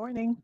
Morning.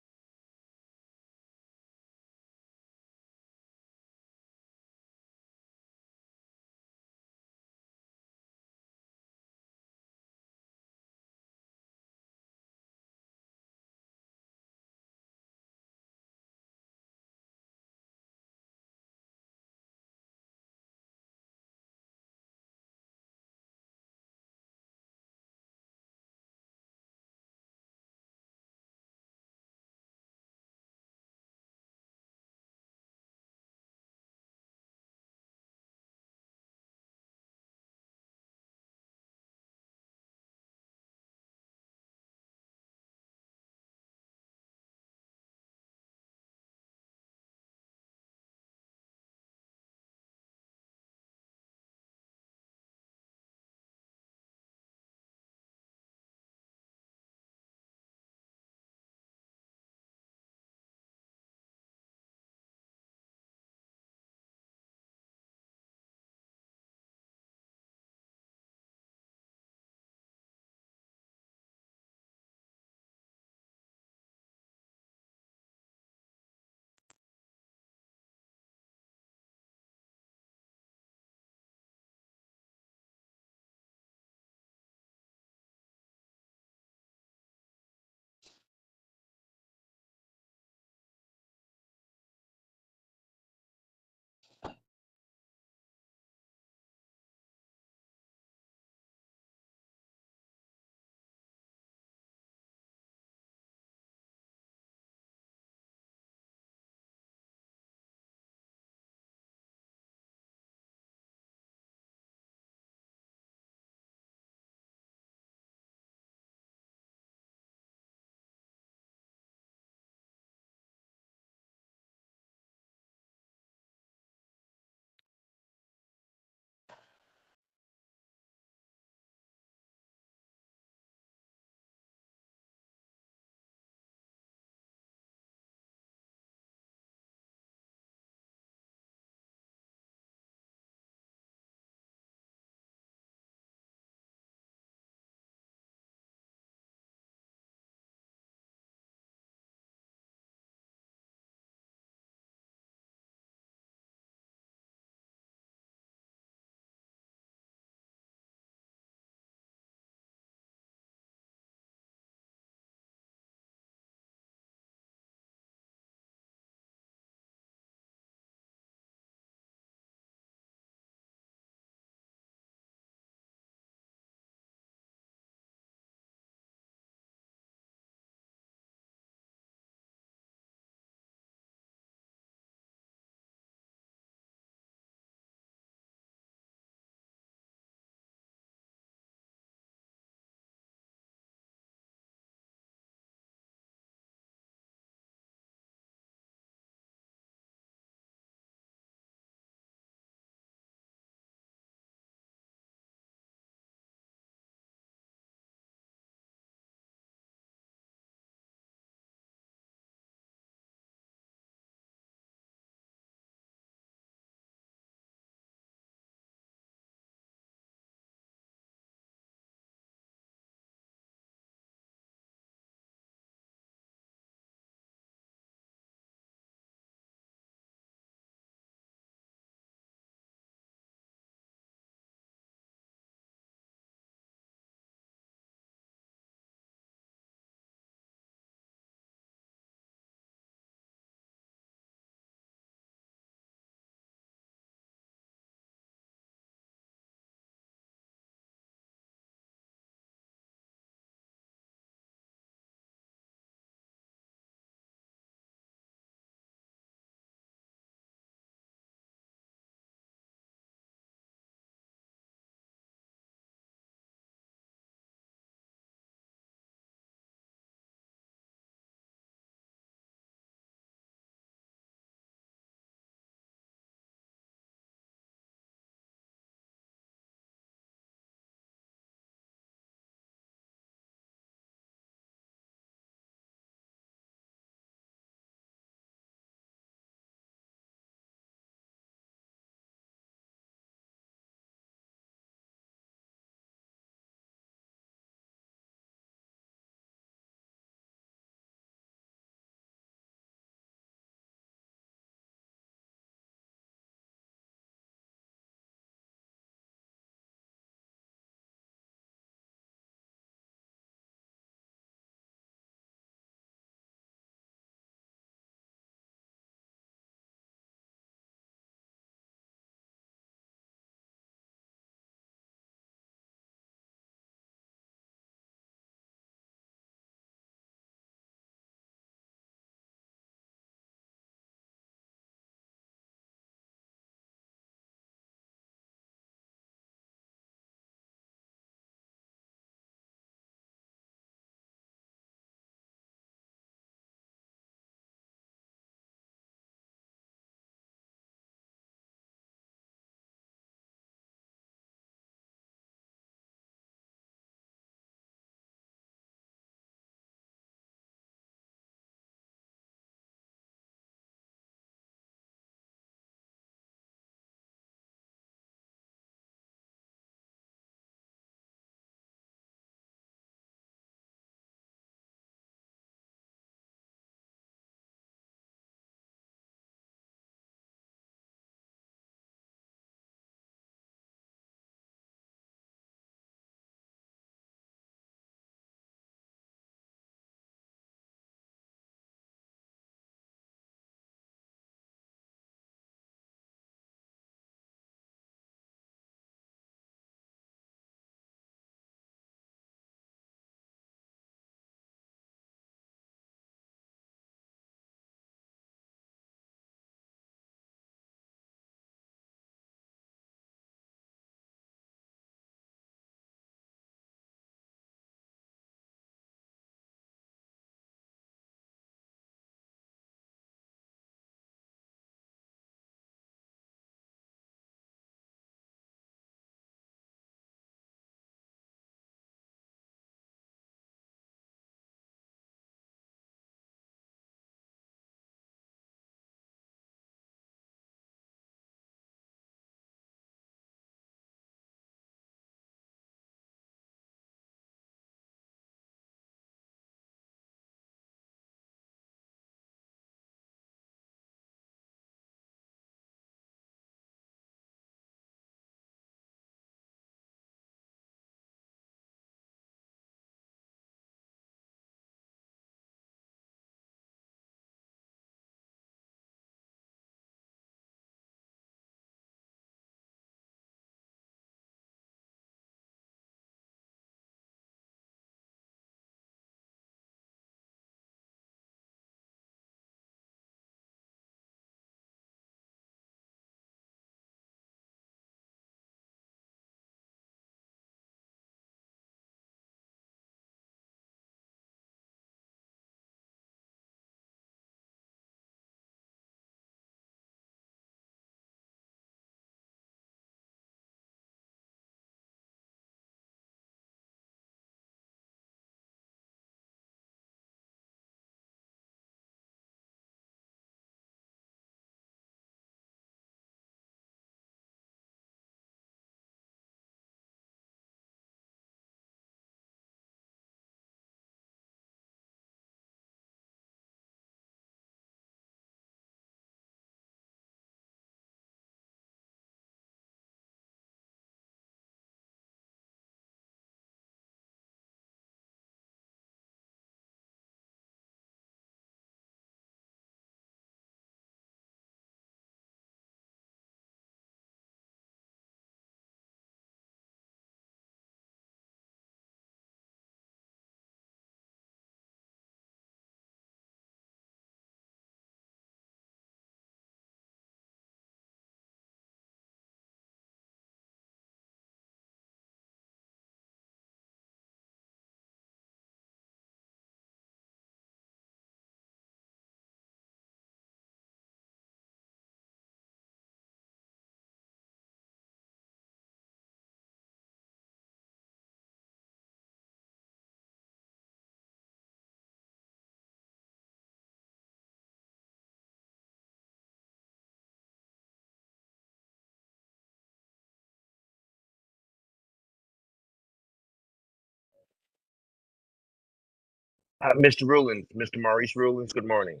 Mr. Rulins, Mr. Maurice Rulins, good morning.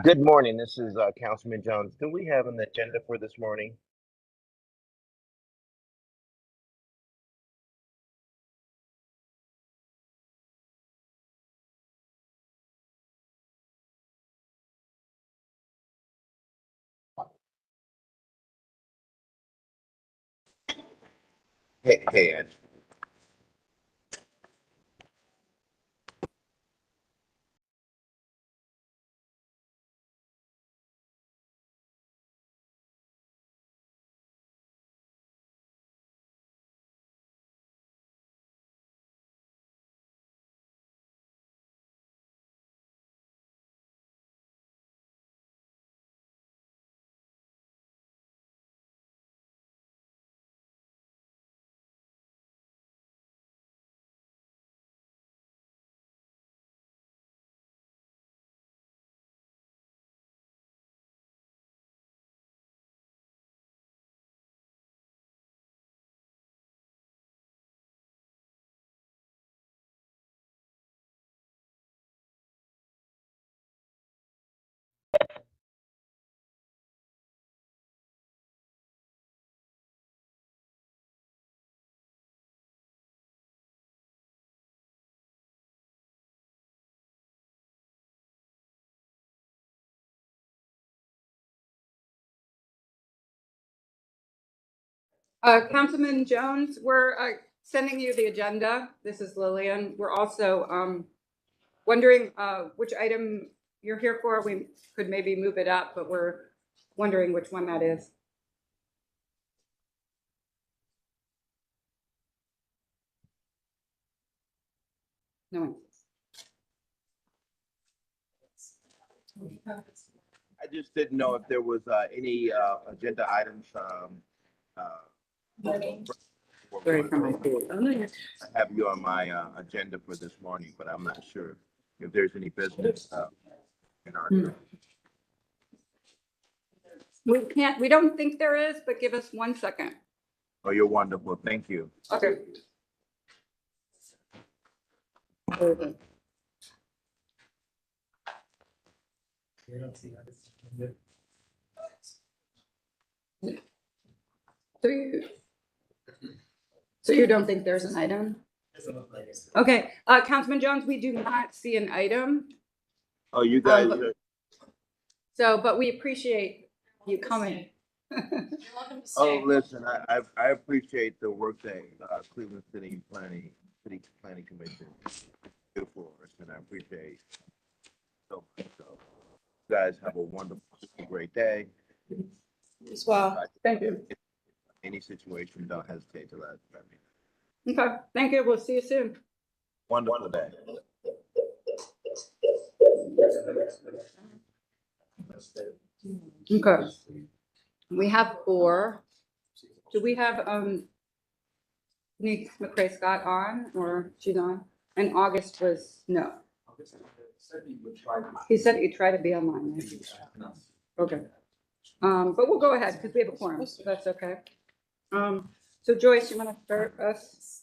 Good morning. This is Councilman Jones. Do we have an agenda for this morning? Hey, Ed. Councilman Jones, we're sending you the agenda. This is Lillian. We're also wondering which item you're here for. We could maybe move it up, but we're wondering which one that is. No one. I just didn't know if there was any agenda items. Sorry for my food. I have you on my agenda for this morning, but I'm not sure if there's any business in our. We don't think there is, but give us 1 second. Oh, you're wonderful. Thank you. Okay. So you don't think there's an item? Okay, Councilman Jones, we do not see an item. Oh, you guys. But we appreciate you coming. Oh, listen, I appreciate the work that Cleveland City Planning Commission do for us, and I appreciate so much. So, you guys have a wonderful, great day. As well. Thank you. Any situation, don't hesitate to let me know. Okay, thank you. We'll see you soon. Wonderful day. Okay. We have 4. Do we have Nick McCray Scott on, or she's on? And August was no. He said he'd try to be online. Right? Okay. But we'll go ahead because we have a quorum, so that's okay. So Joyce, you want to start us?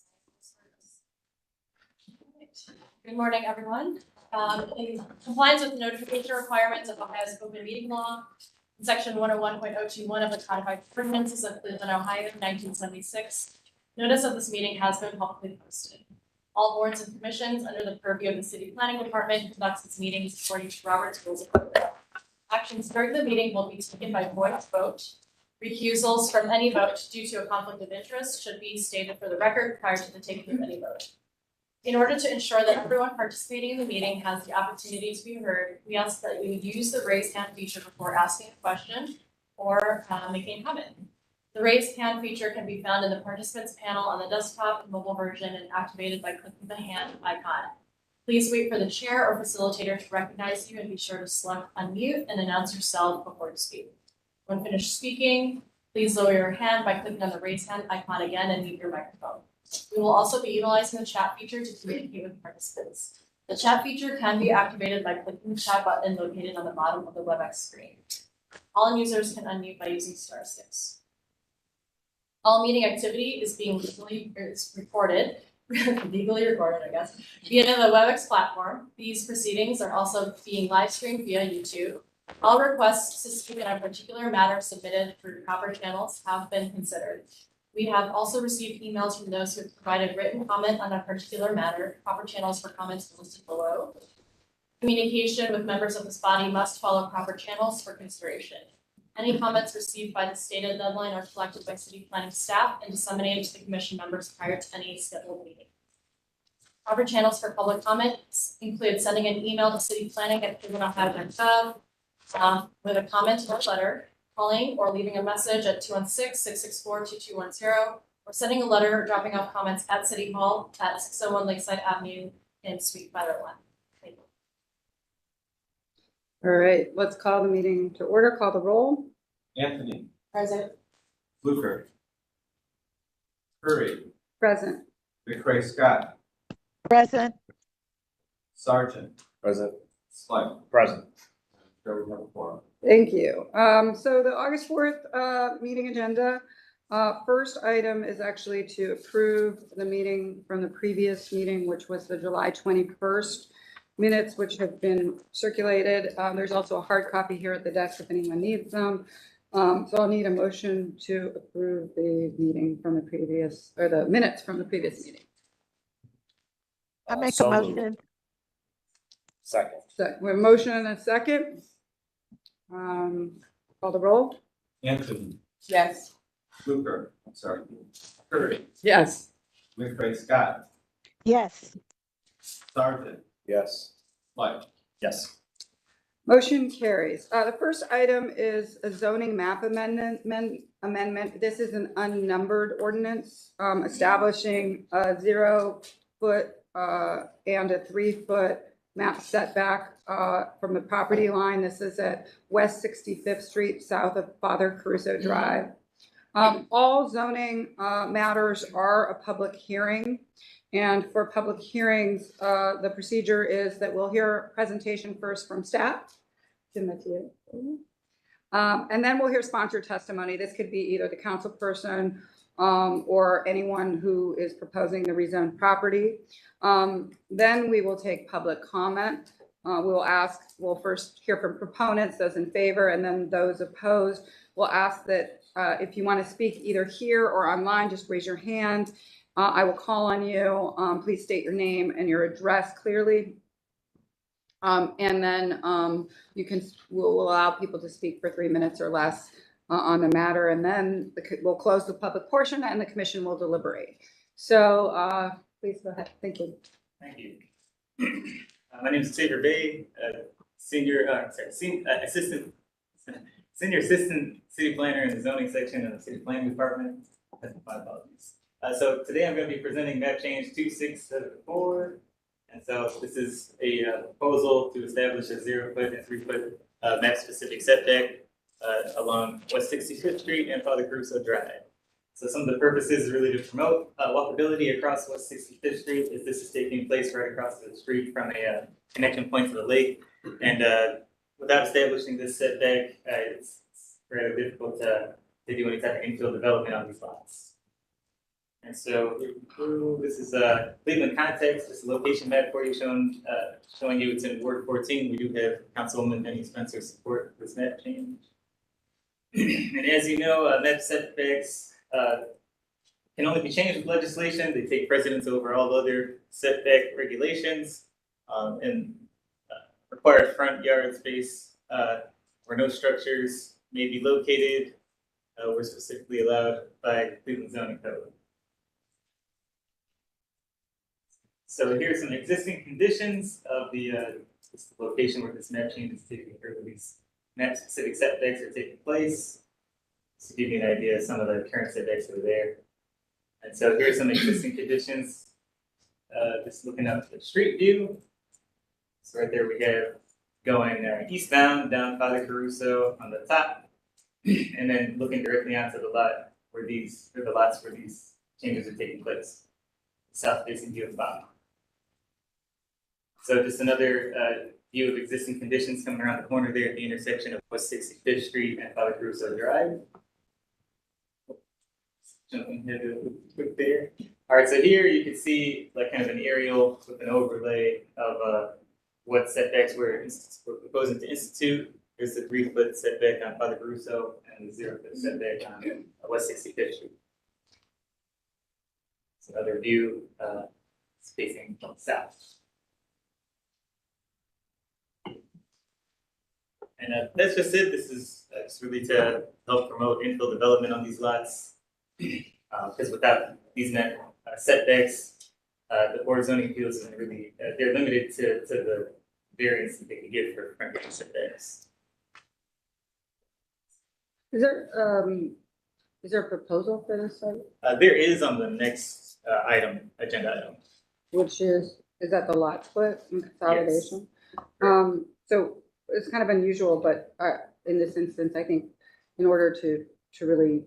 Good morning, everyone. In compliance with the notification requirements of Ohio's open meeting law, section 101.021 of the codified ordinances of Cleveland, Ohio, 1976, notice of this meeting has been publicly posted. All boards and commissions under the purview of the City Planning Department conducts its meetings according to Robert's Rules of Order. Actions during the meeting will be taken by voice vote. Recusals from any vote due to a conflict of interest should be stated for the record prior to the taking of any vote. In order to ensure that everyone participating in the meeting has the opportunity to be heard, we ask that you use the raise hand feature before asking a question or making a comment. The raised hand feature can be found in the participants panel on the desktop and mobile version and activated by clicking the hand icon. Please wait for the chair or facilitator to recognize you and be sure to select unmute and announce yourself before you speak. When finished speaking, please lower your hand by clicking on the raise hand icon again and mute your microphone. We will also be utilizing the chat feature to communicate with participants. The chat feature can be activated by clicking the chat button located on the bottom of the WebEx screen. All users can unmute by using *6. All meeting activity is being legally recorded, I guess, via the WebEx platform. These proceedings are also being live streamed via YouTube. All requests to speak on a particular matter submitted through proper channels have been considered. We have also received emails from those who have provided written comment on a particular matter. Proper channels for comments are listed below. Communication with members of this body must follow proper channels for consideration. Any comments received by the stated deadline are collected by city planning staff and disseminated to the commission members prior to any scheduled meeting. Proper channels for public comments include sending an email to cityplanning@clevelandohio.gov with a comment or letter, calling or leaving a message at 216-664-2210, or sending a letter or dropping off comments at City Hall at 601 Lakeside Avenue in Suite 501. Thank you. All right, let's call the meeting to order. Call the roll. Anthony, Present. Fluker, Curry, Present. McCray Scott, Present. Sergeant, Present. Slight. Present. Sure we have a quorum. Thank you. So the August 4th meeting agenda, first item is actually to approve the meeting from the previous meeting, which was the July 21st minutes, which have been circulated. There's also a hard copy here at the desk if anyone needs them. So I'll need a motion to approve the meeting from the previous, or the minutes from the previous meeting. I make a So moved. motion. Second. So we have a motion and a second. Call the roll. Anthony, Yes. Fluker, Curry, Yes. McCray Scott, Yes. Sergeant, Yes. Slight. Yes. Motion carries. The first item is a zoning map amendment. This is an unnumbered ordinance establishing a 0-foot and a 3-foot map setback from the property line. This is at West 65th Street, south of Father Caruso Drive. All zoning matters are a public hearing. And for public hearings, the procedure is that we'll hear a presentation first from staff. Jim, that's you. And then we'll hear sponsored testimony. This could be either the council person or anyone who is proposing the rezoned property. Then we will take public comment. We'll first hear from proponents, those in favor, and then those opposed. We'll ask that if you want to speak either here or online, just raise your hand. I will call on you. Please state your name and your address clearly. And then we'll allow people to speak for 3 minutes or less on the matter. And then we'll close the public portion and the commission will deliberate. So please go ahead. Thank you. Thank you. My name is Xavier Bay, senior assistant city planner in the zoning section of the city planning department. My apologies. So today I'm going to be presenting map change 2674. And so this is a proposal to establish a 0-foot and 3-foot map specific setback along West 65th Street and Father Caruso Drive. So some of the purposes really to promote walkability across West 65th Street, as this is taking place right across the street from a connection point to the lake. And without establishing this setback, it's very difficult to do any type of infill development on these lots. And so this is Cleveland context. This is a location map for you showing you it's in Ward 14. We do have Councilwoman Benny Spencer support this map change. And as you know, map setbacks can only be changed with legislation. They take precedence over all other setback regulations and require front yard space where no structures may be located were specifically allowed by Cleveland zoning code. So here's some existing conditions of the location where this map change is taking, or these map specific setbacks are taking place. to give you an idea of some of the current setbacks that are there. And so here's some existing conditions. Just looking up the street view. So right there we have going eastbound down Father Caruso on the top, and then looking directly onto the lot where these are the lots where these changes are taking place. South facing view of the bottom. So just another view of existing conditions coming around the corner there at the intersection of West 65th Street and Father Caruso Drive. Jumping ahead a quick there. All right, so here you can see like kind of an aerial with an overlay of what setbacks we're proposing to institute. There's the 3-foot setback on Father Caruso and the 0-foot setback on West 65th Street. It's another view facing south. And that's just it. This is just really to help promote infill development on these lots. Because without these net setbacks, the Board of Zoning Appeals isn't really, they're limited to the variance that they can give for front yard setbacks. Is there a proposal for this site? There is on the next agenda item. Which is that the lot split and consolidation? So it's kind of unusual, but in this instance, I think in order to really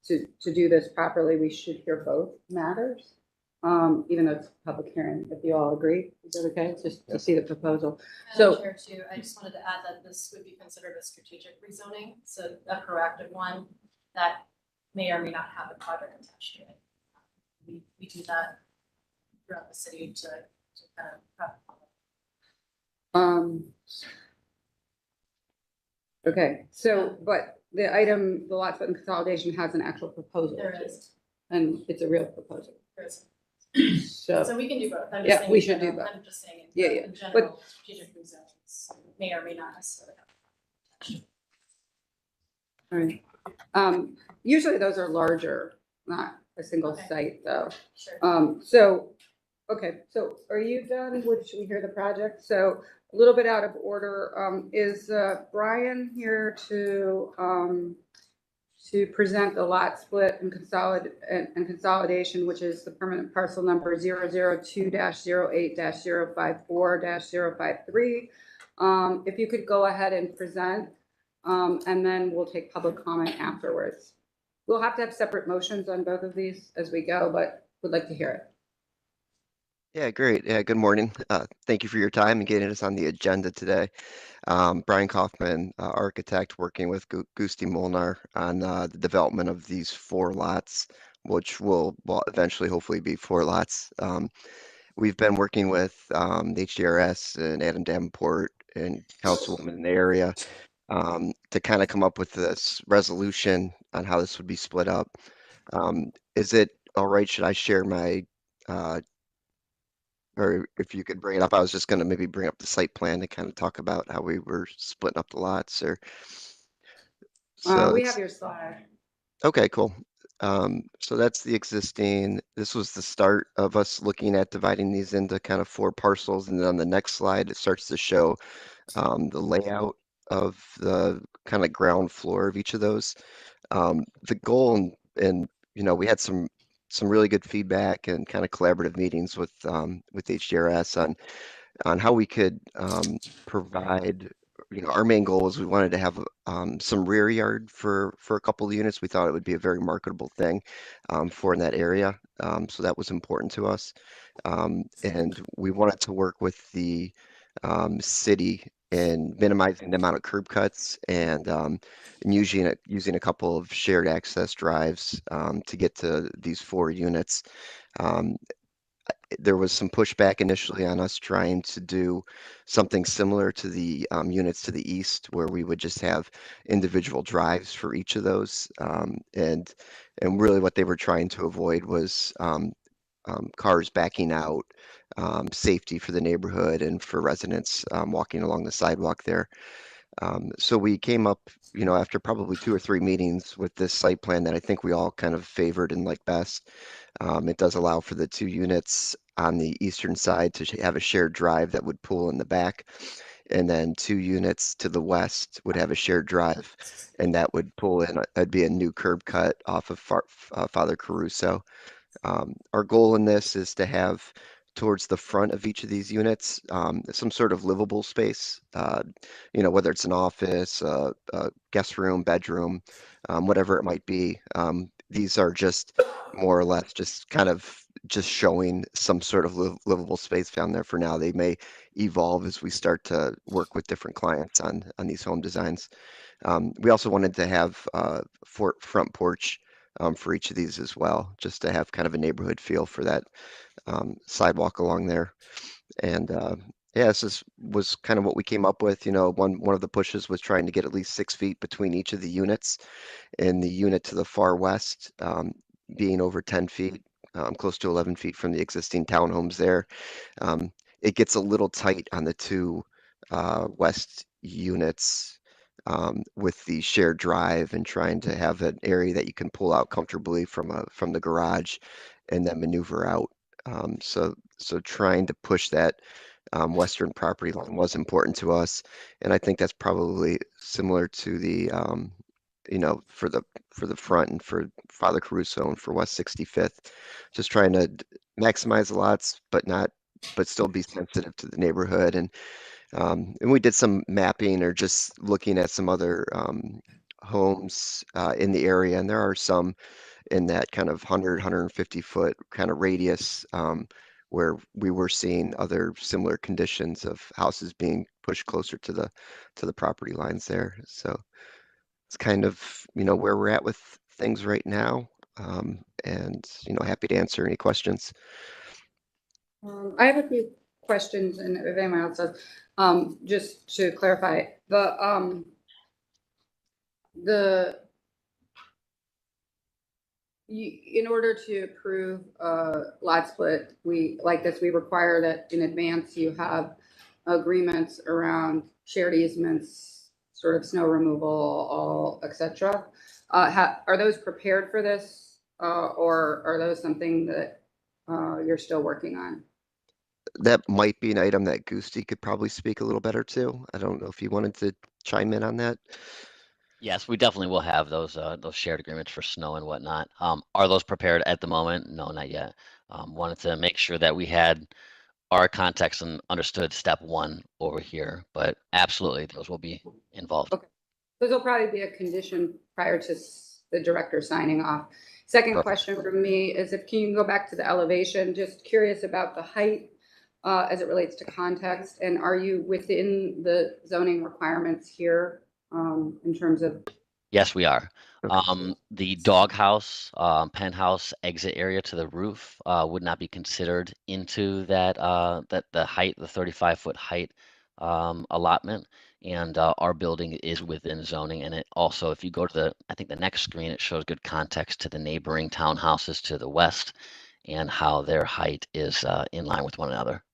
to do this properly, we should hear both matters. Even though it's a public hearing, if you all agree, is that okay? Just to see the proposal. Madam So- Chair, too, I just wanted to add that this would be considered a strategic rezoning, so a proactive one that may or may not have a project attached to it. We do that throughout the city to kind of prep. Okay, so, but the item, the lot split and consolidation has an actual proposal. There is, And it's a real proposal. there is. So, So we can do both. I'm just Yeah, saying we in should do general- both. I'm just saying Yeah, in yeah. in general, strategic rezonings may or may not necessarily have. attached to it. all right. Usually those are larger, not a single Okay. site though. Sure. So, okay, so are you done? Should we hear the project? So a little bit out of order, is Brian here to present the lot split and consolidation, which is the permanent parcel number 002-08-054-053. If you could go ahead and present, and then we'll take public comment afterwards. We'll have to have separate motions on both of these as we go, but would like to hear it. Yeah, great. Yeah, good morning. Thank you for your time and getting us on the agenda today. Brian Kaufman, architect, working with Gusti Molnar on the development of these 4 lots, which will eventually hopefully be 4 lots. We've been working with the HDRS and Adam Davenport and councilwoman in the area to kind of come up with this resolution on how this would be split up. Is it all right? Should I share my or if you could bring it up? I was just going to maybe bring up the site plan to kind of talk about how we were splitting up the lots, or so We it's- have your slide. okay, cool. So that's the existing. This was the start of us looking at dividing these into kind of 4 parcels, and then on the next slide it starts to show the layout of the kind of ground floor of each of those. The goal, and you know, we had some really good feedback and kind of collaborative meetings with HDRS on how we could provide, you know, our main goal was we wanted to have some rear yard for a couple of units. We thought it would be a very marketable thing for in that area. So that was important to us. And we wanted to work with the city in minimizing the amount of curb cuts and using a couple of shared access drives to get to these 4 units. There was some pushback initially on us trying to do something similar to the units to the east, where we would just have individual drives for each of those. And really what they were trying to avoid was cars backing out, safety for the neighborhood and for residents walking along the sidewalk there. So we came up, you know, after probably 2 or 3 meetings with this site plan that I think we all kind of favored and liked best. It does allow for the 2 units on the eastern side to have a shared drive that would pull in the back. and then 2 units to the west would have a shared drive, and that would pull in, that'd be a new curb cut off of Father Caruso. Our goal in this is to have towards the front of each of these units some sort of livable space, whether it's an office, a guest room, bedroom, whatever it might be. These are just more or less just kind of just showing some sort of livable space down there for now. They may evolve as we start to work with different clients on these home designs. We also wanted to have front porch for each of these as well, just to have kind of a neighborhood feel for that sidewalk along there. And yeah, this was kind of what we came up with. One of the pushes was trying to get at least 6 feet between each of the units, and the unit to the far west being over 10 feet, close to 11 feet from the existing townhomes there. It gets a little tight on the 2 west units with the shared drive and trying to have an area that you can pull out comfortably from the garage and then maneuver out. So trying to push that western property line was important to us, and I think that's probably similar to the for the front and for Father Caruso and for West 65th, just trying to maximize the lots, but still be sensitive to the neighborhood. And we did some mapping or just looking at some other homes in the area, and there are some in that kind of 150 foot kind of radius where we were seeing other similar conditions of houses being pushed closer to the property lines there. So it's kind of where we're at with things right now, and happy to answer any questions. I have a few questions, and if anyone else does, just to clarify, in order to approve a lot split, we require that in advance you have agreements around shared easements, sort of snow removal, etc. Are those prepared for this, or are those something that you're still working on? That might be an item that Gusti could probably speak a little better to. I don't know if you wanted to chime in on that. Yes, we definitely will have those shared agreements for snow and whatnot. Are those prepared at the moment? No, not yet. Wanted to make sure that we had our context and understood step 1 over here, but absolutely those will be involved. Okay. Those will probably be a condition prior to the director signing off. Second Perfect. question for me is can you go back to the elevation? Just curious about the height as it relates to context, and are you within the zoning requirements here in terms of? Yes, we are. Okay. The doghouse, penthouse exit area to the roof would not be considered into that the height, the 35-foot height allotment. And our building is within zoning. And it also, if you go to I think the next screen, it shows good context to the neighboring townhouses to the west and how their height is in line with one another.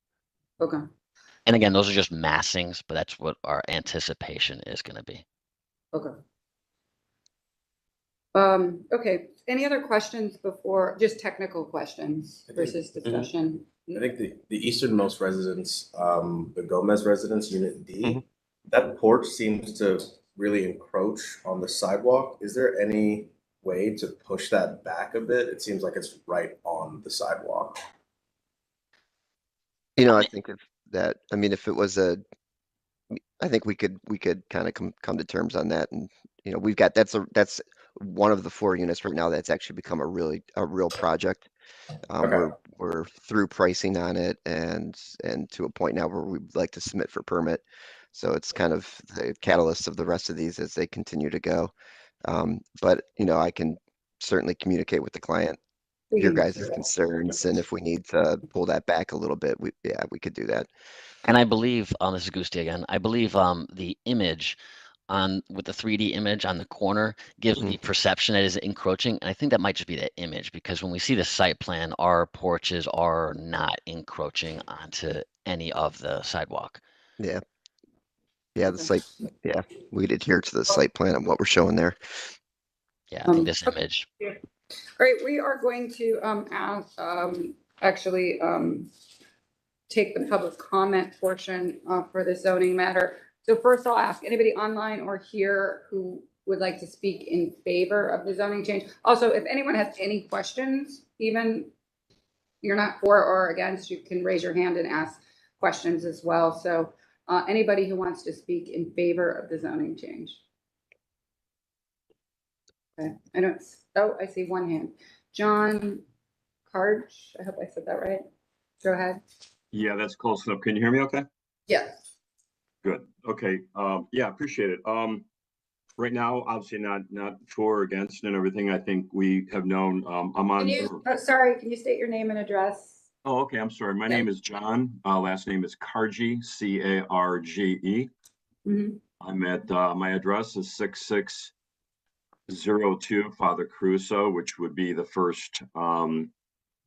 Okay. And again, those are just massings, but that's what our anticipation is going to be. Okay. Okay. Any other questions before, just technical questions versus discussion? I think the easternmost residence, the Gomez residence, Unit D, that porch seems to really encroach on the sidewalk. Is there any way to push that back a bit? It seems like it's right on the sidewalk. I think if it was I think we could kind of come to terms on that, and we've got that's one of the 4 units right now that's actually become a real project. Okay. We're through pricing on it, and to a point now where we'd like to submit for permit. So it's kind of the catalyst of the rest of these as they continue to go. But I can certainly communicate with the client your guys' concerns, and if we need to pull that back a little bit, we could do that. And I believe, this is Gusti again, I believe the image with the 3D image on the corner gives the perception that is encroaching. And I think that might just be the image, because when we see the site plan, our porches are not encroaching onto any of the sidewalk. Yeah. Yeah, the site, we'd adhere to the site plan and what we're showing there. Yeah, I think this image. All right, we are going to ask, actually, take the public comment portion for the zoning matter. So first I'll ask anybody online or here who would like to speak in favor of the zoning change. Also, if anyone has any questions, even you're not for or against, you can raise your hand and ask questions as well. So anybody who wants to speak in favor of the zoning change. Okay, I see one hand. John Karge, I hope I said that right. Go ahead. Yeah, that's close enough. Can you hear me okay? Yes. Good. Okay. Yeah, appreciate it. Right now, obviously not for or against and everything. I think we have known, I'm on. Sorry, can you state your name and address? Oh, okay. I'm sorry. My name is John. Last name is Karge, C-A-R-G-E. Mhm. I'm at, my address is 6602 Father Crusoe, which would be the first,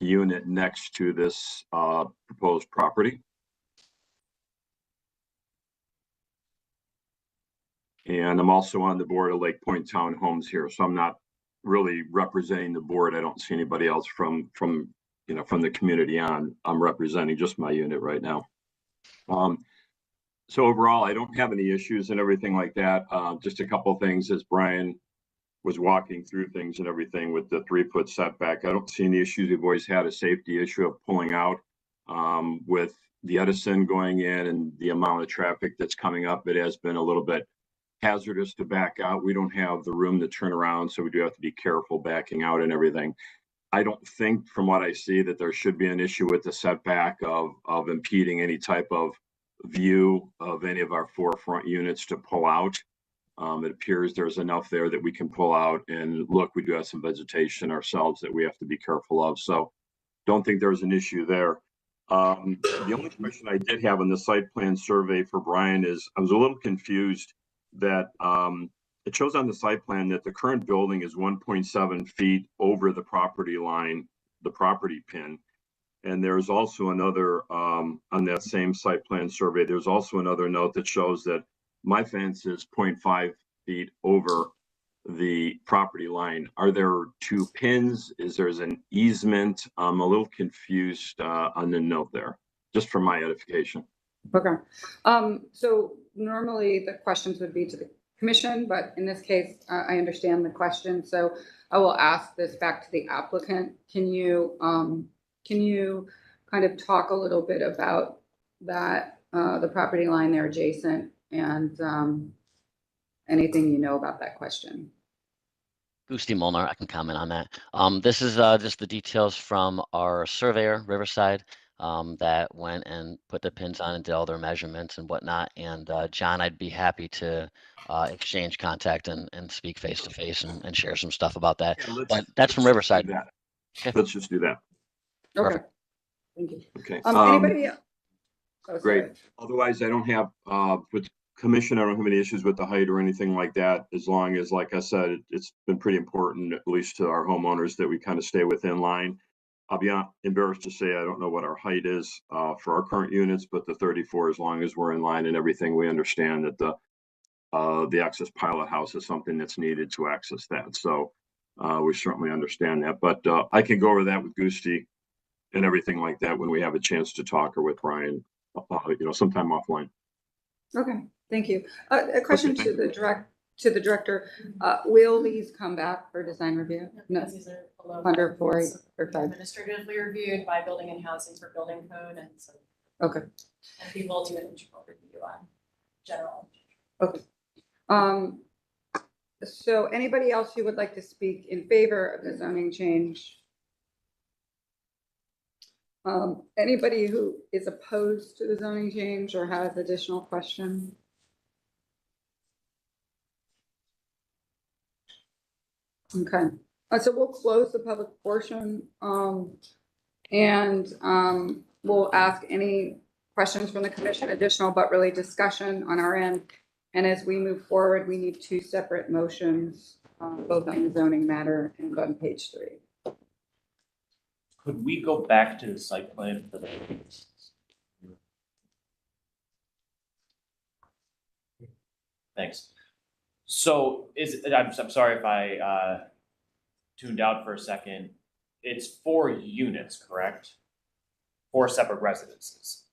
unit next to this, proposed property. And I'm also on the board of Lake Point Townhomes here, so I'm not really representing the board. I don't see anybody else from the community on. I'm representing just my unit right now. So overall, I don't have any issues and everything like that. Just a couple of things as Brian was walking through things and everything with the 3-foot setback. I don't see any issues. We've always had a safety issue of pulling out with the Edison going in and the amount of traffic that's coming up. It has been a little bit hazardous to back out. We don't have the room to turn around, so we do have to be careful backing out and everything. I don't think from what I see that there should be an issue with the setback of impeding any type of view of any of our forefront units to pull out. It appears there's enough there that we can pull out, and look, we do have some vegetation ourselves that we have to be careful of. So don't think there's an issue there. The only question I did have on the site plan survey for Brian is I was a little confused that it shows on the site plan that the current building is 1.7 feet over the property line, the property pin. And there's also another, on that same site plan survey, there's also another note that shows that my fence is 0.5 feet over the property line. Are there two pins? Is there an easement? I'm a little confused on the note there, just for my edification. Okay. So normally the questions would be to the commission, but in this case, I understand the question. So I will ask this back to the applicant. Can you kind of talk a little bit about that, the property line there adjacent and anything you know about that question? Gusti Molnar, I can comment on that. This is just the details from our surveyor, Riverside, that went and put the pins on and did all their measurements and whatnot. And John, I'd be happy to exchange contact and speak face to face and share some stuff about that. Yeah, But that's from Riverside. Okay. Let's just do that. Okay. Perfect. Thank you. Okay. Anybody else? Oh, sorry. Great. Otherwise, I don't have, with commission, I don't have any issues with the height or anything like that, as long as, like I said, it's been pretty important, at least to our homeowners, that we kind of stay within line. I'll be embarrassed to say I don't know what our height is for our current units, but the 34, as long as we're in line and everything, we understand that the access pilot house is something that's needed to access that. So we certainly understand that, but I can go over that with Gusti and everything like that when we have a chance to talk, or with Ryan, sometime offline. Okay, thank you. A question to the director. Will these come back for design review? No. Because these are below Under 4 requirements, or 5. administratively reviewed by building and housing for building code, and so. Okay. And people do an integral review on general. Okay. So anybody else who would like to speak in favor of the zoning change? Anybody who is opposed to the zoning change or has additional questions? Okay, so we'll close the public portion, and we'll ask any questions from the commission, additional but really discussion on our end. And as we move forward, we need 2 separate motions, both on the zoning matter and on page 3. Could we go back to the site plan for the? Thanks. So I'm sorry if I tuned out for a second. It's 4 units, correct? 4 separate residences.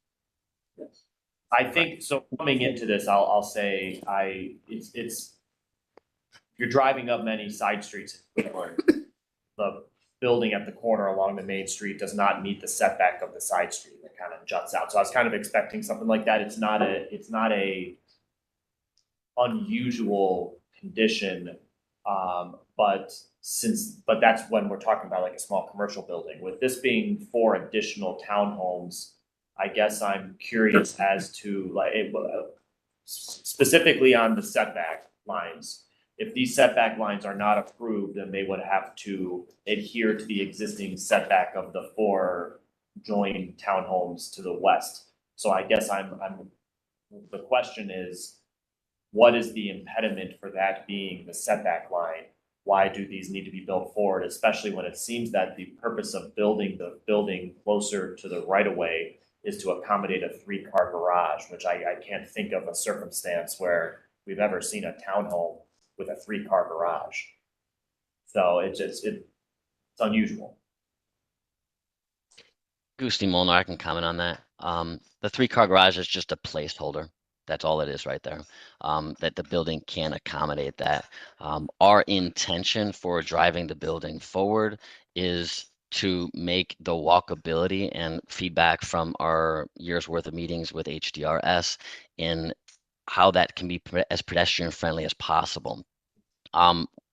I think, so coming into this, I'll say, it's, you're driving up many side streets. The building at the corner along the main street does not meet the setback of the side street that kind of juts out. So I was kind of expecting something like that. It's not a unusual condition. But that's when we're talking about like a small commercial building. With this being 4 additional townhomes, I guess I'm curious as to like, specifically on the setback lines. If these setback lines are not approved, then they would have to adhere to the existing setback of the 4 joined townhomes to the west. So I guess the question is, what is the impediment for that being the setback line? Why do these need to be built forward, especially when it seems that the purpose of building the building closer to the right of way is to accommodate a 3-car garage, which I can't think of a circumstance where we've ever seen a townhome with a 3-car garage. So it's unusual. Gusti Molnar, I can comment on that. The 3-car garage is just a placeholder. That's all it is right there. That the building can accommodate that. Our intention for driving the building forward is to make the walkability and feedback from our year's worth of meetings with HDRS in how that can be as pedestrian friendly as possible.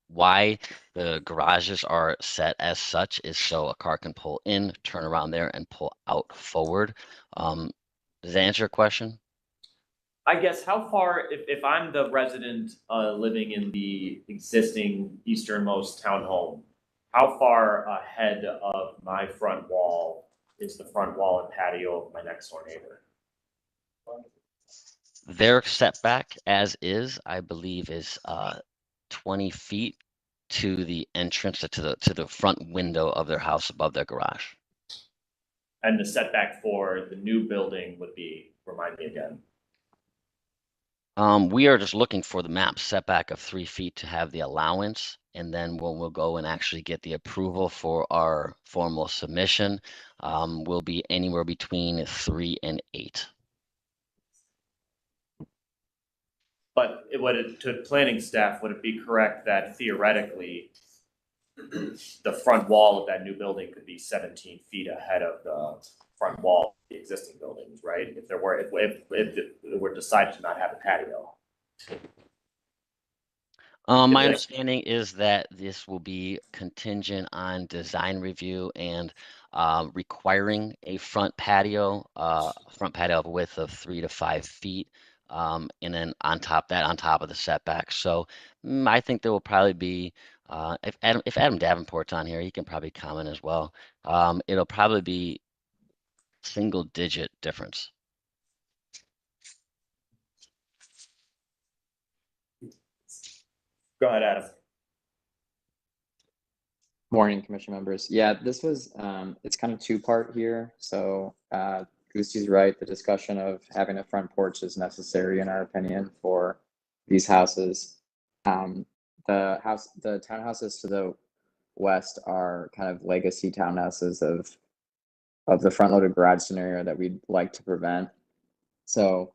Why the garages are set as such is so a car can pull in, turn around there, and pull out forward. Does that answer your question? I guess how far, if I'm the resident living in the existing easternmost townhome, how far ahead of my front wall is the front wall and patio of my next door neighbor? Their setback as is, I believe, is 20 feet to the entrance to the front window of their house above their garage. And the setback for the new building would be, remind me again. We are just looking for the map setback of 3 feet to have the allowance, and then we'll go and actually get the approval for our formal submission. Will be anywhere between 3 and 8. But to planning staff, would it be correct that theoretically the front wall of that new building could be 17 feet ahead of the front wall of the existing buildings, right? If it were decided to not have a patio. My understanding is that this will be contingent on design review and requiring a front patio of a width of 3 to 5 feet. And then on top of the setback. So I think there will probably be, if Adam Davenport's on here, he can probably comment as well. It'll probably be single digit difference. Go ahead, Adam. Morning, commission members. Yeah, this was, it's kind of 2-part here. So Gusti's right, the discussion of having a front porch is necessary in our opinion for these houses. The townhouses to the west are kind of legacy townhouses of the front loaded garage scenario that we'd like to prevent. So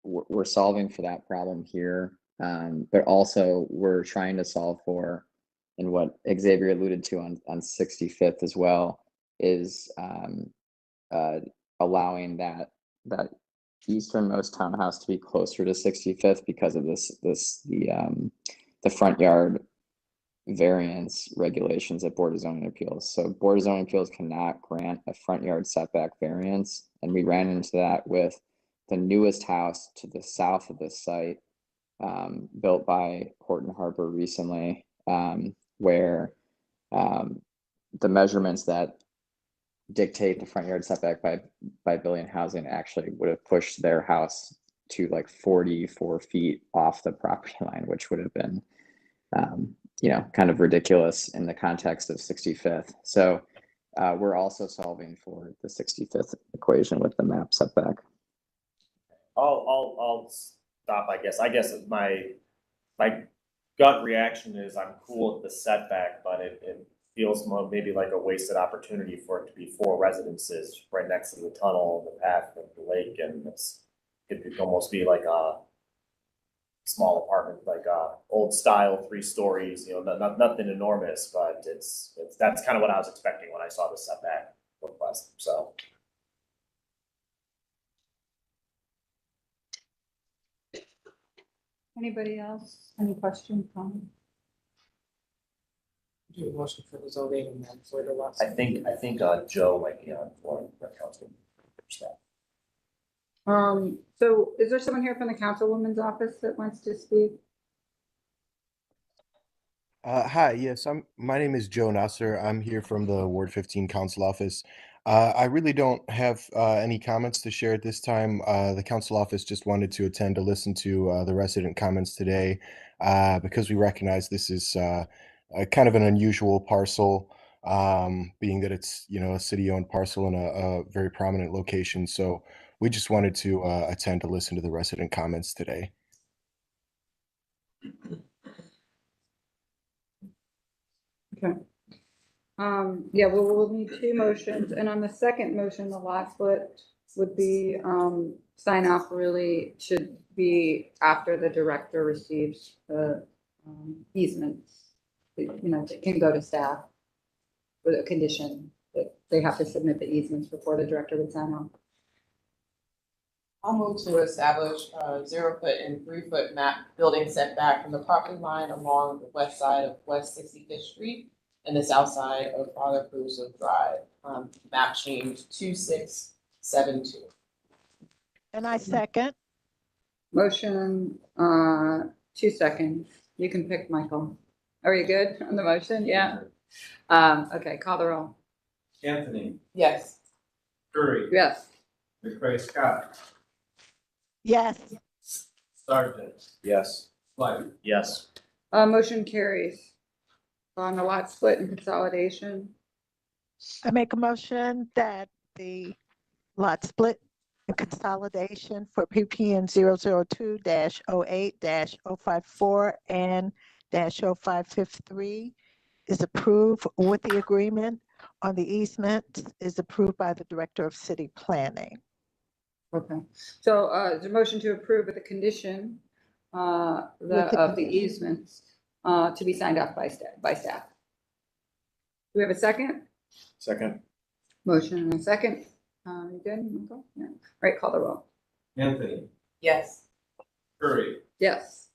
we're solving for that problem here. But also we're trying to solve for, and what Xavier alluded to on 65th as well, is allowing that easternmost townhouse to be closer to 65th because of the front yard variance regulations at Board of Zoning Appeals. So Board of Zoning Appeals cannot grant a front yard setback variance, and we ran into that with the newest house to the south of this site, built by Horton Harbor recently, where the measurements that dictate the front yard setback by building housing actually would have pushed their house to like 44 feet off the property line, which would have been, kind of ridiculous in the context of 65th. So we're also solving for the 65th equation with the map setback. I'll stop, I guess. I guess my gut reaction is I'm cool with the setback, but it feels maybe like a wasted opportunity for it to be 4 residences right next to the tunnel, the path, and the lake, and it could almost be like a small apartment, like a old style, 3 stories, nothing enormous, but that's kind of what I was expecting when I saw the setback request, so. Anybody else? Any questions, comments? Do a motion for the zoning and then for the lots. I think Joe might be on for council. So is there someone here from the councilwoman's office that wants to speak? Hi, yes, my name is Joe Nasser. I'm here from the Ward 15 Council Office. I really don't have any comments to share at this time. The council office just wanted to attend to listen to the resident comments today because we recognize this is kind of an unusual parcel, being that it's, a city-owned parcel in a very prominent location. So we just wanted to attend to listen to the resident comments today. Okay. Yeah, we'll need 2 motions, and on the second motion, the lot split would be, sign off really should be after the director receives the easements. It can go to staff with a condition that they have to submit the easements before the director would sign off. I'll move to establish a 0-foot and 3-foot map building setback from the property line along the west side of West 65th Street and the south side of Father Crusoe Drive. Map change 2672. And I second. Motion, 2 seconds. You can pick, Michael. Are you good on the motion? Yeah. Okay, call the roll. Anthony, Yes. Curry, Yes. McCray Scott, Yes. Sargent, Yes. Slight. Yes. Motion carries. On the lot split and consolidation. I make a motion that the lot split and consolidation for PPN 002-08-054 and -0553 is approved with the agreement on the easement is approved by the Director of City Planning. Okay, so there's a motion to approve with the condition of the easements to be signed off by staff. Do we have a second? Second. Motion and a second. You good, Michael? Yeah. All right, call the roll. Anthony, Yes. Curry, Yes.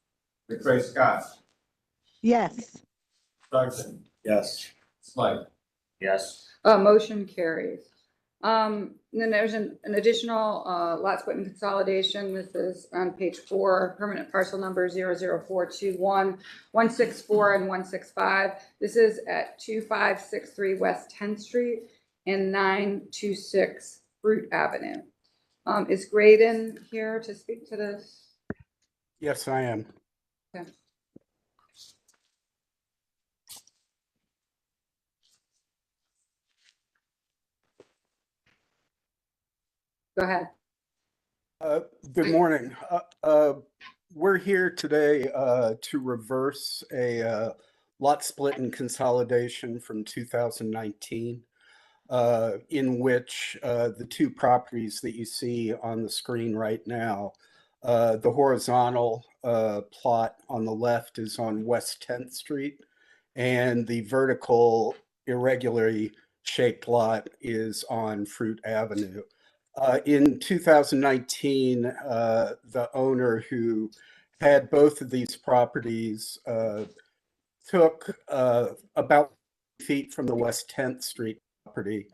McCray Scott, Yes. Sargent, Yes. Slight. Yes. Motion carries. And then there's an additional lot split and consolidation. This is on page 4, permanent parcel number 00421, 164 and 165. This is at 2563 West 10th Street and 926 Fruit Avenue. Is Graydon here to speak to this? Yes, I am. Okay. Go ahead. Good morning. We're here today to reverse a lot split and consolidation from 2019, in which the 2 properties that you see on the screen right now, the horizontal plot on the left is on West 10th Street, and the vertical irregularly shaped lot is on Fruit Avenue. In 2019, the owner who had both of these properties took about feet from the West 10th Street property.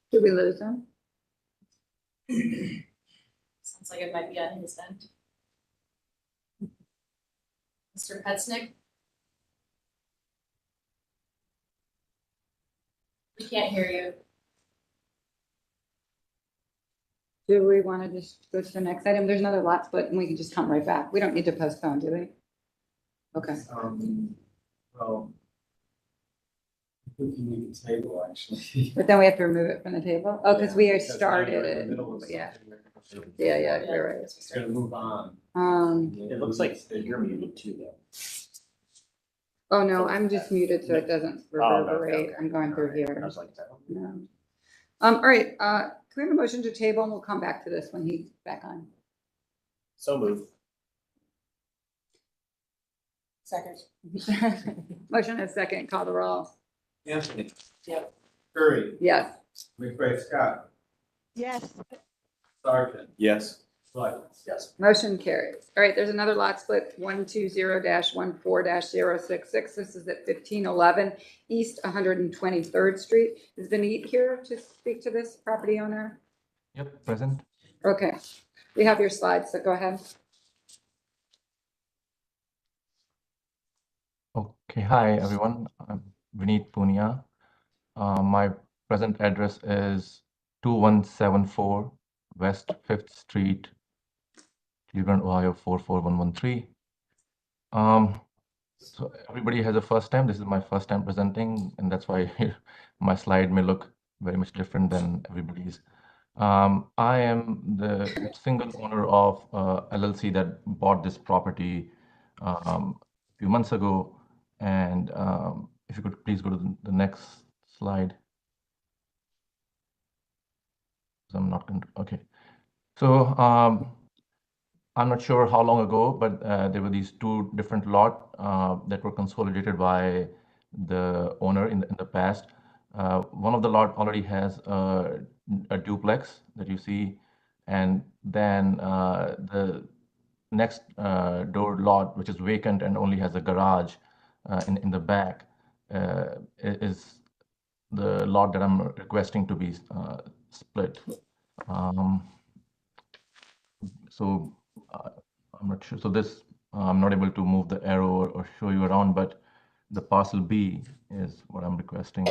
Did we lose him? Sounds like it might be on his end. Mr. Petznick? We can't hear you. Do we want to just go to the next item? There's another lot split and we can just come right back. We don't need to postpone, do we? Okay. Well, We can make a table, actually. But then we have to remove it from the table? Oh, because we Because now started you're in the it. middle of Yeah, something. yeah, you're right. It's gonna move on. It looks like you're muted too, though. Oh, no, I'm just muted so it doesn't Oh, okay, reverberate. okay. I'm going through I here. was like, that. No. All right, can we have a motion to table and we'll come back to this when he's back on? So moved. Second. Motion and second, call the roll. Anthony. Yep. Curry, Yes. McRae Scott, Yes, Yes. Sargent, Slight. Yes. Motion carries. All right, there's another lot split, 120-14-066. This is at 1511 East 123rd Street. Is Vineet here to speak to this property owner? Yep, present. Okay, we have your slides, so go ahead. Okay, hi everyone. I'm Vineet Punia. My present address is 2174 West 5th Street, Cleveland, Ohio 44113. So everybody has a first time. This is my first time presenting, and that's why my slide may look very much different than everybody's. I am the single owner of LLC that bought this property a few months ago. And if you could please go to the next slide. So I'm not going to, okay. So I'm not sure how long ago, but there were these two different lots that were consolidated by the owner in the past. One of the lot already has a duplex that you see, and then the next door lot, which is vacant and only has a garage in the back, is the lot that I'm requesting to be split. So I'm not sure. So this, I'm not able to move the arrow or show you around, but the parcel B is what I'm requesting.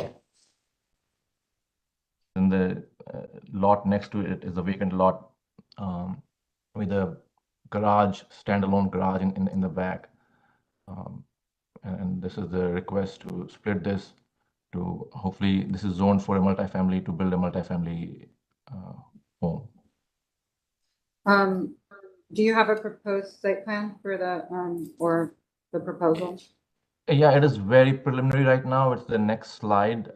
And the lot next to it is a vacant lot with a garage, standalone garage in the back. And this is the request to split this to, hopefully this is zoned for a multifamily, to build a multifamily home. Do you have a proposed site plan for the, or the proposal? Yeah, it is very preliminary right now. It's the next slide.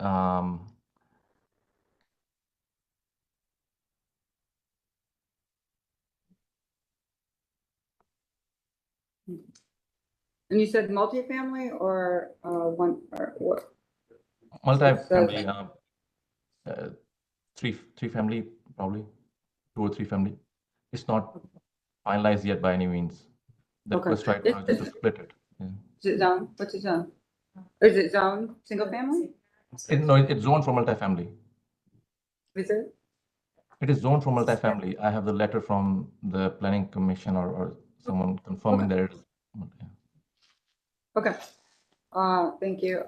And you said multifamily or one, or what? Multifamily, three family, probably 2 or 3 family. It's not finalized yet by any means. The Okay. request right now is just to split it. Yeah. Is it zone? What's it zone? Is it zone, single family? No, it's zoned for multifamily. Is it? It is zoned for multifamily. I have the letter from the planning commission or someone confirming that it is. Yeah. Okay. Thank you.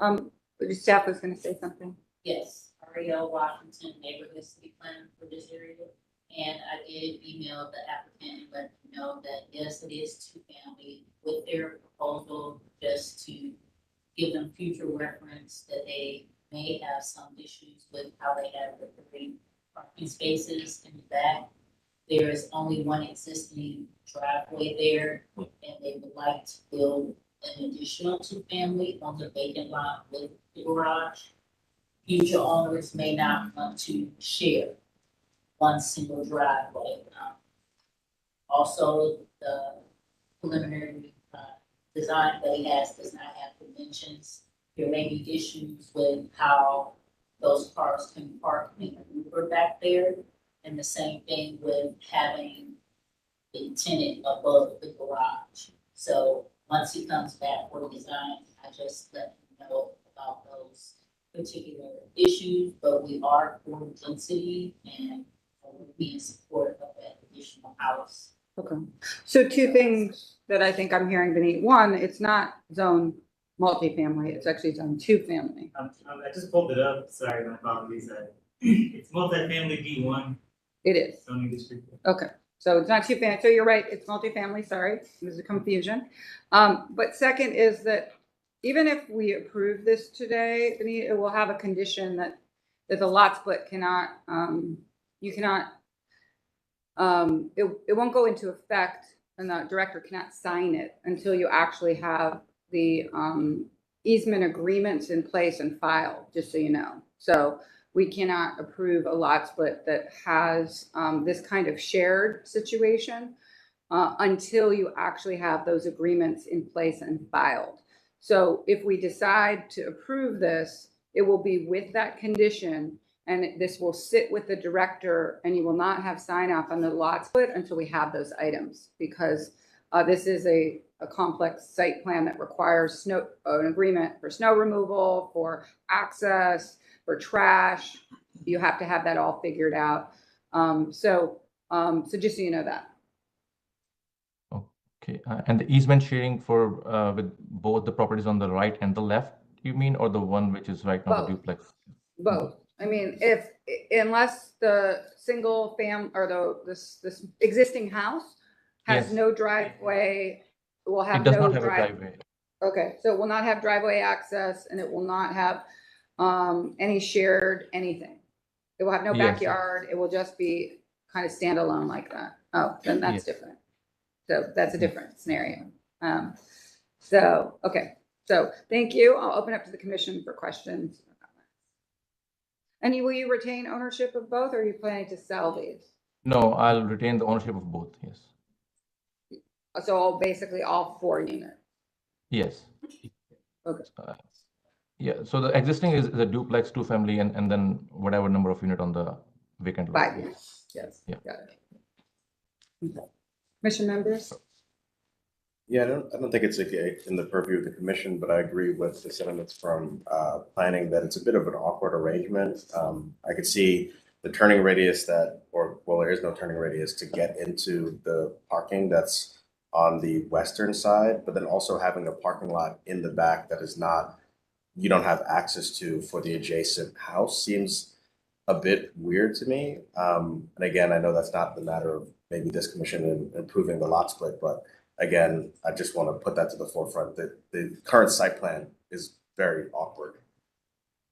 The staff was gonna say something. Yes, Ariel Washington, neighborhood city planner for this area. And I did email the applicant and let them know that yes, it is 2-family with their proposal, just to give them future reference that they may have some issues with how they have the 3 parking spaces in the back. There is only one existing driveway there, and they would like to build an additional 2-family on the vacant lot with the garage. Future owners may not want to share one single driveway. Also, the preliminary design that he has does not have dimensions. There may be issues with how those cars can park and maneuver back there. And the same thing with having the tenant above the garage. So once he comes back for design, I just let him know about those particular issues, but we are for density and we'll be in support of that additional house. Okay. So 2 things that I think I'm hearing, Benny. One, it's not zone multifamily, it's actually zone 2-family. I just pulled it up, sorry, my apologies. It's multifamily B1 It is. zoning district. Okay. So it's not 2-family. So you're right, it's multifamily, sorry, there's a confusion. But second is that even if we approve this today, it will have a condition that the lot split cannot, you cannot, it won't go into effect and the director cannot sign it until you actually have the easement agreements in place and filed, just so you know. So we cannot approve a lot split that has this kind of shared situation until you actually have those agreements in place and filed. So if we decide to approve this, it will be with that condition, and this will sit with the director, and you will not have sign off on the lot split until we have those items, because this is a complex site plan that requires an agreement for snow removal, for access, for trash. You have to have that all figured out. So just so you know that. Okay, and the easement sharing for with both the properties on the right and the left, you mean, or the one which is right now the duplex? Both. I mean, unless the single or this existing house has no driveway, will have It does no not have a driveway. Okay, so it will not have driveway access, and it will not have any shared anything. It will have no Yes. backyard. It will just be kind of standalone like that. Oh, then that's Yes. different. So that's a different scenario. So, okay. So thank you. I'll open up to the commission for questions. And will you retain ownership of both, or are you planning to sell these? No, I'll retain the ownership of both, yes. So basically all 4 units? Yes. Okay. Yeah, so the existing is a duplex, 2-family, and then whatever number of unit on the vacant lot. 5 units, yes. Yeah. Got it. Okay. Commission members? Yeah, I don't think it's in the purview of the commission, but I agree with the sentiments from planning that it's a bit of an awkward arrangement. I could see the turning radius there is no turning radius to get into the parking that's on the western side, but then also having a parking lot in the back that is not, you don't have access to for the adjacent house seems a bit weird to me. And again, I know that's not the matter of maybe this commission in improving the lot split, but again, I just want to put that to the forefront that the current site plan is very awkward.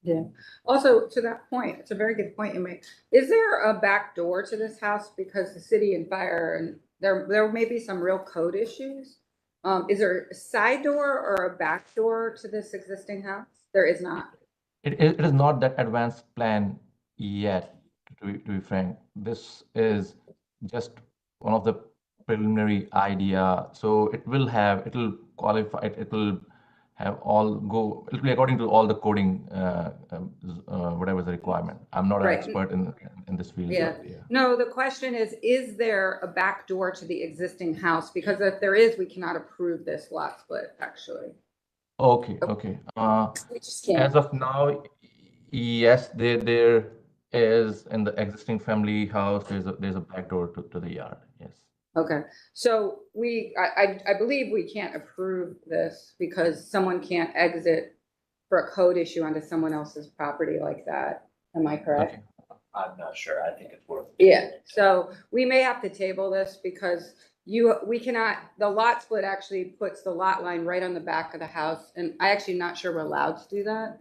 Yeah. Also, to that point, it's a very good point you make. Is there a back door to this house? Because the city and fire, and there may be some real code issues. Is there a side door or a back door to this existing house? There is not. It is not that advanced plan yet, to be frank. This is just one of the preliminary idea. So it'll qualify, it'll be according to all the coding, whatever the requirement. I'm not an expert in this field. Yeah. But, yeah. No, the question is there a back door to the existing house? Because if there is, we cannot approve this lot split, actually. Okay. We just can't. As of now, yes, there is in the existing family house, there's a back door to the yard. Yes. Okay, so I believe we can't approve this because someone can't exit for a code issue onto someone else's property like that. Am I correct? Okay. I'm not sure. I think it's worth. Yeah, so we may have to table this because we cannot, the lot split actually puts the lot line right on the back of the house. And I actually not sure we're allowed to do that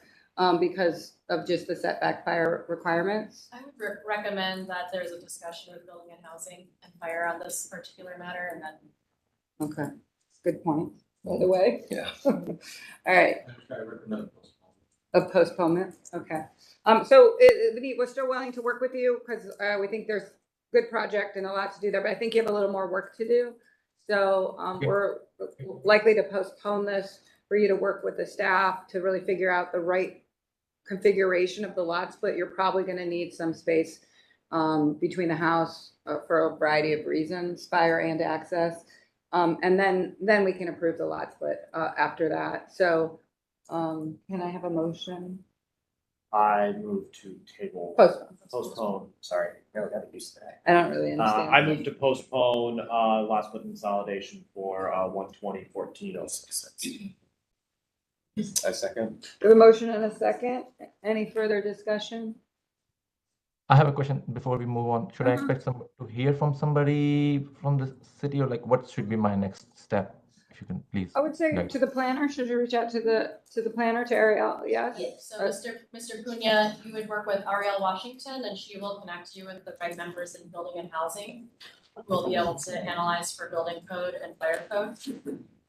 because of just the setback fire requirements. I would recommend that there's a discussion with Building and Housing and Fire on this particular matter, and then. Okay, good point, by the way. Yeah. All right. A postponement, okay. So Vineet, we're still willing to work with you because we think there's good project and a lot to do there, but I think you have a little more work to do. So we're likely to postpone this for you to work with the staff to really figure out the right configuration of the lot split. You're probably going to need some space between the house for a variety of reasons, fire and access. And then we can approve the lot split after that. So can I have a motion? I move to table. Postpone. Sorry, I got to use that. I don't really understand. I move to postpone lot split consolidation for 1/20/14/06. I second. We have a motion and a second. Any further discussion? I have a question before we move on. Should I expect to hear from somebody from the city, or like what should be my next step? if you can please. I would say guide. to the planner, should you reach out to the planner, to Ariel? Yes? Yes, so Mr. Cunha, you would work with Ariel Washington, and she will connect you with the right members in building and housing. We'll be able to analyze for building code and fire code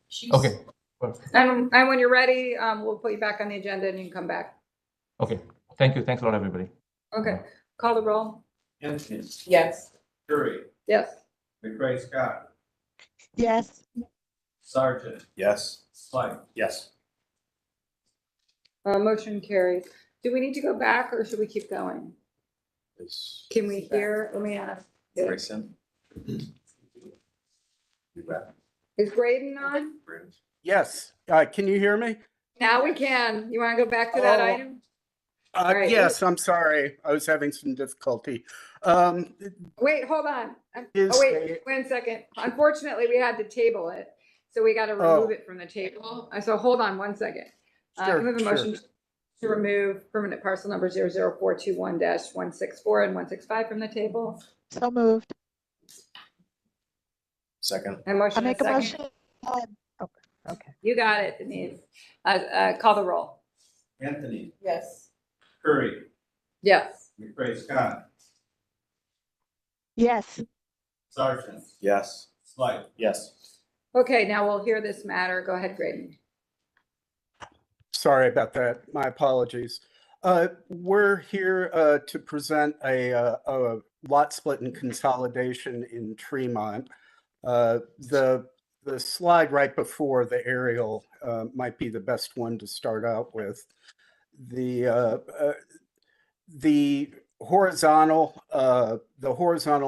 issues. Okay. Perfect. And when you're ready, we'll put you back on the agenda and you can come back. Okay. Thank you. Thanks a lot, everybody. Okay, call the roll. Anthony, Yes. Curry, Yes. McCray Scott, Yes. Sergeant, Yes. Slight. Yes. Motion carries. Do we need to go back or should we keep going? Can we hear? Let me ask. Grayson? Is Graydon on? Yes, can you hear me? Now we can. You want to go back to that Oh, item? All right. Yes, I'm sorry. I was having some difficulty. Wait, hold on. Is Oh, wait, 1 second. Unfortunately, we had to table it. So we got to remove Oh. it from the table. So hold on 1 second. Sure, Can we have a sure. motion to remove permanent parcel number 00421-164 and 165 from the table? So moved. Second. And motion I make a and motion. second. Okay. You got it, Denise. Call the roll. Anthony, Yes. Curry, Yes. McCray Scott, Yes. Sergeant, Yes. Slight. Yes. Okay, now we'll hear this matter. Go ahead, Graydon. Sorry about that. My apologies. We're here to present a lot split and consolidation in Tremont. The slide right before the aerial might be the best one to start out with. The horizontal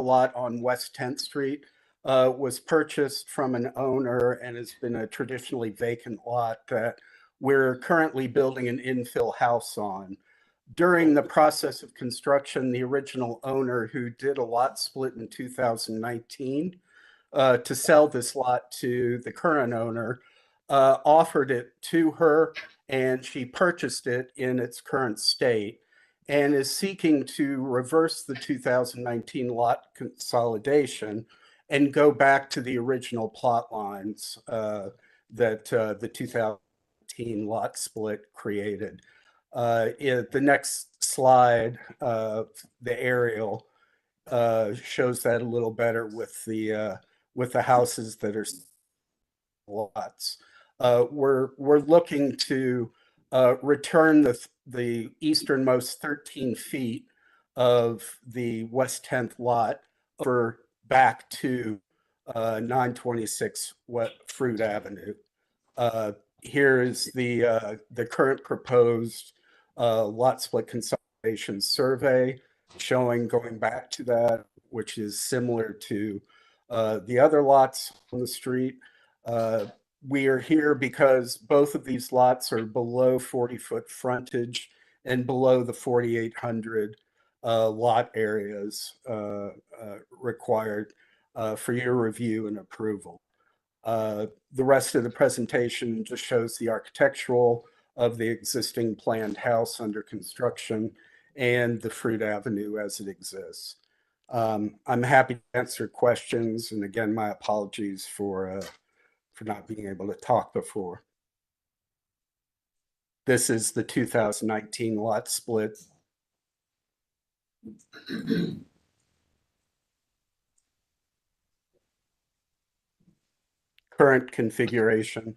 lot on West 10th Street was purchased from an owner and has been a traditionally vacant lot that we're currently building an infill house on. During the process of construction, the original owner, who did a lot split in 2019 to sell this lot to the current owner, offered it to her, and she purchased it in its current state and is seeking to reverse the 2019 lot consolidation and go back to the original plot lines that the 2018 lot split created. The next slide, the aerial, shows that a little better with the houses that are lots. We're looking to return the easternmost 13 feet of the West 10th lot over back to 926 Fruit Avenue. Here is the current proposed lot split consolidation survey showing going back to that, which is similar to the other lots on the street. We are here because both of these lots are below 40-foot frontage and below the 4,800 lot areas required for your review and approval. The rest of the presentation just shows the architectural of the existing planned house under construction and the Fruit Avenue as it exists. I'm happy to answer questions, and again, my apologies for not being able to talk before. This is the 2019 lot split. Current configuration.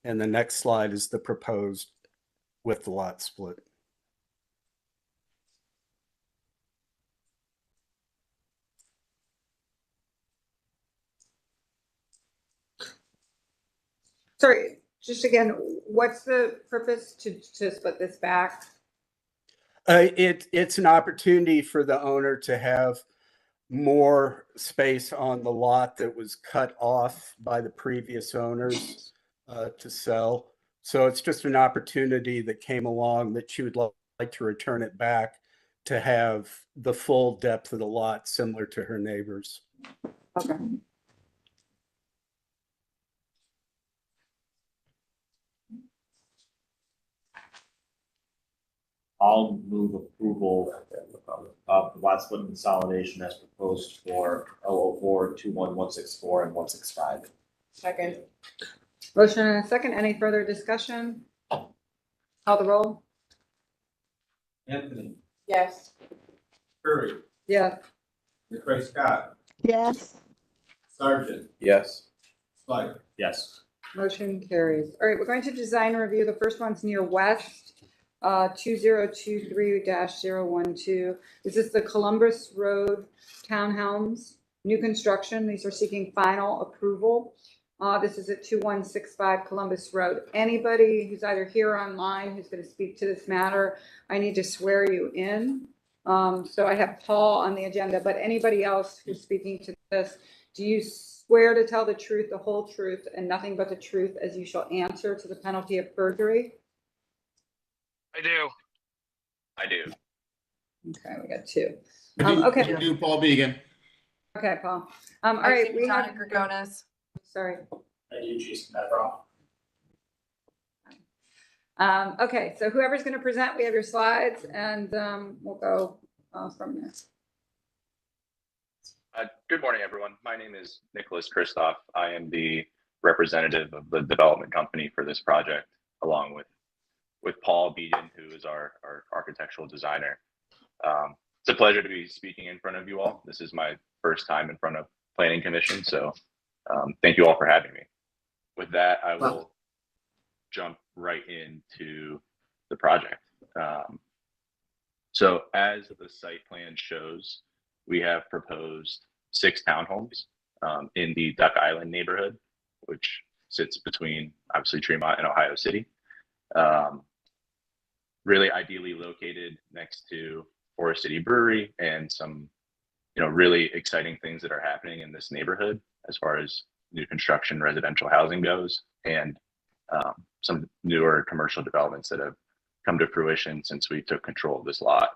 And the next slide is the proposed with the lot split. Sorry, just again, what's the purpose to split this back? It's an opportunity for the owner to have more space on the lot that was cut off by the previous owners to sell. So it's just an opportunity that came along that she would like to return it back to have the full depth of the lot similar to her neighbors. Okay. I'll move approval of the lot split consolidation as proposed for 004, 21, 164, and 165. Second. Motion and a second. Any further discussion? Call the roll. Anthony, Yes. Curry, Yes. McCray Scott, yes, Sargent, Yes. Slider. Yes. Motion carries. All right, we're going to design review. The first one's near West, 2023-012. This is the Columbus Road Townhomes, new construction. These are seeking final approval. This is at 2165 Columbus Road. Anybody who's either here or online who's going to speak to this matter, I need to swear you in. So I have Paul on the agenda, but anybody else who's speaking to this, do you swear to tell the truth, the whole truth, and nothing but the truth as you shall answer to the penalty of perjury? I do. I do. Okay, we got two. Okay. I do, Paul Began. Okay, Paul. All right. We have Gregonis. Sorry. I do, Jason Medroff. Okay, so whoever's going to present, we have your slides, and we'll go from there. Good morning, everyone. My name is Nicholas Kristoff. I am the representative of the development company for this project, along with Paul Began, who is our architectural designer. It's a pleasure to be speaking in front of you all. This is my first time in front of Planning Commission, so thank you all for having me. With that, I will jump right into the project. So as the site plan shows, we have proposed 6 townhomes in the Duck Island neighborhood, which sits between obviously Tremont and Ohio City. Really ideally located next to Forest City Brewery and some, really exciting things that are happening in this neighborhood as far as new construction, residential housing goes, and some newer commercial developments that have come to fruition since we took control of this lot.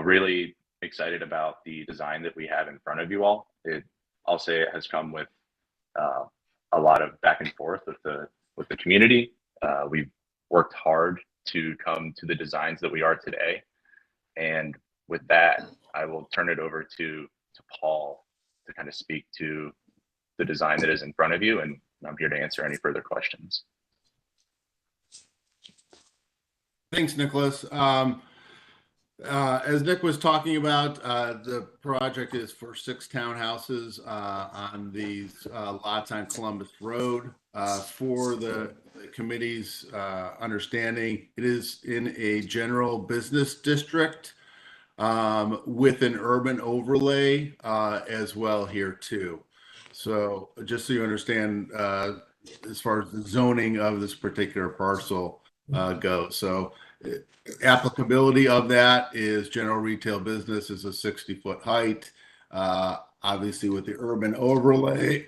Really excited about the design that we have in front of you all. I'll say it has come with a lot of back and forth with the community. We've worked hard to come to the designs that we are today. And with that, I will turn it over to Paul to kind of speak to the design that is in front of you, and I'm here to answer any further questions. Thanks, Nicholas. As Nick was talking about, the project is for 6 townhouses on these lots on Columbus Road. For the committee's understanding, it is in a general business district with an urban overlay as well here too. So just so you understand, as far as the zoning of this particular parcel goes. So applicability of that is general retail business is a 60-foot height. Obviously with the urban overlay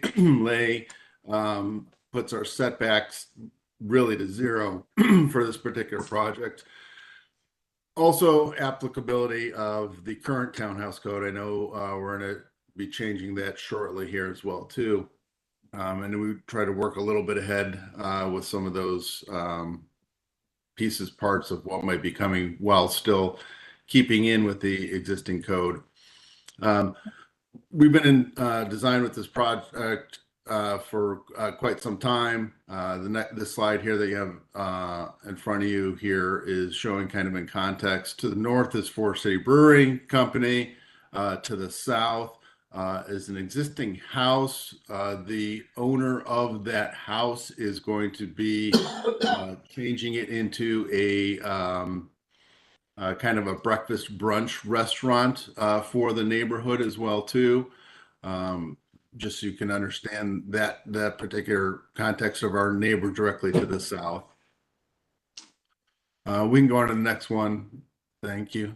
puts our setbacks really to 0 for this particular project. Also applicability of the current townhouse code. I know we're going to be changing that shortly here as well too. And we try to work a little bit ahead with some of those parts of what might be coming while still keeping in with the existing code. We've been in design with this project for quite some time. The slide here that you have in front of you here is showing kind of in context. To the north is Forest City Brewing Company. To the south is an existing house. The owner of that house is going to be changing it into a kind of a breakfast brunch restaurant for the neighborhood as well too. Just so you can understand that particular context of our neighbor directly to the south. We can go on to the next one. Thank you.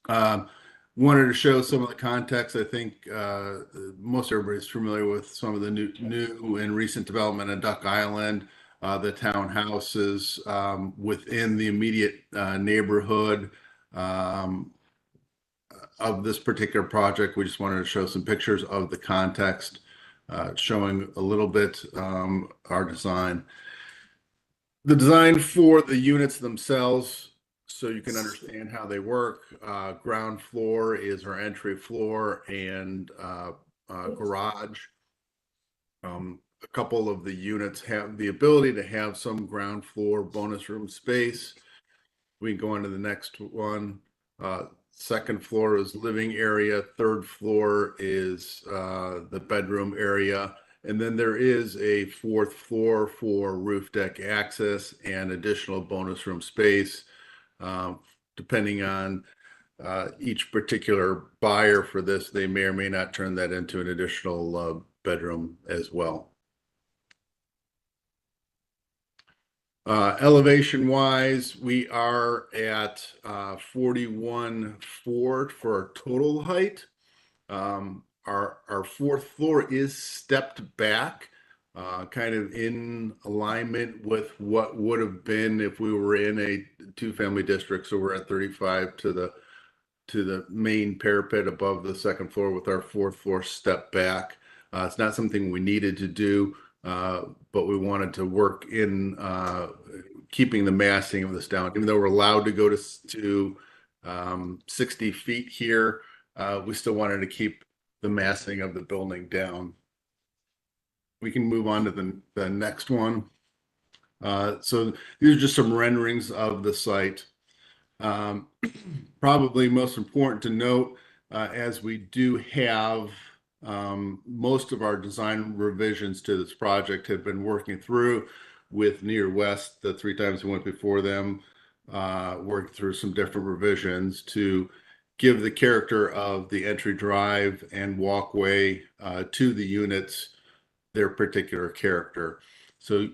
Wanted to show some of the context. I think most everybody's familiar with some of the new and recent development in Duck Island, the townhouses within the immediate neighborhood of this particular project. We just wanted to show some pictures of the context, showing a little bit our design. The design for the units themselves so you can understand how they work. Ground floor is our entry floor and garage. A couple of the units have the ability to have some ground floor bonus room space. We can go on to the next one. Second floor is living area. Third floor is the bedroom area. And then there is a fourth floor for roof deck access and additional bonus room space. Depending on each particular buyer for this, they may or may not turn that into an additional bedroom as well. Elevation wise, we are at 41.4 for our total height. Our fourth floor is stepped back, kind of in alignment with what would have been if we were in a two-family district. So we're at 35 to the main parapet above the second floor with our fourth floor step back. It's not something we needed to do, but we wanted to work in keeping the massing of this down. Even though we're allowed to go to 60 feet here, we still wanted to keep the massing of the building down. We can move on to the next one. So these are just some renderings of the site. Probably most important to note, as we do have most of our design revisions to this project have been working through with Near West the 3 times we went before them, worked through some different revisions to give the character of the entry drive and walkway to the units their particular character. So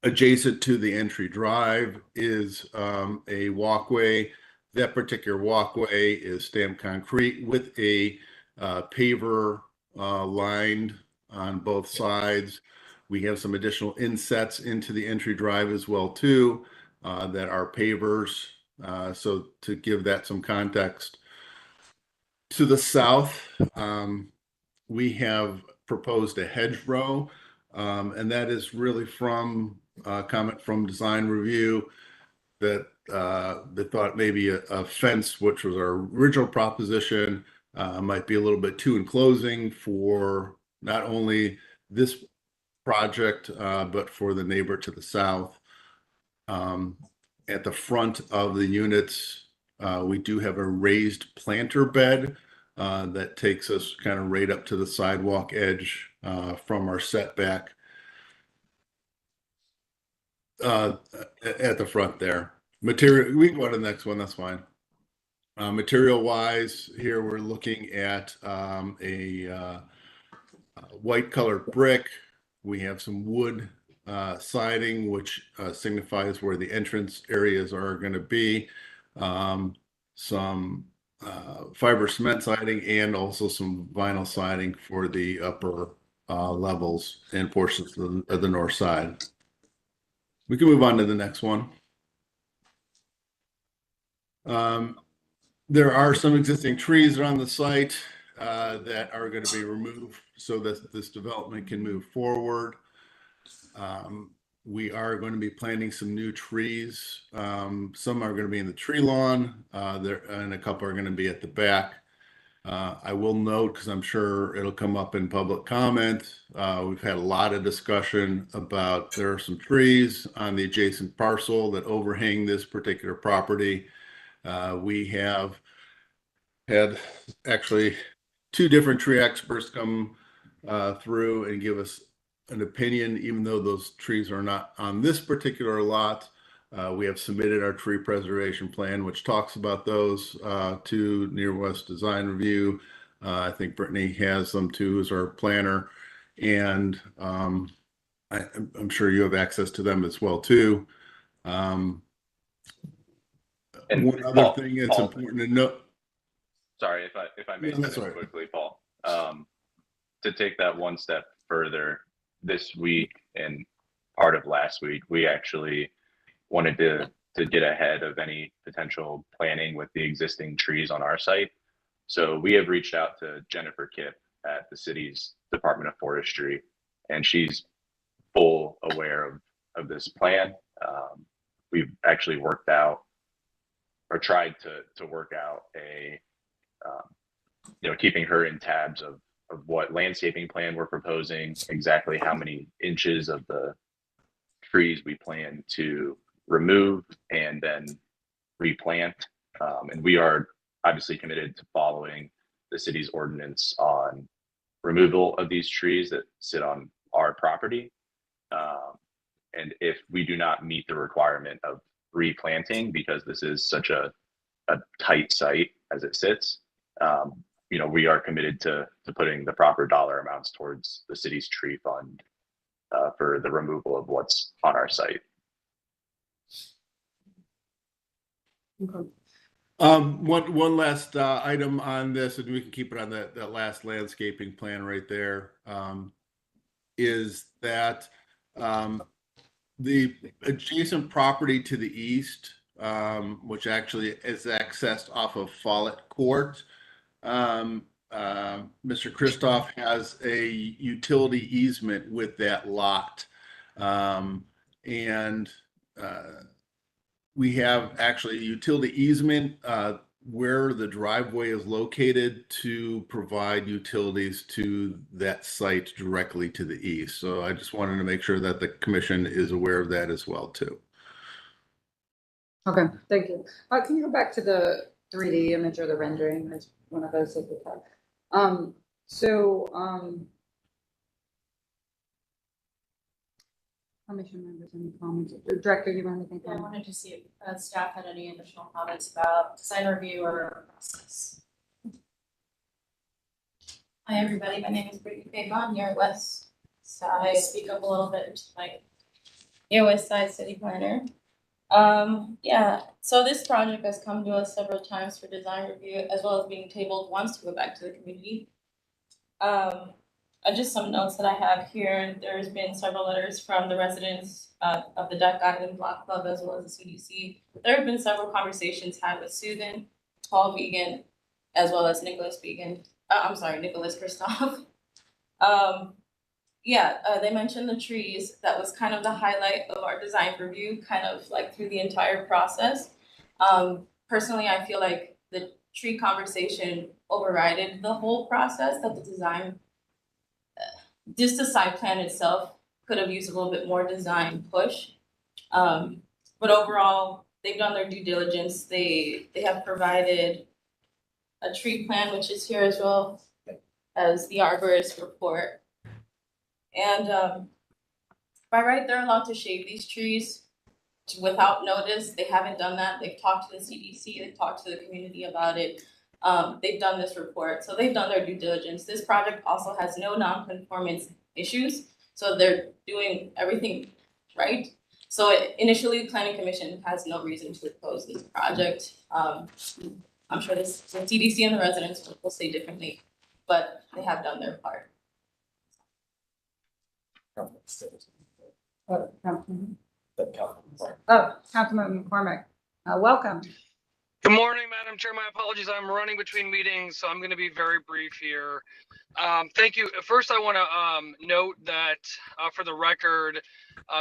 adjacent to the entry drive is a walkway. That particular walkway is stamped concrete with a paver lined on both sides. We have some additional insets into the entry drive as well too that are pavers. So to give that some context. To the south, we have proposed a hedgerow, and that is really from a comment from design review that they thought maybe a fence, which was our original proposition, might be a little bit too enclosing for not only this project, but for the neighbor to the south. At the front of the units, we do have a raised planter bed that takes us kind of right up to the sidewalk edge from our setback at the front there. Material, we can go to the next one, that's fine. Material wise, here we're looking at a white colored brick. We have some wood siding, which signifies where the entrance areas are going to be. Some fiber cement siding and also some vinyl siding for the upper levels and portions of the north side. We can move on to the next one. There are some existing trees around the site that are going to be removed so that this development can move forward. We are going to be planting some new trees. Some are going to be in the tree lawn, and a couple are going to be at the back. I will note, because I'm sure it'll come up in public comment, we've had a lot of discussion about there are some trees on the adjacent parcel that overhang this particular property. We have had actually 2 different tree experts come through and give us an opinion, even though those trees are not on this particular lot. We have submitted our tree preservation plan, which talks about those to Near West Design Review. I think Brittany has them too as our planner, and I'm sure you have access to them as well too. And one other Paul, thing it's important to note. Sorry, if I may Yeah, that's say all right. quickly, Paul. To take that one step further, this week and part of last week, we actually wanted to get ahead of any potential planning with the existing trees on our site. So we have reached out to Jennifer Kipp at the city's Department of Forestry, and she's full aware of this plan. We've actually worked out or tried to work out a, keeping her in tabs of what landscaping plan we're proposing, exactly how many inches of the trees we plan to remove and then replant. And we are obviously committed to following the city's ordinance on removal of these trees that sit on our property. And if we do not meet the requirement of replanting, because this is such a tight site as it sits, we are committed to putting the proper dollar amounts towards the city's tree fund for the removal of what's on our site. Okay. One last item on this, and we can keep it on that last landscaping plan right there, is that the adjacent property to the east, which actually is accessed off of Follett Court, Mr. Christoph has a utility easement with that lot. We have actually a utility easement where the driveway is located to provide utilities to that site directly to the east. So I just wanted to make sure that the commission is aware of that as well too. Okay, thank you. Can you go back to the 3D image or the rendering? There's one of those at the top. Commission members, any comments? Director, you want anything? Yeah, I wanted to see if staff had any additional comments about design review or process. Hi, everybody. My name is Brittany Pavon, your West Side. Speak up a little bit into the mic. Your West Side City Planner. Yeah, so this project has come to us several times for design review, as well as being tabled once to go back to the community. Just some notes that I have here. There's been several letters from the residents of the Duck Island Block Club, as well as the CDC. There have been several conversations had with Susan, Paul Vegan, as well as Nicholas Vegan. Nicholas Christoph. They mentioned the trees. That was kind of the highlight of our design review, kind of like through the entire process. Personally, I feel like the tree conversation overrided the whole process, that the design, just the site plan itself could have used a little bit more design push. But overall, they've done their due diligence. They have provided a tree plan, which is here as well as the arborist report. And by right, they're allowed to shave these trees without notice. They haven't done that. They've talked to the CDC, they've talked to the community about it. They've done this report, so they've done their due diligence. This project also has no non-conformance issues, so they're doing everything right. So initially, the Planning Commission has no reason to oppose this project. I'm sure the CDC and the residents will say differently, but they have done their part. Councilman McCormick, welcome. Good morning, Madam Chair. My apologies. I'm running between meetings, so I'm going to be very brief here. Thank you. First, I want to note that for the record,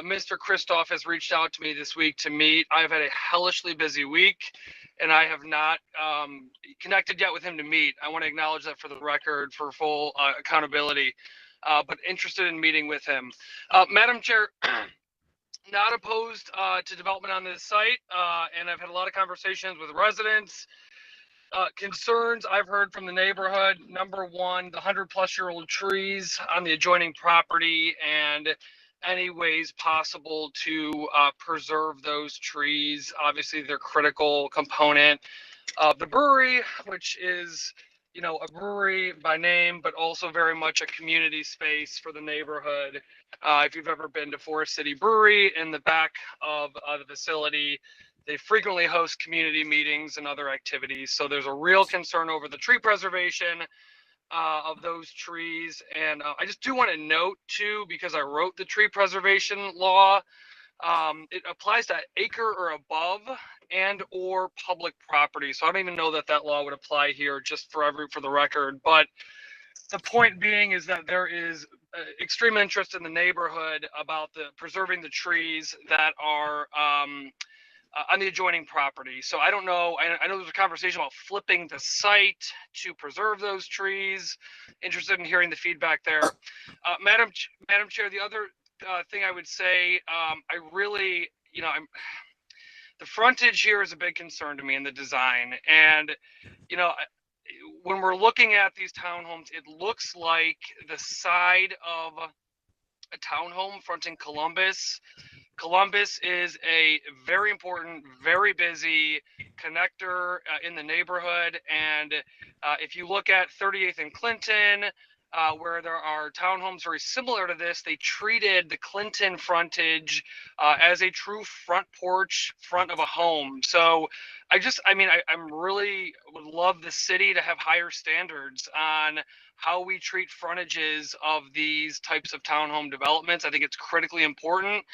Mr. Christoph has reached out to me this week to meet. I've had a hellishly busy week, and I have not connected yet with him to meet. I want to acknowledge that for the record for full accountability, but interested in meeting with him. Madam Chair, not opposed to development on this site, and I've had a lot of conversations with residents. Concerns I've heard from the neighborhood: number one, the 100-plus-year-old trees on the adjoining property, and any ways possible to preserve those trees. Obviously, they're a critical component of the brewery, which is, a brewery by name, but also very much a community space for the neighborhood. If you've ever been to Forest City Brewery, in the back of the facility, they frequently host community meetings and other activities. So there's a real concern over the tree preservation of those trees. And I just do want to note too, because I wrote the tree preservation law, it applies to acre or above and or public property. So I don't even know that that law would apply here, just for the record. But the point being is that there is extreme interest in the neighborhood about preserving the trees that are on the adjoining property. So I don't know. I know there's a conversation about flipping the site to preserve those trees. Interested in hearing the feedback there. Madam Chair, the other thing I would say, I really, the frontage here is a big concern to me in the design. And, when we're looking at these townhomes, it looks like the side of a townhome fronting Columbus. Columbus is a very important, very busy connector in the neighborhood. And if you look at 38th and Clinton, where there are townhomes very similar to this, they treated the Clinton frontage as a true front porch front of a home. So I'm really would love the city to have higher standards on how we treat frontages of these types of townhome developments. I think it's critically important.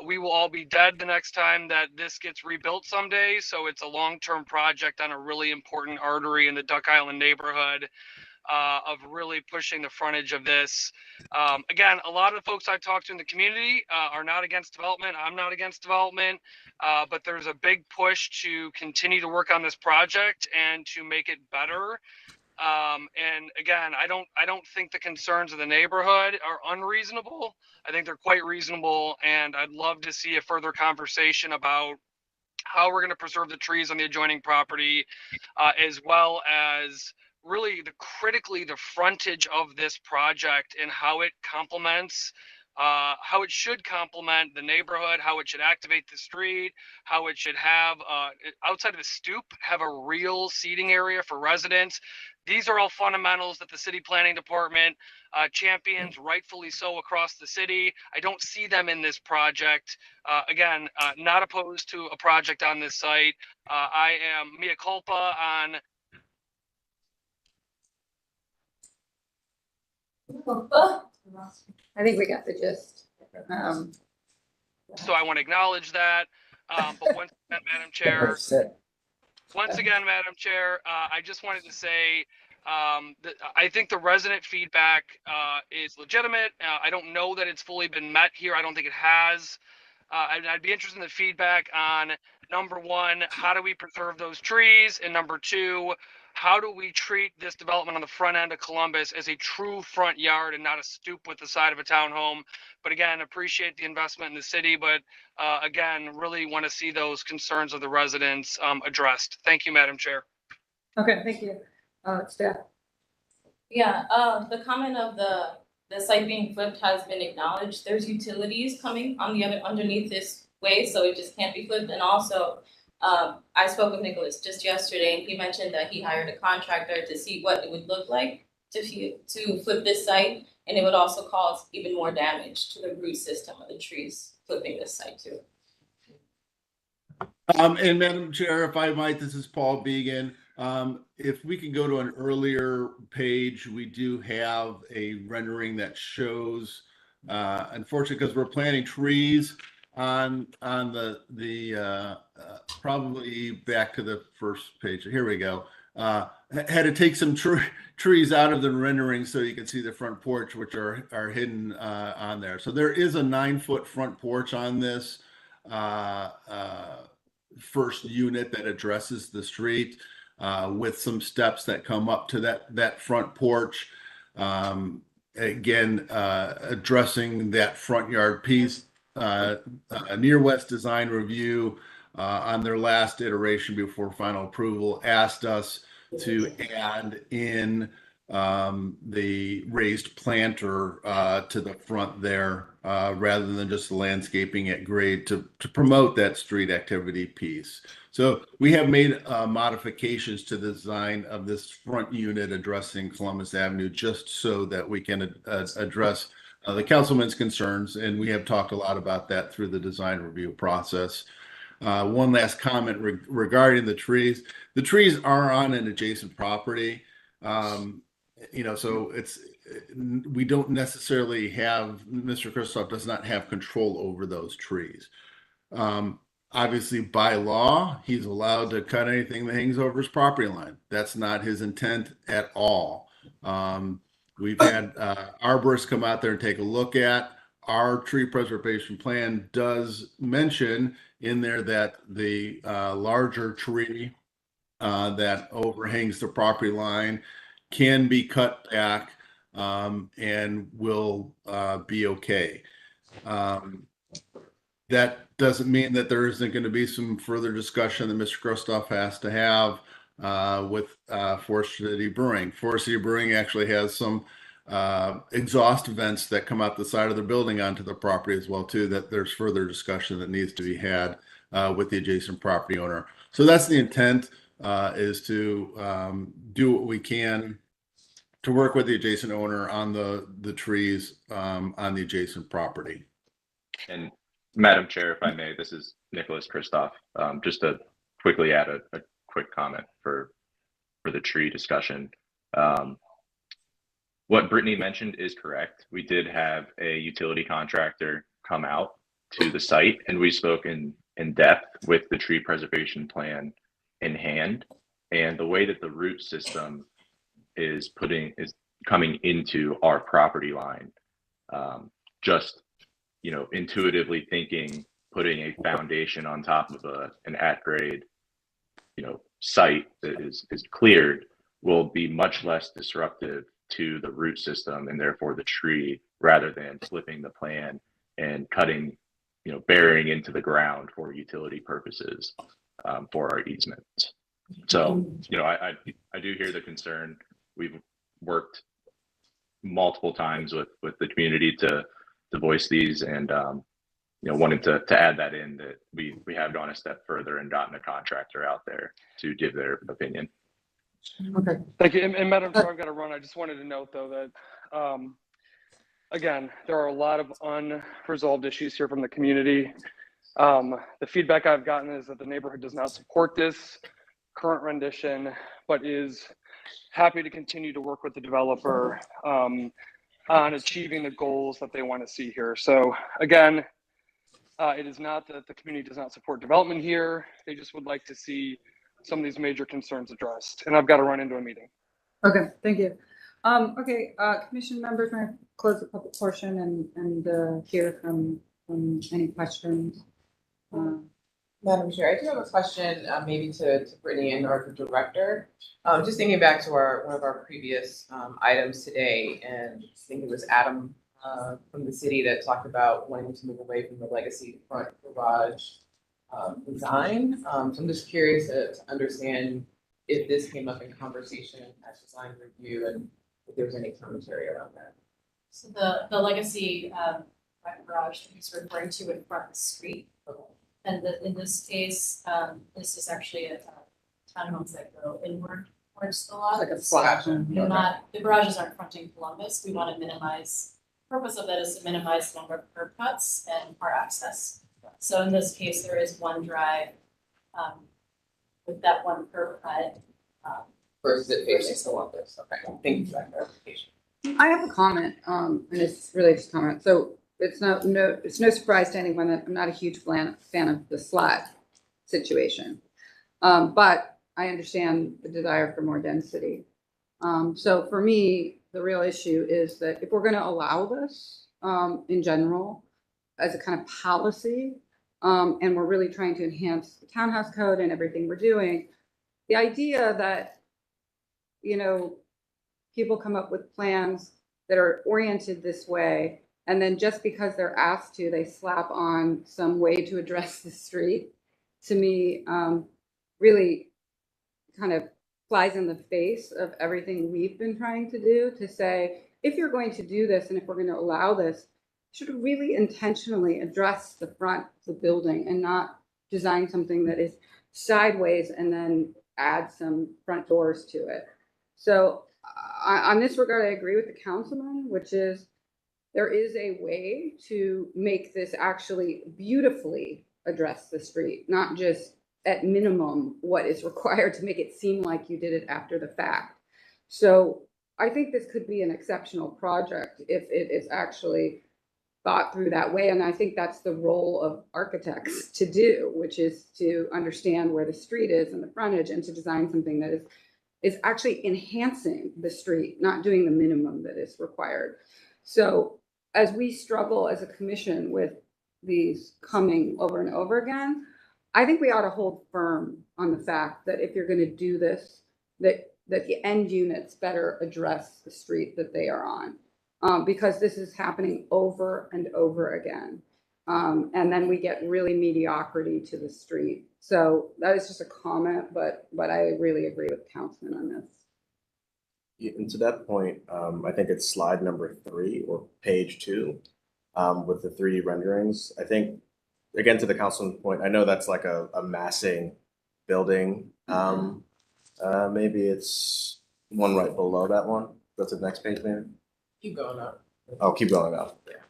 We will all be dead the next time that this gets rebuilt someday. So it's a long-term project on a really important artery in the Duck Island neighborhood of really pushing the frontage of this. Again, a lot of the folks I've talked to in the community are not against development. I'm not against development, but there's a big push to continue to work on this project and to make it better. And again, I don't think the concerns of the neighborhood are unreasonable. I think they're quite reasonable, and I'd love to see a further conversation about how we're going to preserve the trees on the adjoining property, as well as really critically the frontage of this project and how it complements, how it should complement the neighborhood, how it should activate the street, how it should have, outside of the stoop, have a real seating area for residents. These are all fundamentals that the city planning department champions, rightfully so, across the city. I don't see them in this project. Again, not opposed to a project on this site. I am mea culpa on I think we got the gist. So I want to acknowledge that. But once again, Madam Chair, I just wanted to say that I think the resident feedback is legitimate. I don't know that it's fully been met here. I don't think it has. I'd be interested in the feedback on, number one, how do we preserve those trees? And number two, how do we treat this development on the front end of Columbus as a true front yard and not a stoop with the side of a townhome? But again, appreciate the investment in the city, but again, really want to see those concerns of the residents addressed. Thank you, Madam Chair. Okay, thank you. Staff. Yeah, the comment of the site being flipped has been acknowledged. There's utilities coming on the other underneath this way, so it just can't be flipped. And also, I spoke with Nicholas just yesterday, and he mentioned that he hired a contractor to see what it would look like to flip this site, and it would also cause even more damage to the root system of the trees flipping this site too. And Madam Chair, if I might, this is Paul Began. If we can go to an earlier page, we do have a rendering that shows, unfortunately, because we're planting trees on the probably back to the first page. Here we go. Had to take some trees out of the rendering so you can see the front porch, which are hidden on there. So there is a 9-foot front porch on this first unit that addresses the street, with some steps that come up to that front porch. Again, addressing that front yard piece. Near West Design Review on their last iteration before final approval asked us to add in the raised planter to the front there, rather than just the landscaping at grade to promote that street activity piece. So we have made modifications to the design of this front unit addressing Columbus Avenue, just so that we can address the councilman's concerns, and we have talked a lot about that through the design review process. One last comment regarding the trees. The trees are on an adjacent property. So we don't necessarily have, Mr. Kristoff does not have control over those trees. Obviously, by law, he's allowed to cut anything that hangs over his property line. That's not his intent at all. We've had arborists come out there and take a look at our tree preservation plan does mention in there that the larger tree that overhangs the property line can be cut back and will be okay. That doesn't mean that there isn't going to be some further discussion that Mr. Kristoff has to have with Forest City Brewing. Forest City Brewing actually has some exhaust vents that come out the side of the building onto the property as well too, that there's further discussion that needs to be had with the adjacent property owner. So that's the intent, is to do what we can to work with the adjacent owner on the trees on the adjacent property. And Madam Chair, if I may, this is Nicholas Kristoff. Just to quickly add a quick comment for the tree discussion. What Brittany mentioned is correct. We did have a utility contractor come out to the site, and we spoke in depth with the tree preservation plan in hand. And the way that the root system is coming into our property line, just intuitively thinking, putting a foundation on top of an at-grade site that is cleared will be much less disruptive to the root system and therefore the tree, rather than flipping the plan and cutting, burying into the ground for utility purposes for our easements. So, I do hear the concern. We've worked multiple times with the community to voice these, and wanted to add that in, that we have gone a step further and gotten a contractor out there to give their opinion. Okay. Thank you. And Madam Chair, I've got to run. I just wanted to note, though, that, again, there are a lot of unresolved issues here from the community. The feedback I've gotten is that the neighborhood does not support this current rendition, but is happy to continue to work with the developer on achieving the goals that they want to see here. So, again, it is not that the community does not support development here. They just would like to see some of these major concerns addressed. And I've got to run into a meeting. Okay, thank you. Okay, commission members, may I close the public portion and hear from any questions? Madam Chair, I do have a question, maybe to Brittany and or the director. Just thinking back to one of our previous items today, and I think it was Adam from the city that talked about wanting to move away from the legacy front garage design. So I'm just curious to understand if this came up in conversation at design review, and if there's any commentary around that. So the legacy front garage that he's referring to in front of the street. And in this case, this is actually a townhomes that go inward towards the lot. Like a flat. The garages aren't fronting Columbus. We want to minimize, the purpose of that is to minimize the number of curb cuts and car access. So in this case, there is one drive with that one curb cut. Versus it facing Columbus. Okay, thank you for that clarification. I have a comment, and it's really just a comment. So it's no surprise to anyone that I'm not a huge fan of the slot situation. But I understand the desire for more density. So for me, the real issue is that if we're going to allow this in general as a kind of policy, and we're really trying to enhance the townhouse code and everything we're doing, the idea that, people come up with plans that are oriented this way, and then just because they're asked to, they slap on some way to address the street, to me, really kind of flies in the face of everything we've been trying to do, to say, if you're going to do this and if we're going to allow this, you should really intentionally address the front of the building and not design something that is sideways and then add some front doors to it. So on this regard, I agree with the councilman, which is there is a way to make this actually beautifully address the street, not just at minimum what is required to make it seem like you did it after the fact. So I think this could be an exceptional project if it is actually thought through that way. And I think that's the role of architects to do, which is to understand where the street is and the frontage, and to design something that is actually enhancing the street, not doing the minimum that is required. So as we struggle as a commission with these coming over and over again, I think we ought to hold firm on the fact that if you're going to do this, that the end units better address the street that they are on, because this is happening over and over again. And then we get really mediocrity to the street. So that is just a comment, but I really agree with Councilman on this. Yeah, and to that point, I think it's slide number 3 or page 2, with the 3D renderings. I think, again, to the councilman's point, I know that's like a massing building. Maybe it's one right below that one. Go to the next page, maybe. Keep going up. Oh, keep going up. Yeah.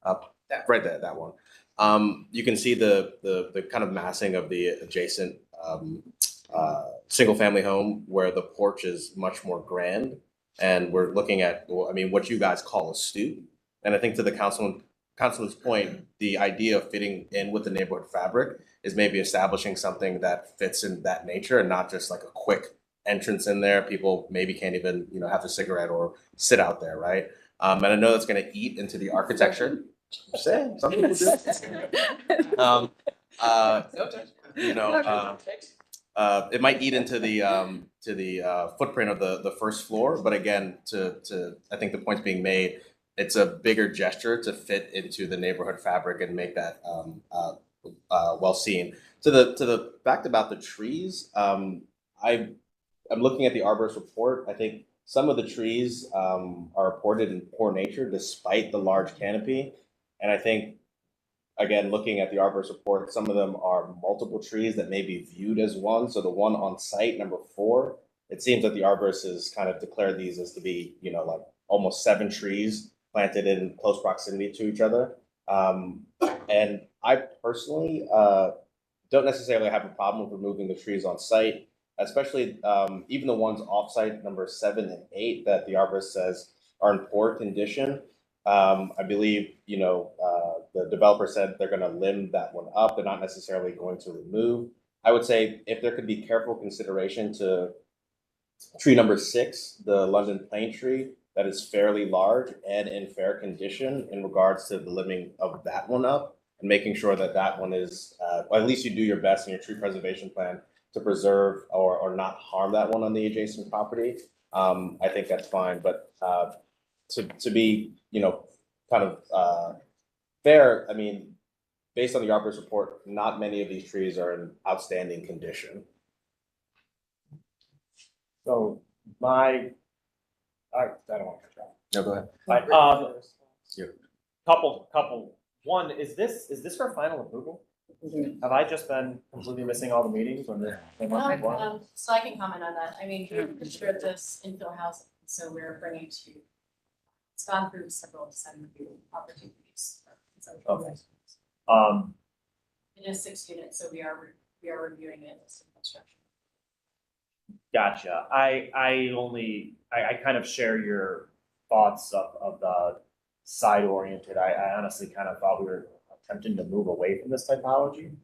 Up, right there, that one. You can see the kind of massing of the adjacent single-family home where the porch is much more grand, and we're looking at, well, I mean, what you guys call a stoop. And I think to the councilman's point, the idea of fitting in with the neighborhood fabric is maybe establishing something that fits in that nature and not just like a quick entrance in there. People maybe can't even, have a cigarette or sit out there, right? And I know that's going to eat into the architecture. I'm saying, some people do. It might eat into the footprint of the first floor, but again, to I think the point's being made, it's a bigger gesture to fit into the neighborhood fabric and make that well seen. To the fact about the trees, I'm looking at the arborist report. I think some of the trees are reported in poor nature despite the large canopy, and I think, again, looking at the arborist report, some of them are multiple trees that may be viewed as one. So the one on site, number 4, it seems that the arborist has kind of declared these as to be, like almost 7 trees planted in close proximity to each other. And I personally don't necessarily have a problem with removing the trees on site, especially even the ones off site, number 7 and 8, that the arborist says are in poor condition. I believe, the developer said they're going to limb that one up. They're not necessarily going to remove. I would say if there could be careful consideration to tree number 6, the London plane tree, that is fairly large and in fair condition in regards to the limbing of that one up and making sure that that one is, or at least you do your best in your tree preservation plan to preserve or not harm that one on the adjacent property. I think that's fine, but to be, kind of fair, I mean, based on the arborist report, not many of these trees are in outstanding condition. So I don't want to cut you off. No, go ahead. Couple. One, is this for final approval? Have I just been completely missing all the meetings when they came up? No, so I can comment on that. I mean, we're sure this infill house, so we're bringing to, it's gone through several design review opportunities. Okay. It is 6 units, so we are reviewing it as construction. Gotcha. I kind of share your thoughts of the side oriented. I honestly kind of thought we were attempting to move away from this typology.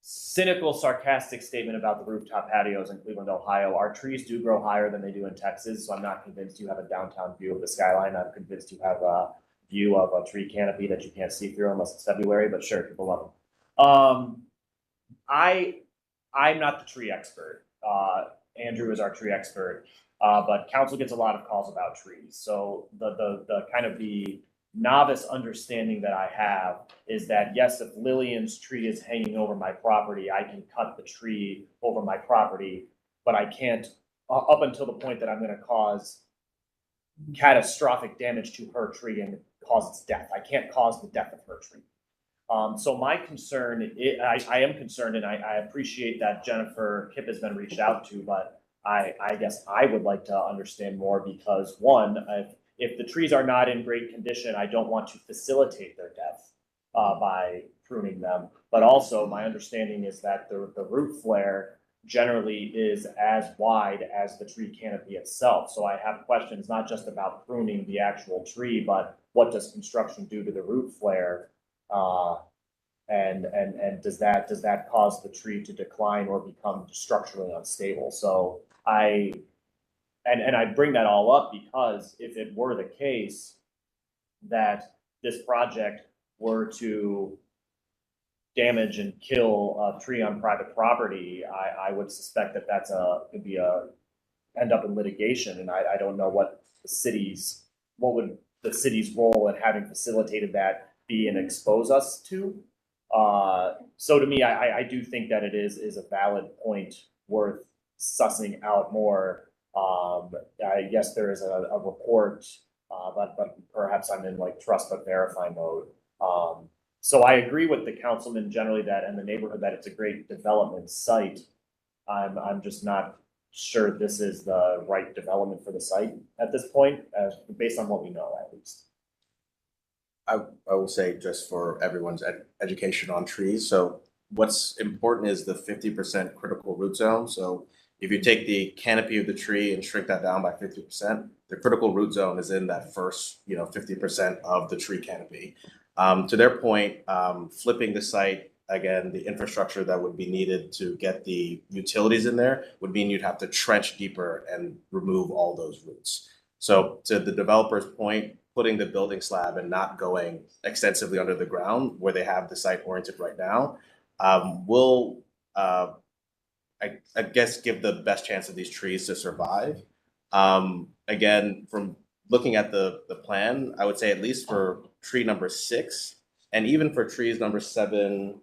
Cynical, sarcastic statement about the rooftop patios in Cleveland, Ohio. Our trees do grow higher than they do in Texas, so I'm not convinced you have a downtown view of the skyline. I'm convinced you have a view of a tree canopy that you can't see through unless it's February, but sure, people love them. I'm not the tree expert. Andrew is our tree expert, but council gets a lot of calls about trees. So the kind of the novice understanding that I have is that, yes, if Lillian's tree is hanging over my property, I can cut the tree over my property, but I can't, up until the point that I'm going to cause catastrophic damage to her tree and cause its death. I can't cause the death of her tree. So my concern, I am concerned, and I appreciate that Jennifer Kipp has been reached out to, but I guess I would like to understand more because, one, if the trees are not in great condition, I don't want to facilitate their death by pruning them. But also, my understanding is that the root flare generally is as wide as the tree canopy itself. So I have questions not just about pruning the actual tree, but what does construction do to the root flare? And does that cause the tree to decline or become structurally unstable? So and I bring that all up because if it were the case that this project were to damage and kill a tree on private property, I would suspect that could be end up in litigation, and I don't know what would the city's role in having facilitated that be and expose us to. So to me, I do think that it is a valid point worth sussing out more. Yes, there is a report, but perhaps I'm in like trust but verify mode. So I agree with the councilman generally that in the neighborhood that it's a great development site. I'm just not sure this is the right development for the site at this point, based on what we know at least. I will say, just for everyone's education on trees, so what's important is the 50% critical root zone. So if you take the canopy of the tree and shrink that down by 50%, the critical root zone is in that first 50% of the tree canopy. To their point, flipping the site, again, the infrastructure that would be needed to get the utilities in there would mean you'd have to trench deeper and remove all those roots. So to the developer's point, putting the building slab and not going extensively under the ground where they have the site oriented right now will, I guess, give the best chance of these trees to survive. Again, from looking at the plan, I would say at least for tree number 6, and even for trees number 7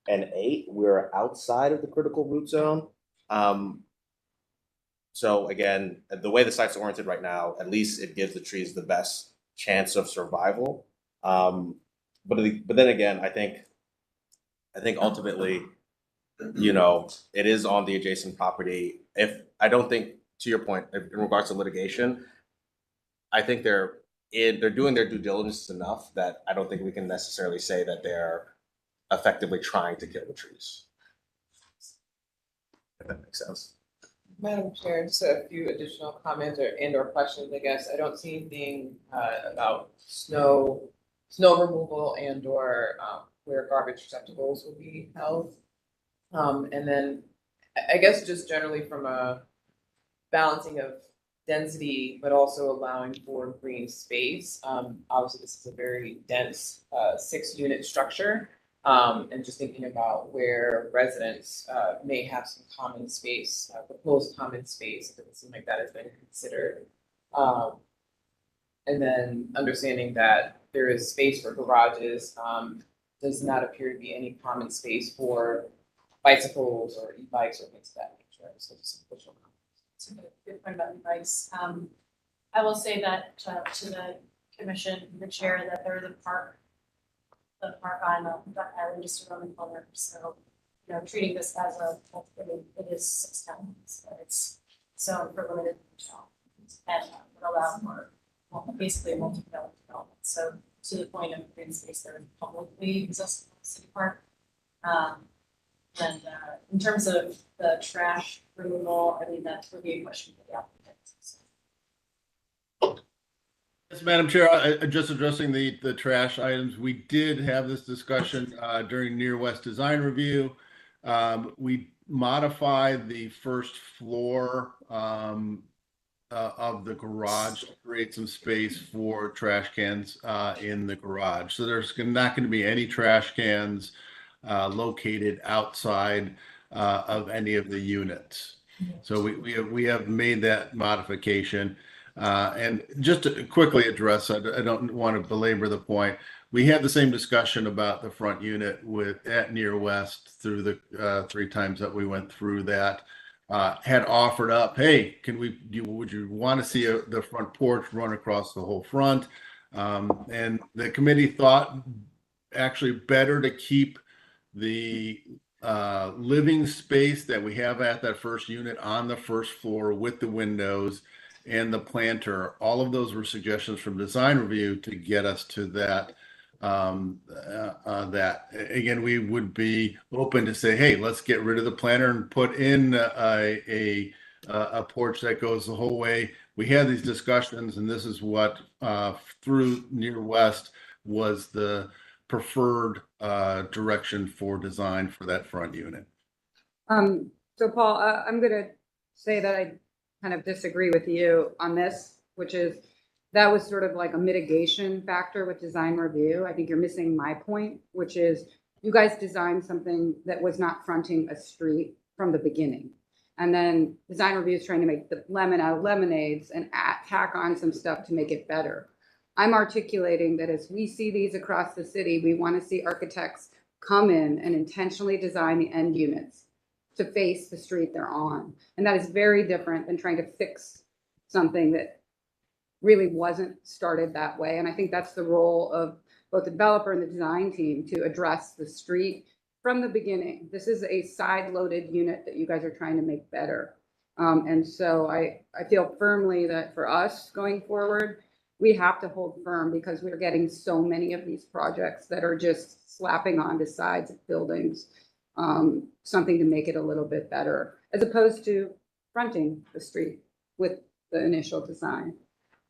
and 8, we're outside of the critical root zone. So again, the way the site's oriented right now, at least it gives the trees the best chance of survival. But then again, I think ultimately, it is on the adjacent property. I don't think, to your point, in regards to litigation, I think they're doing their due diligence enough that I don't think we can necessarily say that they're effectively trying to kill the trees. If that makes sense. Madam Chair, just a few additional comments or questions, I guess. I don't see anything about snow removal or where garbage receptacles will be held. And then I guess just generally from a balancing of density, but also allowing for green space. Obviously, this is a very dense 6-unit structure. And just thinking about where residents may have some common space, proposed common space, it doesn't seem like that has been considered. And then understanding that there is space for garages, does not appear to be any common space for bicycles or e-bikes or things of that nature. So just some additional comments. That's a good point about e-bikes. I will say that to the commission, the chair, that there is a park on Duck Island just around the corner. So, treating this as it is 6 towns. So it's zoned for limited and would allow for basically a multi-development development. So to the point of green space, there is publicly accessible city park. And in terms of the trash removal, I mean, that would be a question for the applicant. Yes, Madam Chair, just addressing the trash items, we did have this discussion during Near West Design Review. We modified the first floor of the garage to create some space for trash cans in the garage. So there's not going to be any trash cans located outside of any of the units. So we have made that modification. And just to quickly address, I don't want to belabor the point. We had the same discussion about the front unit at Near West through the 3 times that we went through that. Had offered up, hey, would you want to see the front porch run across the whole front? And the committee thought actually better to keep the living space that we have at that first unit on the first floor with the windows and the planter. All of those were suggestions from design review to get us to that. Again, we would be open to say, hey, let's get rid of the planter and put in a porch that goes the whole way. We had these discussions, and this is what through Near West was the preferred direction for design for that front unit. So Paul, I'm going to say that I kind of disagree with you on this, which is that was sort of like a mitigation factor with design review. I think you're missing my point, which is you guys designed something that was not fronting a street from the beginning. And then design review is trying to make the lemon out of lemonades and tack on some stuff to make it better. I'm articulating that as we see these across the city, we want to see architects come in and intentionally design the end units to face the street they're on. And that is very different than trying to fix something that really wasn't started that way. And I think that's the role of both the developer and the design team to address the street from the beginning. This is a side-loaded unit that you guys are trying to make better. And so I feel firmly that for us going forward, we have to hold firm because we're getting so many of these projects that are just slapping onto sides of buildings, something to make it a little bit better, as opposed to fronting the street with the initial design.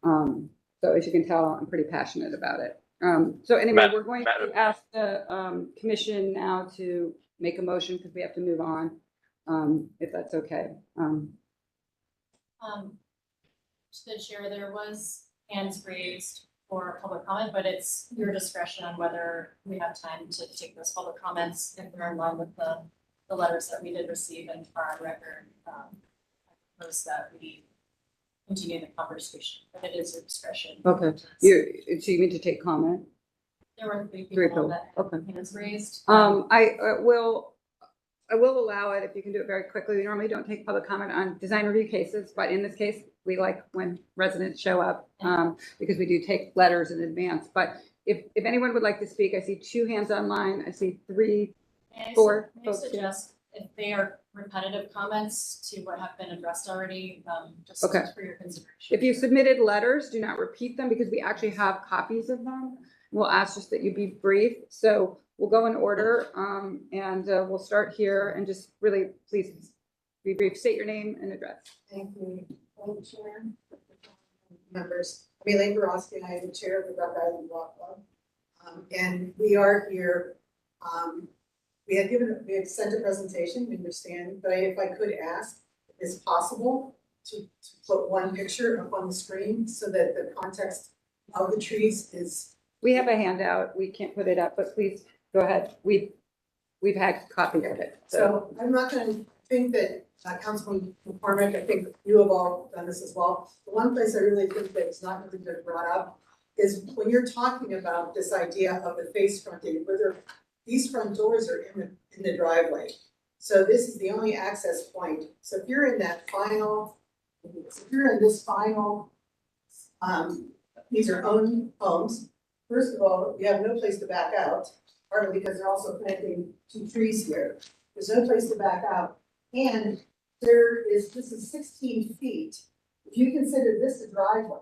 So as you can tell, I'm pretty passionate about it. So anyway, we're going to ask the commission now to make a motion because we have to move on, if that's okay. To the chair, there was hands raised for public comment, but it's your discretion on whether we have time to take those public comments if they're in line with the letters that we did receive and for our record. Those that we continue the conversation, but it is your discretion. Okay, so you mean to take comment? There were three Three people people, that okay. had hands raised. I will allow it if you can do it very quickly. We normally don't take public comment on design review cases, but in this case, we like when residents show up because we do take letters in advance. But if anyone would like to speak, I see 2 hands online. I see 3, 4 May I folks. suggest if they are repetitive comments to what have been addressed already, just Okay. for your consideration. If you submitted letters, do not repeat them because we actually have copies of them. We'll ask just that you be brief. So we'll go in order and we'll start here and just really please be brief. State your name and address. Thank you, Madam Chair, members. I'm Elaine Borowski, I am the chair of the Rock Island Law Club. And we are here, we had sent a presentation, we understand, but if I could ask, is it possible to put one picture up on the screen so that the context of the trees is. We have a handout. We can't put it up, but please go ahead. We've had copy of it. So I'm not gonna think that Councilman McCormick, I think you have all done this as well. The one place I really think that it's not really been brought up is when you're talking about this idea of the face fronting, whether these front doors are in the driveway. So this is the only access point. So if you're in that final, if you're in this final, these are owned homes. First of all, you have no place to back out, partly because they're also planting 2 trees here. There's no place to back out. And this is 16 feet. If you consider this a driveway,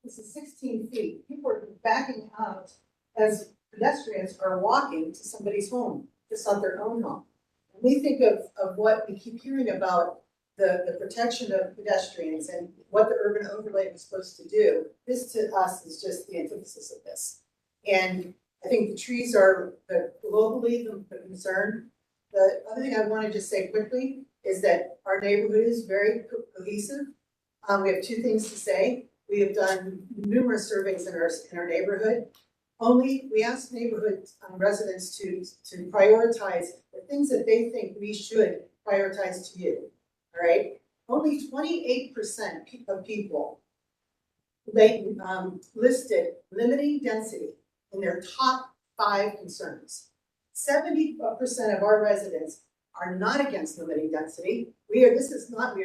this is 16 feet. People are backing out as pedestrians are walking to somebody's home. It's not their own home. When we think of what we keep hearing about the protection of pedestrians and what the urban overlay was supposed to do, this to us is just the antithesis of this. And I think the trees are globally the concern. The other thing I want to just say quickly is that our neighborhood is very cohesive. We have 2 things to say. We have done numerous surveys in our neighborhood. We ask neighborhood residents to prioritize the things that they think we should prioritize to you. All right. Only 28% of people listed limiting density in their top 5 concerns. 70% of our residents are not against limiting density. We are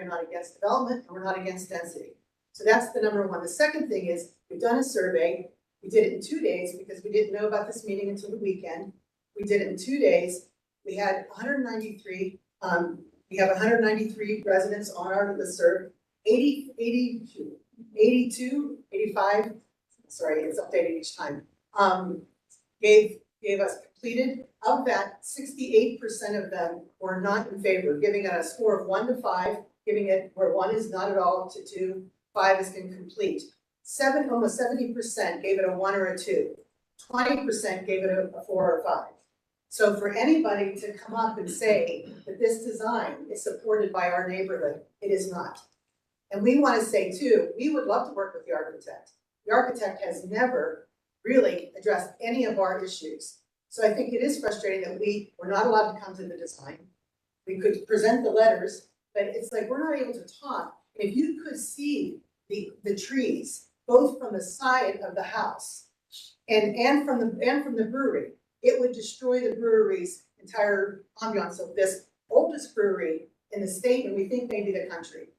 not against development and we're not against density. So that's the number one. The second thing is we've done a survey. We did it in 2 days because we didn't know about this meeting until the weekend. We did it in 2 days. We had 193, we have 193 residents on our listserv. 82, 85, sorry, it's updated each time, gave us completed. Of that, 68% of them were not in favor, giving it a score of 1 to 5, giving it where 1 is not at all to 2, 5 is incomplete. Almost 70% gave it a 1 or a 2. 20% gave it a 4 or 5. So for anybody to come up and say that this design is supported by our neighborhood, it is not. And we want to say too, we would love to work with the architect. The architect has never really addressed any of our issues. So I think it is frustrating that we're not allowed to come to the design. We could present the letters, but it's like we're not able to talk. If you could see the trees, both from the side of the house and from the brewery, it would destroy the brewery's entire ambiance of this oldest brewery in the state, and we think maybe the country.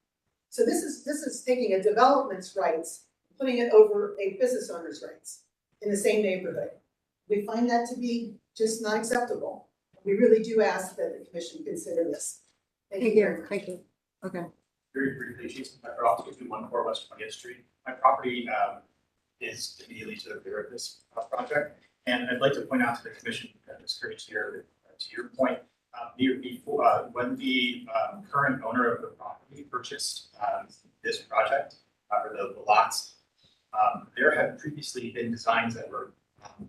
So this is taking a development's rights, putting it over a business owner's rights in the same neighborhood. We find that to be just not acceptable. We really do ask that the commission consider this. Thank you very much. Thank you. Okay. Very briefly, Jason Becker, off 214 West 20th Street. My property is immediately to the rear of this project. And I'd like to point out to the commission, Ms. Curtis here, to your point, when the current owner of the property purchased this project, or the lots, there had previously been designs that were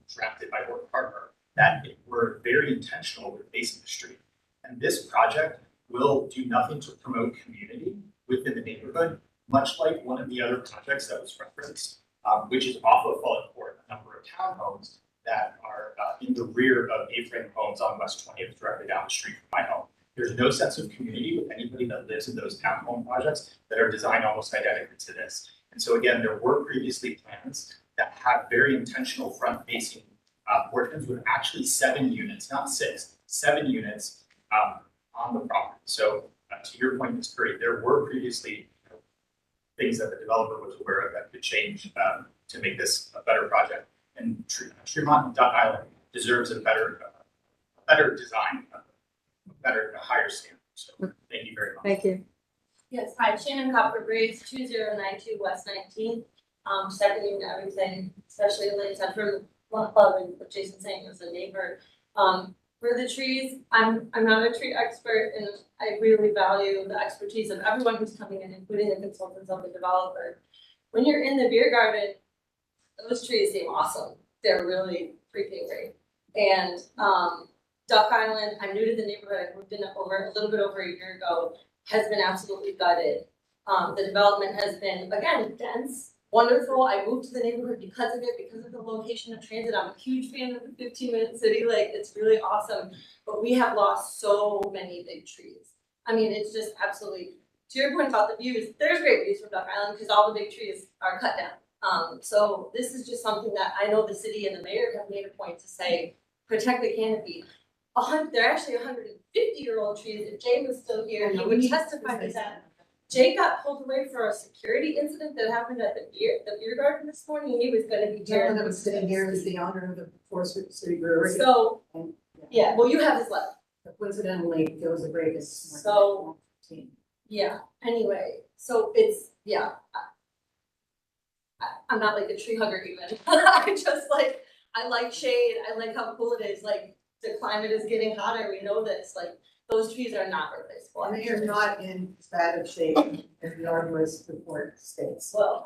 drafted by Work Partner that were very intentional with facing the street. And this project will do nothing to promote community within the neighborhood, much like one of the other projects that was referenced, which is off of Fulton Court, a number of townhomes that are in the rear of A-frame homes on West 20th, directly down the street from my home. There's no sense of community with anybody that lives in those townhome projects that are designed almost identical to this. And so again, there were previously plans that have very intentional front-facing portions with actually 7 units, not 6, 7 units on the property. So to your point, Ms. Curry, there were previously things that the developer was aware of that could change to make this a better project. And Tremont and Duck Island deserves a better design, a higher standard. So thank you very much. Thank you. Yes, hi, Shannon Copper Graves, 2092 West 19th. Seconding everything, especially Lake Central Club and what Jason's saying as a neighbor. For the trees, I'm not a tree expert, and I really value the expertise of everyone who's coming in, including the consultants of the developer. When you're in the beer garden, those trees seem awesome. They're really freaking great. And Duck Island, I'm new to the neighborhood. I moved in over a little bit over a year ago. Has been absolutely gutted. The development has been, again, dense, wonderful. I moved to the neighborhood because of it, because of the location of transit. I'm a huge fan of the 15-minute city. Like, it's really awesome. But we have lost so many big trees. I mean, it's just absolutely, to your point about the views, there's great views from Duck Island because all the big trees are cut down. So this is just something that I know the city and the mayor have made a point to say, protect the canopy. They're actually 150-year-old trees. If Jay was still here, he would testify to that. Jay got pulled away for a security incident that happened at the beer garden this morning. He was going to be The one that was sitting here is the owner of the Forest City Brewery. So, yeah, well, you have his letter. Coincidentally, there was a break this So, morning. yeah, anyway, so it's, yeah. I'm not like a tree hugger even. I just like, I like shade. I like how cool it is. Like, the climate is getting hotter. We know this. Like, those trees are not replaceable. And they are not in as bad of shape as the arborist report states. Well,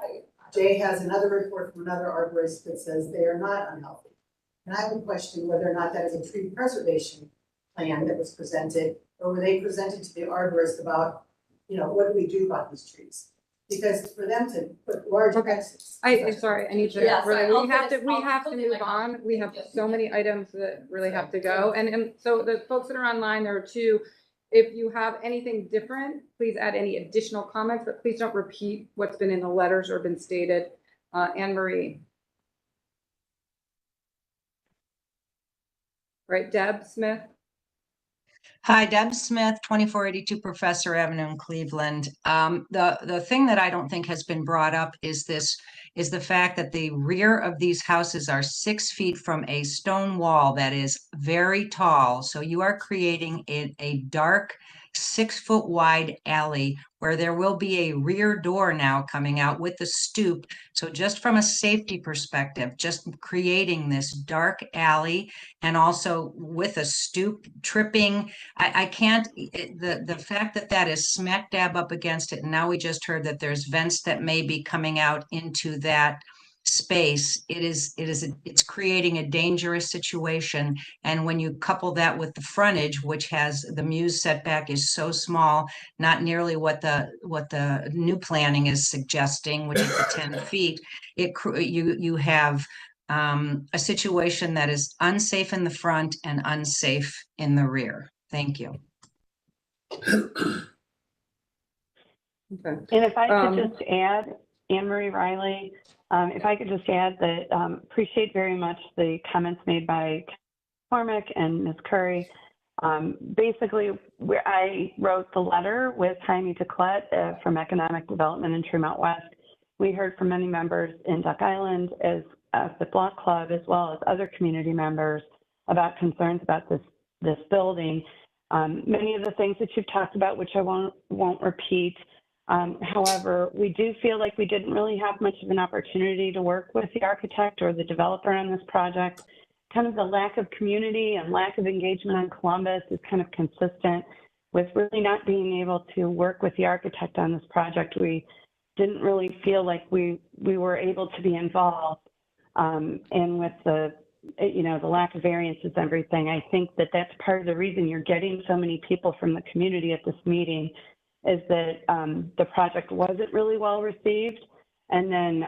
Jay has another report from another arborist that says they are not unhealthy. And I would question whether or not that is a tree preservation plan that was presented, or were they presented to the arborist about, what do we do about these trees? Because for them to put large X's. I'm sorry, I need to, Yeah, sorry, we have to move on. We have so many items that really have to go. And so the folks that are online, there are 2. If you have anything different, please add any additional comments, but please don't repeat what's been in the letters or been stated. Anne Marie. Right, Deb Smith. Hi, Deb Smith, 2482 Professor Avenue in Cleveland. The thing that I don't think has been brought up is the fact that the rear of these houses are 6 feet from a stone wall that is very tall. So you are creating a dark 6-foot wide alley where there will be a rear door now coming out with the stoop. So just from a safety perspective, just creating this dark alley and also with a stoop tripping, I can't, the fact that that is smack dab up against it. And now we just heard that there's vents that may be coming out into that space, it's creating a dangerous situation. And when you couple that with the frontage, which has the Muse setback is so small, not nearly what the new planning is suggesting, which is the 10 feet, you have a situation that is unsafe in the front and unsafe in the rear. Thank you. Okay. And if I could just add, Anne Marie Riley, if I could just add that appreciate very much the comments made by Cormac and Ms. Curry. Basically, where I wrote the letter with Jaime DeClet from Economic Development in Tremont West. We heard from many members in Duck Island as the Block Club, as well as other community members about concerns about this building. Many of the things that you've talked about, which I won't repeat. However, we do feel like we didn't really have much of an opportunity to work with the architect or the developer on this project. Kind of the lack of community and lack of engagement on Columbus is kind of consistent with really not being able to work with the architect on this project. We didn't really feel like we were able to be involved. And with the lack of variances and everything, I think that that's part of the reason you're getting so many people from the community at this meeting, is that the project wasn't really well received. And then,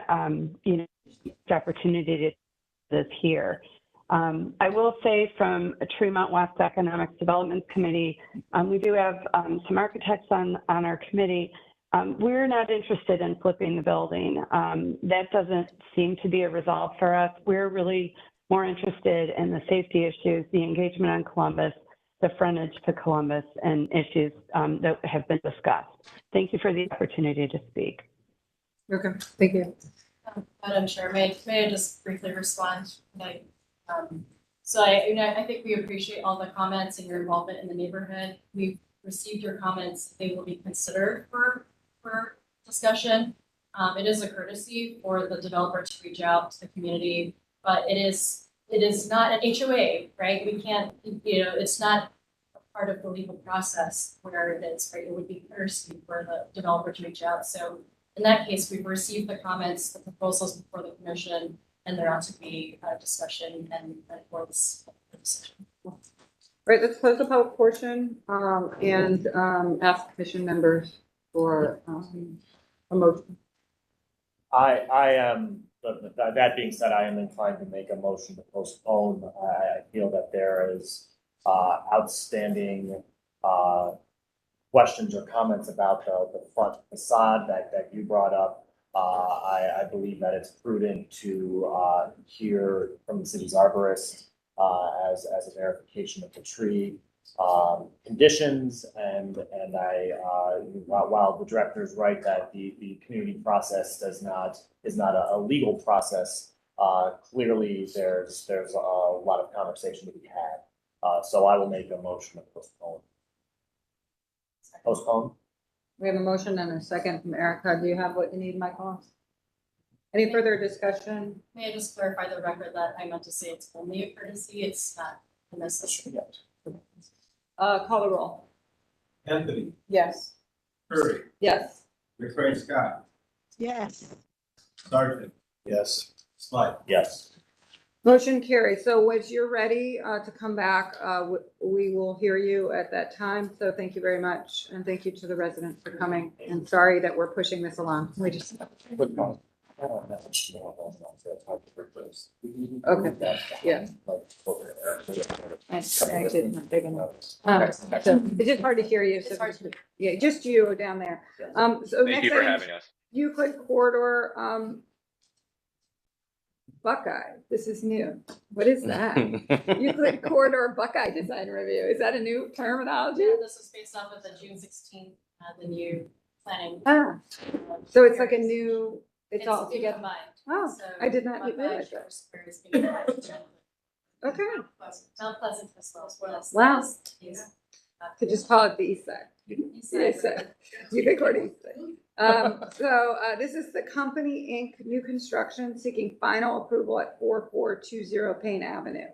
the opportunity to do this here. I will say from a Tremont West Economic Development Committee, we do have some architects on our committee. We're not interested in flipping the building. That doesn't seem to be a resolve for us. We're really more interested in the safety issues, the engagement on Columbus, the frontage to Columbus, and issues that have been discussed. Thank you for the opportunity to speak. Okay, thank you. Madam Chair, may I just briefly respond? So I think we appreciate all the comments and your involvement in the neighborhood. We've received your comments. They will be considered for discussion. It is a courtesy for the developer to reach out to the community, but it is not an HOA, right? We can't, it's not a part of the legal process where it's, right, it would be courtesy for the developer to reach out. So in that case, we've received the comments, the proposals before the commission, and there ought to be a discussion and for this decision. Right, let's close the public portion and ask commission members for a motion. I am, that being said, I am inclined to make a motion to postpone. I feel that there is outstanding questions or comments about the front facade that you brought up. I believe that it's prudent to hear from the city's arborist as a verification of the tree conditions, and while the director is right that the community process is not a legal process, clearly there's a lot of conversation to be had. So I will make a motion to postpone. Postpone. We have a motion and a second from Erica. Do you have what you need, Michael? Any further discussion? May I just clarify the record that I meant to say it's only a courtesy, it's not a necessity. Call the roll. Anthony, Yes. Curry, Yes. Victoria Scott, Yes. Sargent, Yes. Slide. Yes. Motion carries. So once you're ready to come back, we will hear you at that time. So thank you very much. And thank you to the residents for coming. And sorry that we're pushing this along. We just. Okay, yeah. I didn't big enough. So it's just hard to hear you. So yeah, just you down there. So Thank next you for item, having us. Euclid Corridor, Buckeye. This is new. What is that? Euclid Corridor Buckeye Design Review. Is that a new terminology? Yeah, this is based off of the June 16th, the new planning. So it's like a new, it's all being together. combined. Oh, So I did not Buckeye realize that. Shores Square is being combined. Okay. Mount Pleasant as well. Wow. Could just call it the East Side. East Side. Euclid Corridor East Side. So this is the Company Inc. New construction seeking final approval at 4420 Payne Avenue.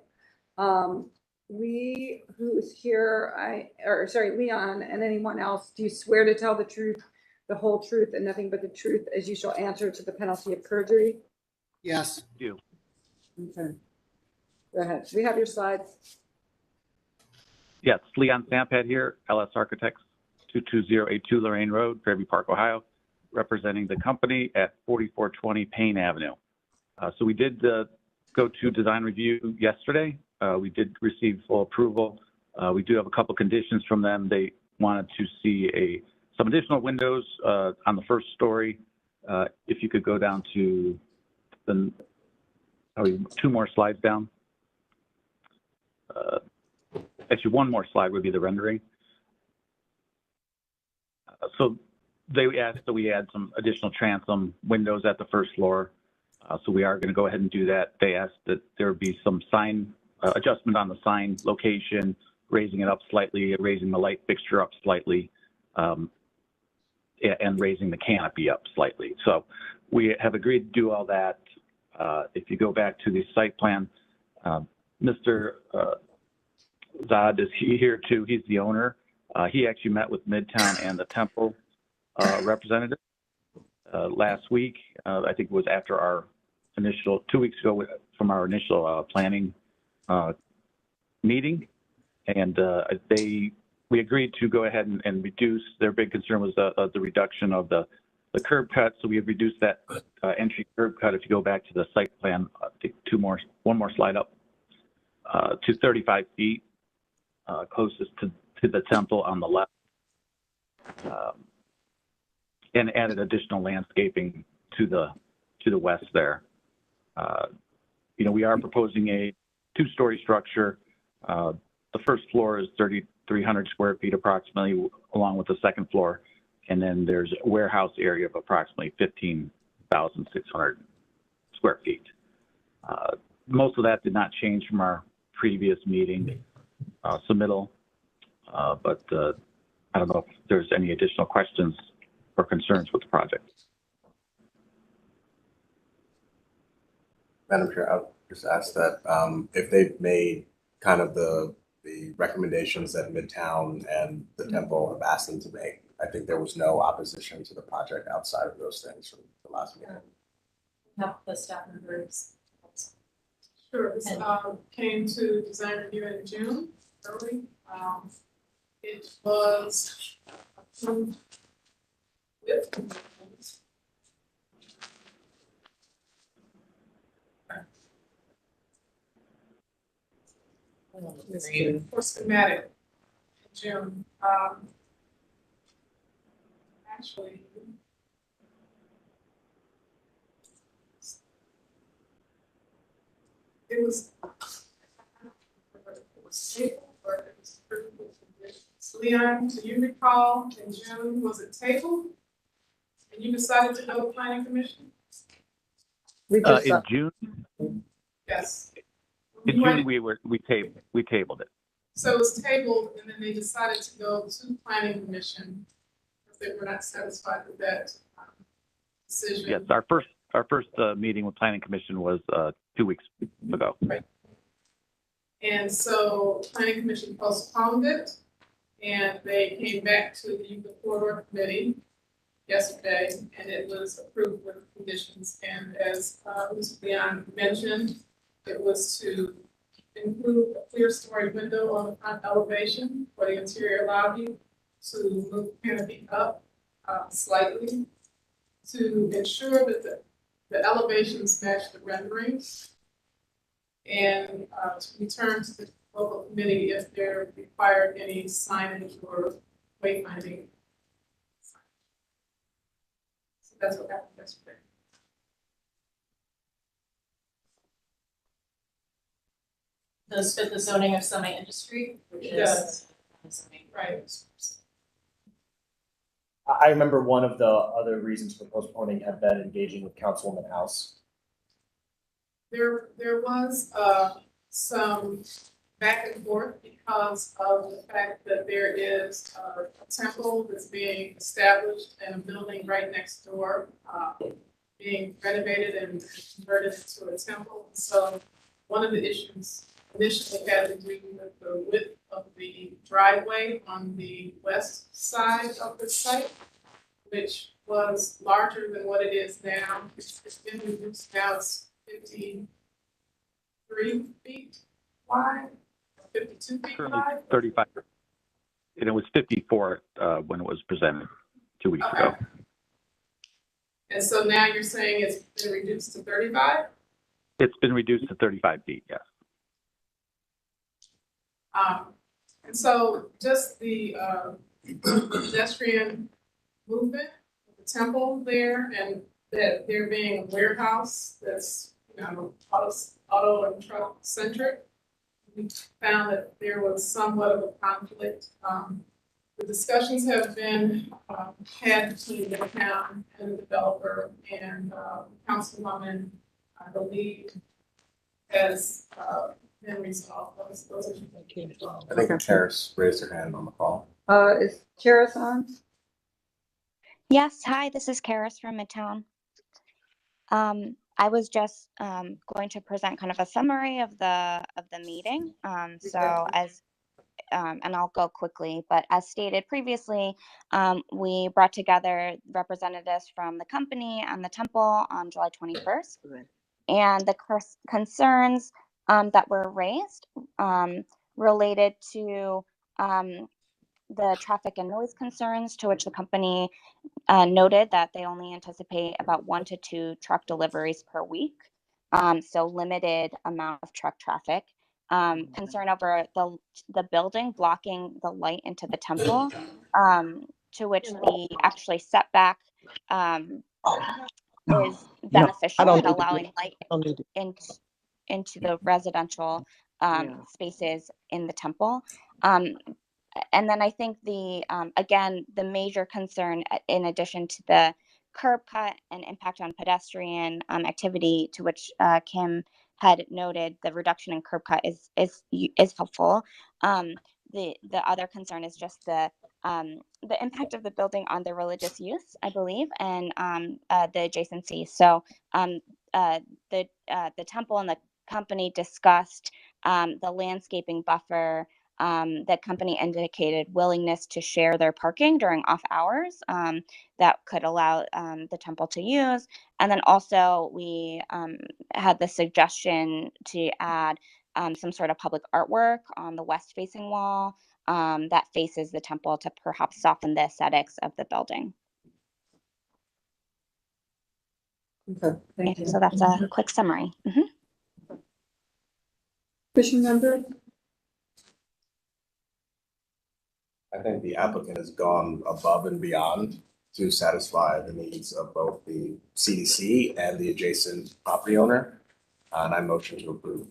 Who's here, Leon and anyone else, do you swear to tell the truth, the whole truth and nothing but the truth as you shall answer to the penalty of perjury? Yes. Do. Okay. Go ahead. We have your slides. Yes, Leon Sampat here, LS Architects, 22082 Lorraine Road, Fairview Park, Ohio, representing the company at 4420 Payne Avenue. So we did go to design review yesterday. We did receive full approval. We do have a couple conditions from them. They wanted to see some additional windows on the first story. If you could go down to the two more slides down. Actually, one more slide would be the rendering. So they asked that we add some additional transom windows at the first floor. So we are going to go ahead and do that. They asked that there be some sign adjustment on the sign location, raising it up slightly, raising the light fixture up slightly, and raising the canopy up slightly. So we have agreed to do all that. If you go back to the site plan, Mr. Zod is here too. He's the owner. He actually met with Midtown and the Temple representative last week. I think it was after our initial 2 weeks ago from our initial planning meeting, and we agreed to go ahead and reduce. Their big concern was the reduction of the curb cut, so we have reduced that entry curb cut. If you go back to the site plan, I think one more slide up, to 35 feet, closest to the temple on the left, and added additional landscaping to the west there. We are proposing a two-story structure. The first floor is 3,300 square feet approximately, along with the second floor. And then there's a warehouse area of approximately 15,600 square feet. Most of that did not change from our previous meeting submittal, but I don't know if there's any additional questions or concerns with the project. Madam Chair, I'll just ask that if they've made kind of the recommendations that Midtown and the Temple have asked them to make. I think there was no opposition to the project outside of those things from the last meeting. Help the staff members. Sure, this came to design review in June, early. It was approved with conditions. For schematic in June. Actually, it was Leon, do you recall in June, was it tabled? And you decided to go to planning commission? In June, Yes. in June we tabled it. So it was tabled and then they decided to go to planning commission because they were not satisfied with that decision. Yes, our first meeting with Planning Commission was 2 weeks ago. Right. And so planning commission postponed it and they came back to the corridor committee yesterday and it was approved with conditions. And as Mr. Leon mentioned, it was to include a clear story window on the front elevation for the interior lobby, to move the canopy up slightly, to ensure that the elevations match the renderings, and to return to the local committee if there required any signage or wayfinding. So that's what happened yesterday. Does fit the zoning of semi-industry, which It is. does. Right. I remember one of the other reasons for postponing had been engaging with Councilwoman House. There was some back and forth because of the fact that there is a temple that's being established and a building right next door being renovated and converted into a temple. So one of the issues initially had to do with the width of the driveway on the west side of the site, which was larger than what it is now. It's been reduced now, it's 53 feet wide, 52 feet Currently wide? 35, and it was 54 when it was presented 2 weeks ago. And so now you're saying it's been reduced to 35? It's been reduced to 35 feet, yes. And so just the pedestrian movement, the temple there, and that there being a warehouse that's, you know, auto and truck centric, we found that there was somewhat of a conflict. The discussions have been had between the town and the developer, and Councilwoman, I believe, has been resolved. Those are- I think Charis raised her hand on the call. Is Charis on? Yes, hi, this is Karis from Midtown. I was just going to present kind of a summary of the meeting. And I'll go quickly, but as stated previously, we brought together representatives from the company and the temple on July 21st. And the concerns that were raised related to the traffic and noise concerns, to which the company noted that they only anticipate about 1 to 2 truck deliveries per week. So limited amount of truck traffic. Concern over the building blocking the light into the temple, to which the actually setback is beneficial at allowing light into the residential spaces in the temple. And then I think again, the major concern, in addition to the curb cut and impact on pedestrian activity, to which Kim had noted, the reduction in curb cut is helpful. The other concern is just the impact of the building on the religious use, I believe, and the adjacency. So the temple and the company discussed the landscaping buffer. The company indicated willingness to share their parking during off hours that could allow the temple to use. And then also we had the suggestion to add some sort of public artwork on the west facing wall that faces the temple to perhaps soften the aesthetics of the building. Okay, thank you. So that's a quick summary. Commission member? I think the applicant has gone above and beyond to satisfy the needs of both the CDC and the adjacent property owner. And I motion to approve.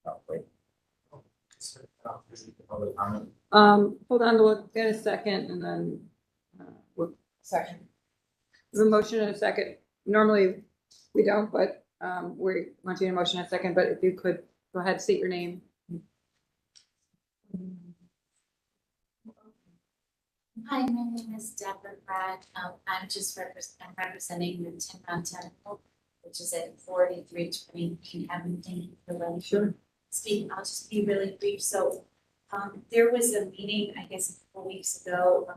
Oh, wait. Hold on, we'll get a second and then Second. the motion in a second. Normally we don't, but we want you to motion in a second, but if you could go ahead, state your name. Hi, my name is Deborah Pratt. I'm just representing the Timron Temple, which is at 4320 King Avenue. Sure. I'll just be really brief. So there was a meeting, I guess, a couple weeks ago.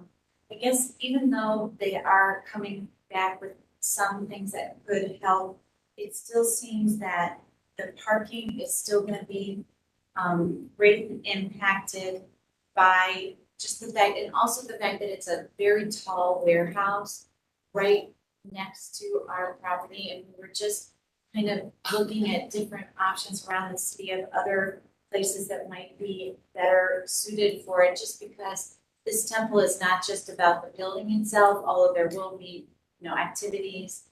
I guess even though they are coming back with some things that could help, it still seems that the parking is still going to be greatly impacted by just the fact, and also the fact that it's a very tall warehouse right next to our property, and we're just kind of looking at different options around the city of other places that might be better suited for it, just because this temple is not just about the building itself, although there will be, you know, activities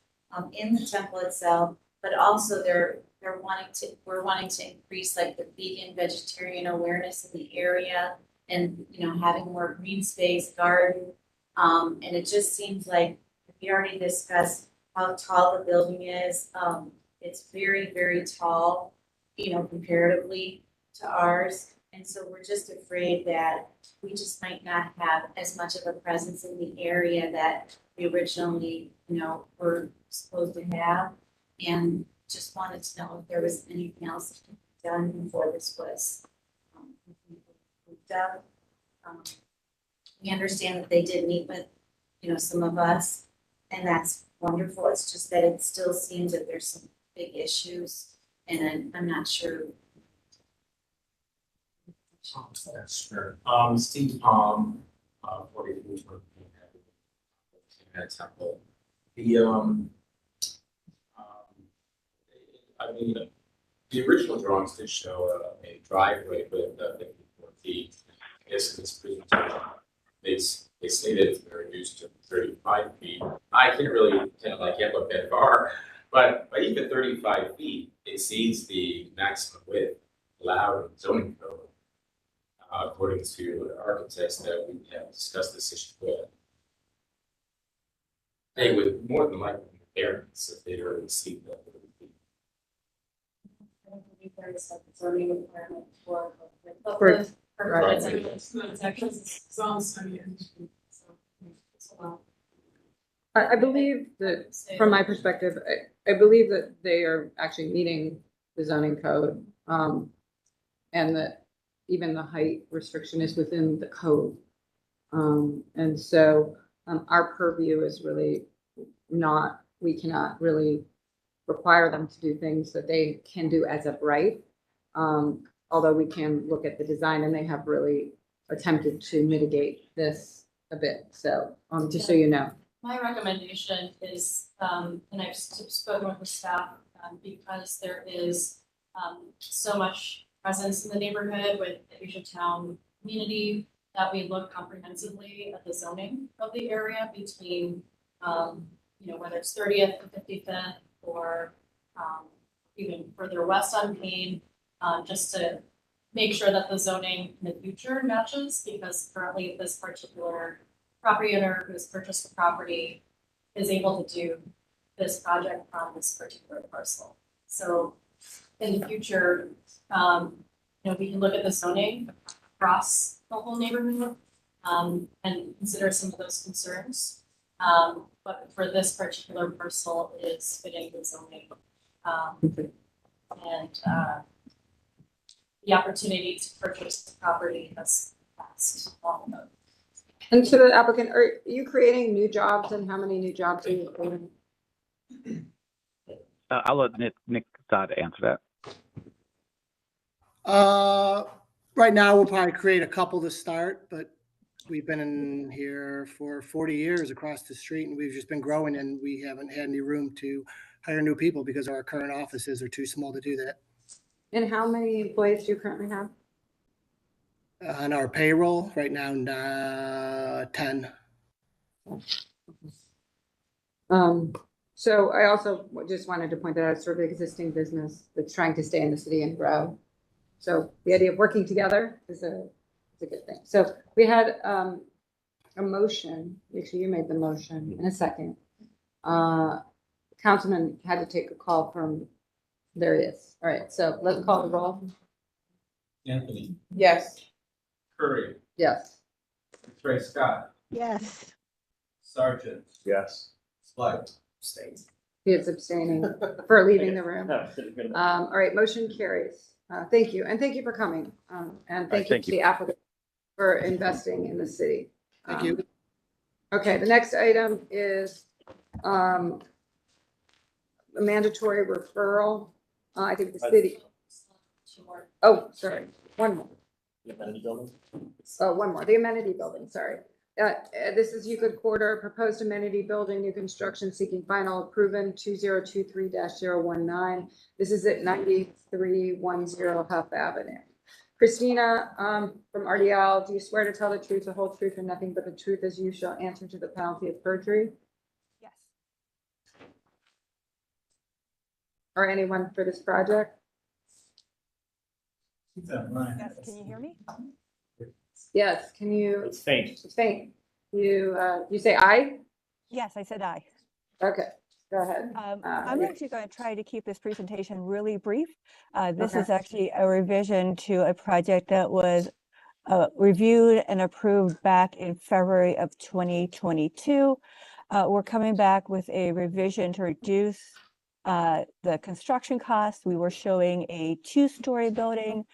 in the temple itself, but also we're wanting to increase like the vegan vegetarian awareness in the area, and, you know, having more green space, garden. And it just seems like we already discussed how tall the building is. It's very, very tall, you know, comparatively to ours. And so we're just afraid that we just might not have as much of a presence in the area that we originally, you know, were supposed to have. And just wanted to know if there was anything else that could be done before this was done. We understand that they did meet with, you know, some of us, and that's wonderful. It's just that it still seems that there's some big issues, and I'm not sure. Sure. Steve Palm, 44 Temple. I mean, the original drawings did show a driveway with 54 feet. I guess in this presentation, they stated it's been reduced to 35 feet. I can't really tell, I can't look that far, but even 35 feet exceeds the maximum width allowed in zoning code, according to architects that we have discussed this issue with. They would more than likely be variance if they'd already exceeded that. There is a zoning requirement for. Right. I believe that, from my perspective, I believe that they are actually meeting the zoning code, and that even the height restriction is within the code. And so our purview is really not, we cannot really require them to do things that they can do as of right. Although we can look at the design, and they have really attempted to mitigate this a bit. So just so you know. My recommendation is, and I've spoken with the staff, because there is so much presence in the neighborhood with the Asia Town community, that we look comprehensively at the zoning of the area between, whether it's 30th to 55th or even further west on Main, just to make sure that the zoning in the future matches, because currently this particular property owner who's purchased the property is able to do this project from this particular parcel. So in the future, we can look at the zoning across the whole neighborhood and consider some of those concerns. But for this particular parcel, it is fitting the zoning. And the opportunity to purchase the property has passed long ago. And to the applicant, are you creating new jobs, and how many new jobs are you creating? I'll let Nick Zada answer that. Right now, we'll probably create a couple to start, but we've been in here for 40 years across the street, and we've just been growing, and we haven't had any room to hire new people because our current offices are too small to do that. And how many employees do you currently have? On our payroll right now, 10. So I also just wanted to point that out, sort of existing business that's trying to stay in the city and grow. So the idea of working together is a good thing. So we had a motion, actually you made the motion in a second. Councilman had to take a call from, there it is. All right, so let's call the roll. Anthony. Yes. Curry. Yes. Trey Scott. Yes. Sargent. Yes. Slight. States. He is abstaining for leaving the room. All right, motion carries. Thank you, and thank you for coming. And thank you to the applicant for investing in the city. Thank you. Okay, the next item is a mandatory referral. I think the city. Oh, sorry, one more. The amenity building? Oh, one more, the amenity building, sorry. This is Euclid Quarter, proposed amenity building, new construction seeking final approval 2023-019. This is at 9310 Huff Avenue. Christina from RDL, do you swear to tell the truth, the whole truth, and nothing but the truth as you shall answer to the penalty of perjury? Yes. Or anyone for this project? Yes, can you hear me? Yes, can you? It's faint. It's faint. You say aye? Yes, I said aye. Okay, go ahead. I'm actually going to try to keep this presentation really brief. This Okay. is actually a revision to a project that was reviewed and approved back in February of 2022. We're coming back with a revision to reduce the construction costs. We were showing a 2-story building.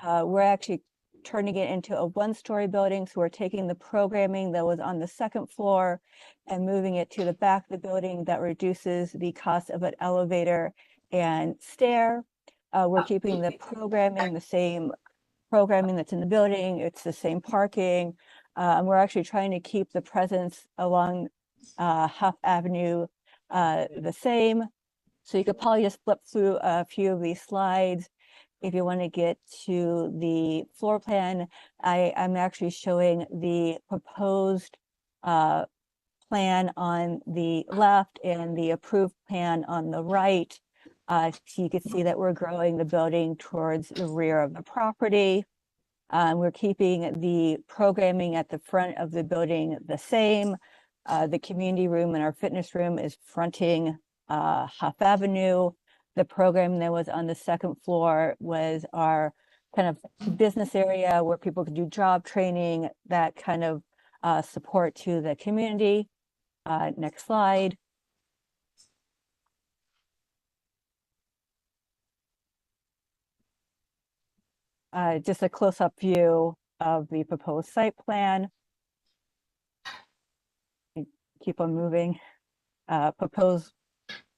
We're actually turning it into a one-story building. So we're taking the programming that was on the second floor and moving it to the back of the building. That reduces the cost of an elevator and stair. We're keeping the programming the same programming that's in the building. It's the same parking. We're actually trying to keep the presence along Huff Avenue the same. So you could probably just flip through a few of these slides. If you want to get to the floor plan, I'm actually showing the proposed plan on the left and the approved plan on the right. So you can see that we're growing the building towards the rear of the property. We're keeping the programming at the front of the building the same. The community room and our fitness room is fronting Huff Avenue. The program that was on the second floor was our kind of business area where people could do job training, that kind of support to the community. Next slide. Just a close-up view of the proposed site plan. Keep on moving. Proposed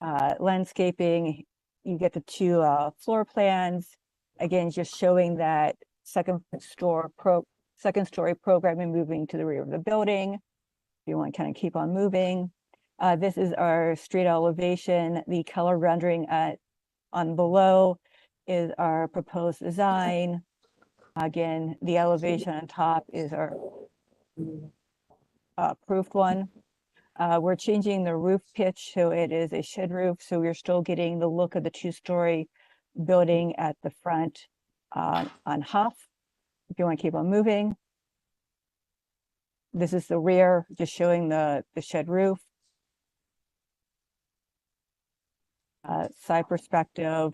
landscaping. You get the two floor plans. Again, just showing that second story programming moving to the rear of the building. If you want to kind of keep on moving. This is our street elevation. The color rendering on below is our proposed design. Again, the elevation on top is our approved one. We're changing the roof pitch so it is a shed roof, so we're still getting the look of the two-story building at the front on Huff. If you want to keep on moving. This is the rear, just showing the shed roof. Side perspective.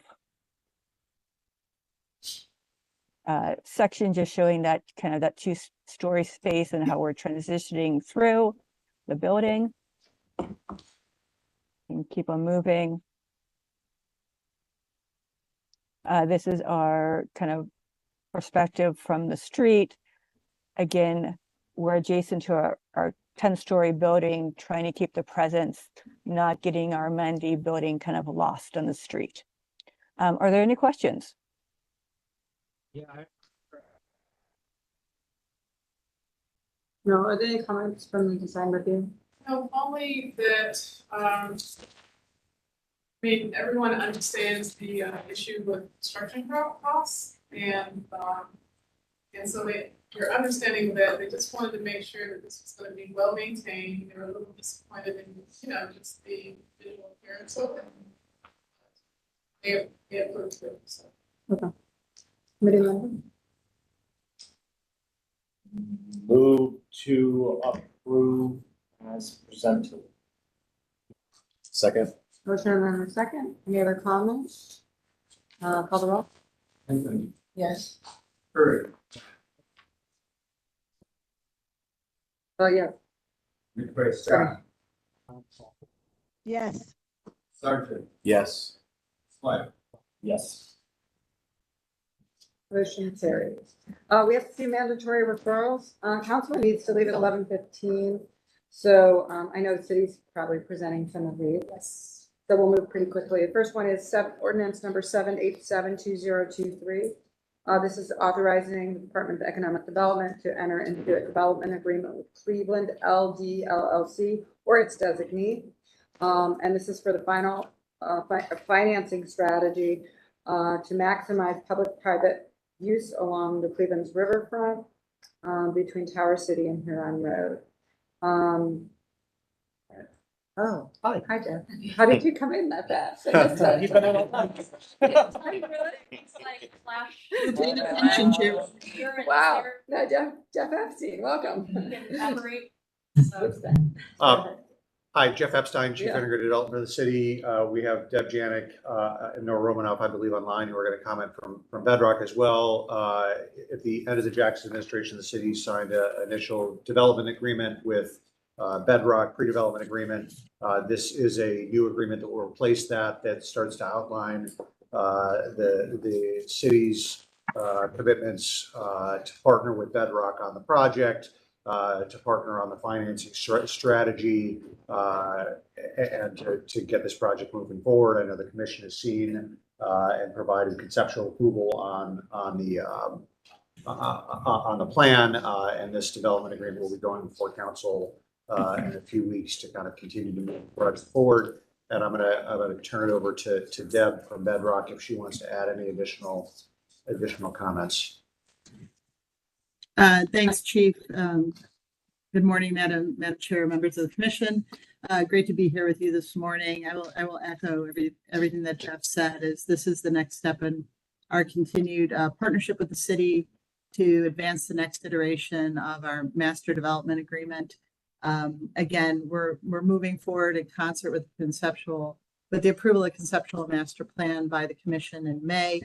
Section just showing that kind of that two-story space and how we're transitioning through the building. And keep on moving. This is our kind of perspective from the street. Again, we're adjacent to our 10-story building, trying to keep the presence, not getting our amenity building kind of lost on the street. Are there any questions? Yeah. No, are there any comments from the design review? No, only that, I mean, everyone understands the issue with construction costs, and so you're understanding that they just wanted to make sure that this was gonna be well maintained. They were a little disappointed in, just the visual appearance of it. They approved it, so. Okay. Committee member? Move to approve as presented. Second. Motion and a second. Any other comments? Call the roll. Anthony. Yes. Curry. Oh, yeah. McPherson. Yes. Sargent. Yes. Swire. Yes. Motion carries. We have to see mandatory referrals. Council needs to leave at 11:15. So I know the city's probably presenting some of these. Yes. So we'll move pretty quickly. The first one is ordinance number 7872023. This is authorizing the Department of Economic Development to enter into a development agreement with Cleveland LD LLC or its designee. And this is for the final financing strategy to maximize public-private use along the Cleveland's riverfront between Tower City and Huron Road. Oh, hi Jeff. How did you come in that fast? It's like flash. Paying attention, Chair. Wow. No, Jeff Epstein, welcome. Hi, Jeff Epstein, Chief Yeah. Integrated Development of the city. We have Deb Janik and Noah Romanoff, I believe, online, who are going to comment from Bedrock as well. At the end of the Jackson administration, the city signed an initial development agreement with Bedrock, pre-development agreement. This is a new agreement that will replace that starts to outline the city's commitments to partner with Bedrock on the project, to partner on the financing strategy, and to get this project moving forward. I know the commission has seen and provided conceptual approval on the plan, and this development agreement will be going before council in a few weeks to kind of continue to move the project forward. And I'm gonna turn it over to Deb from Bedrock if she wants to add any additional comments. Thanks, Chief. Good morning, Madam Chair, members of the commission. Great to be here with you this morning. I will echo everything that Jeff said. This is the next step in our continued partnership with the city to advance the next iteration of our master development agreement. Again, we're moving forward in concert with the approval of conceptual master plan by the commission in May.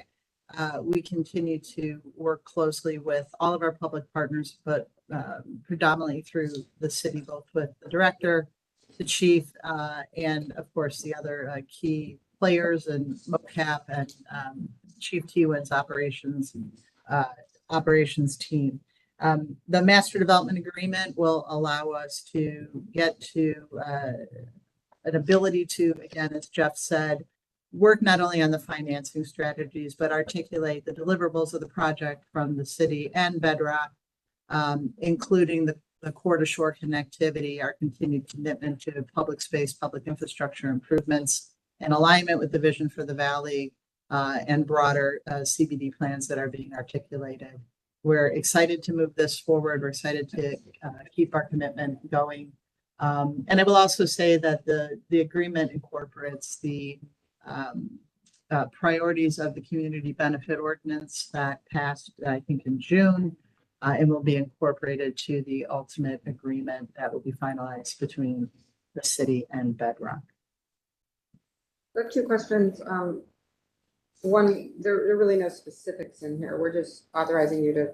We continue to work closely with all of our public partners, but predominantly through the city, both with the director, the chief, and of course the other key players and MOCAP and Chief T-Win's operations team. The master development agreement will allow us to get to an ability to, again, as Jeff said, work not only on the financing strategies, but articulate the deliverables of the project from the city and Bedrock, including the core to shore connectivity, our continued commitment to public space, public infrastructure improvements, and alignment with the vision for the valley and broader CBD plans that are being articulated. We're excited to move this forward. We're excited to keep our commitment going. And I will also say that the agreement incorporates the priorities of the community benefit ordinance that passed, I think, in June, and will be incorporated to the ultimate agreement that will be finalized between the city and Bedrock. I have two questions. One, there are really no specifics in here. We're just authorizing you to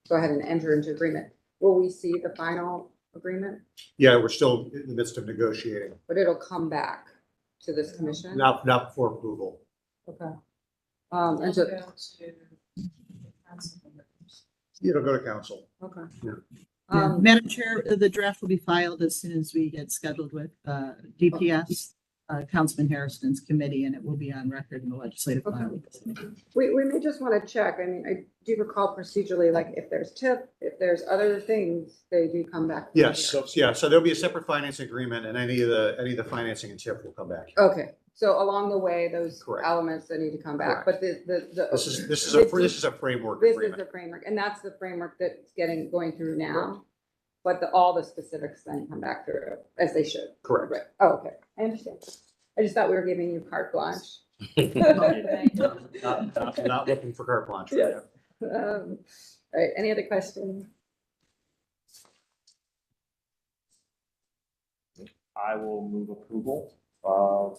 go ahead and enter into agreement. Will we see the final agreement? Yeah, we're still in the midst of negotiating. But it'll come back to this commission? Not before approval. Okay. And so, It'll go to council. okay. Yeah. Madam Chair, the draft will be filed as soon as we get scheduled with DPS, Councilman Harrison's committee, and it will be on record in the legislative file. We may just want to check. I mean, I do recall procedurally, like if there's TIP, if there's other things, they do come back. Yes, so there'll be a separate finance agreement, and any of the financing and TIP will come back. Okay, so along the way, those Correct. elements that need to come back, Correct. but This is a framework This agreement. is the framework, and that's the framework that's going through now. But all the specifics then come back through as they should. Correct. Right. Oh, okay, I understand. I just thought we were giving you carte blanche. Not looking for carte blanche. Yes. All right, any other questions? I will move approval of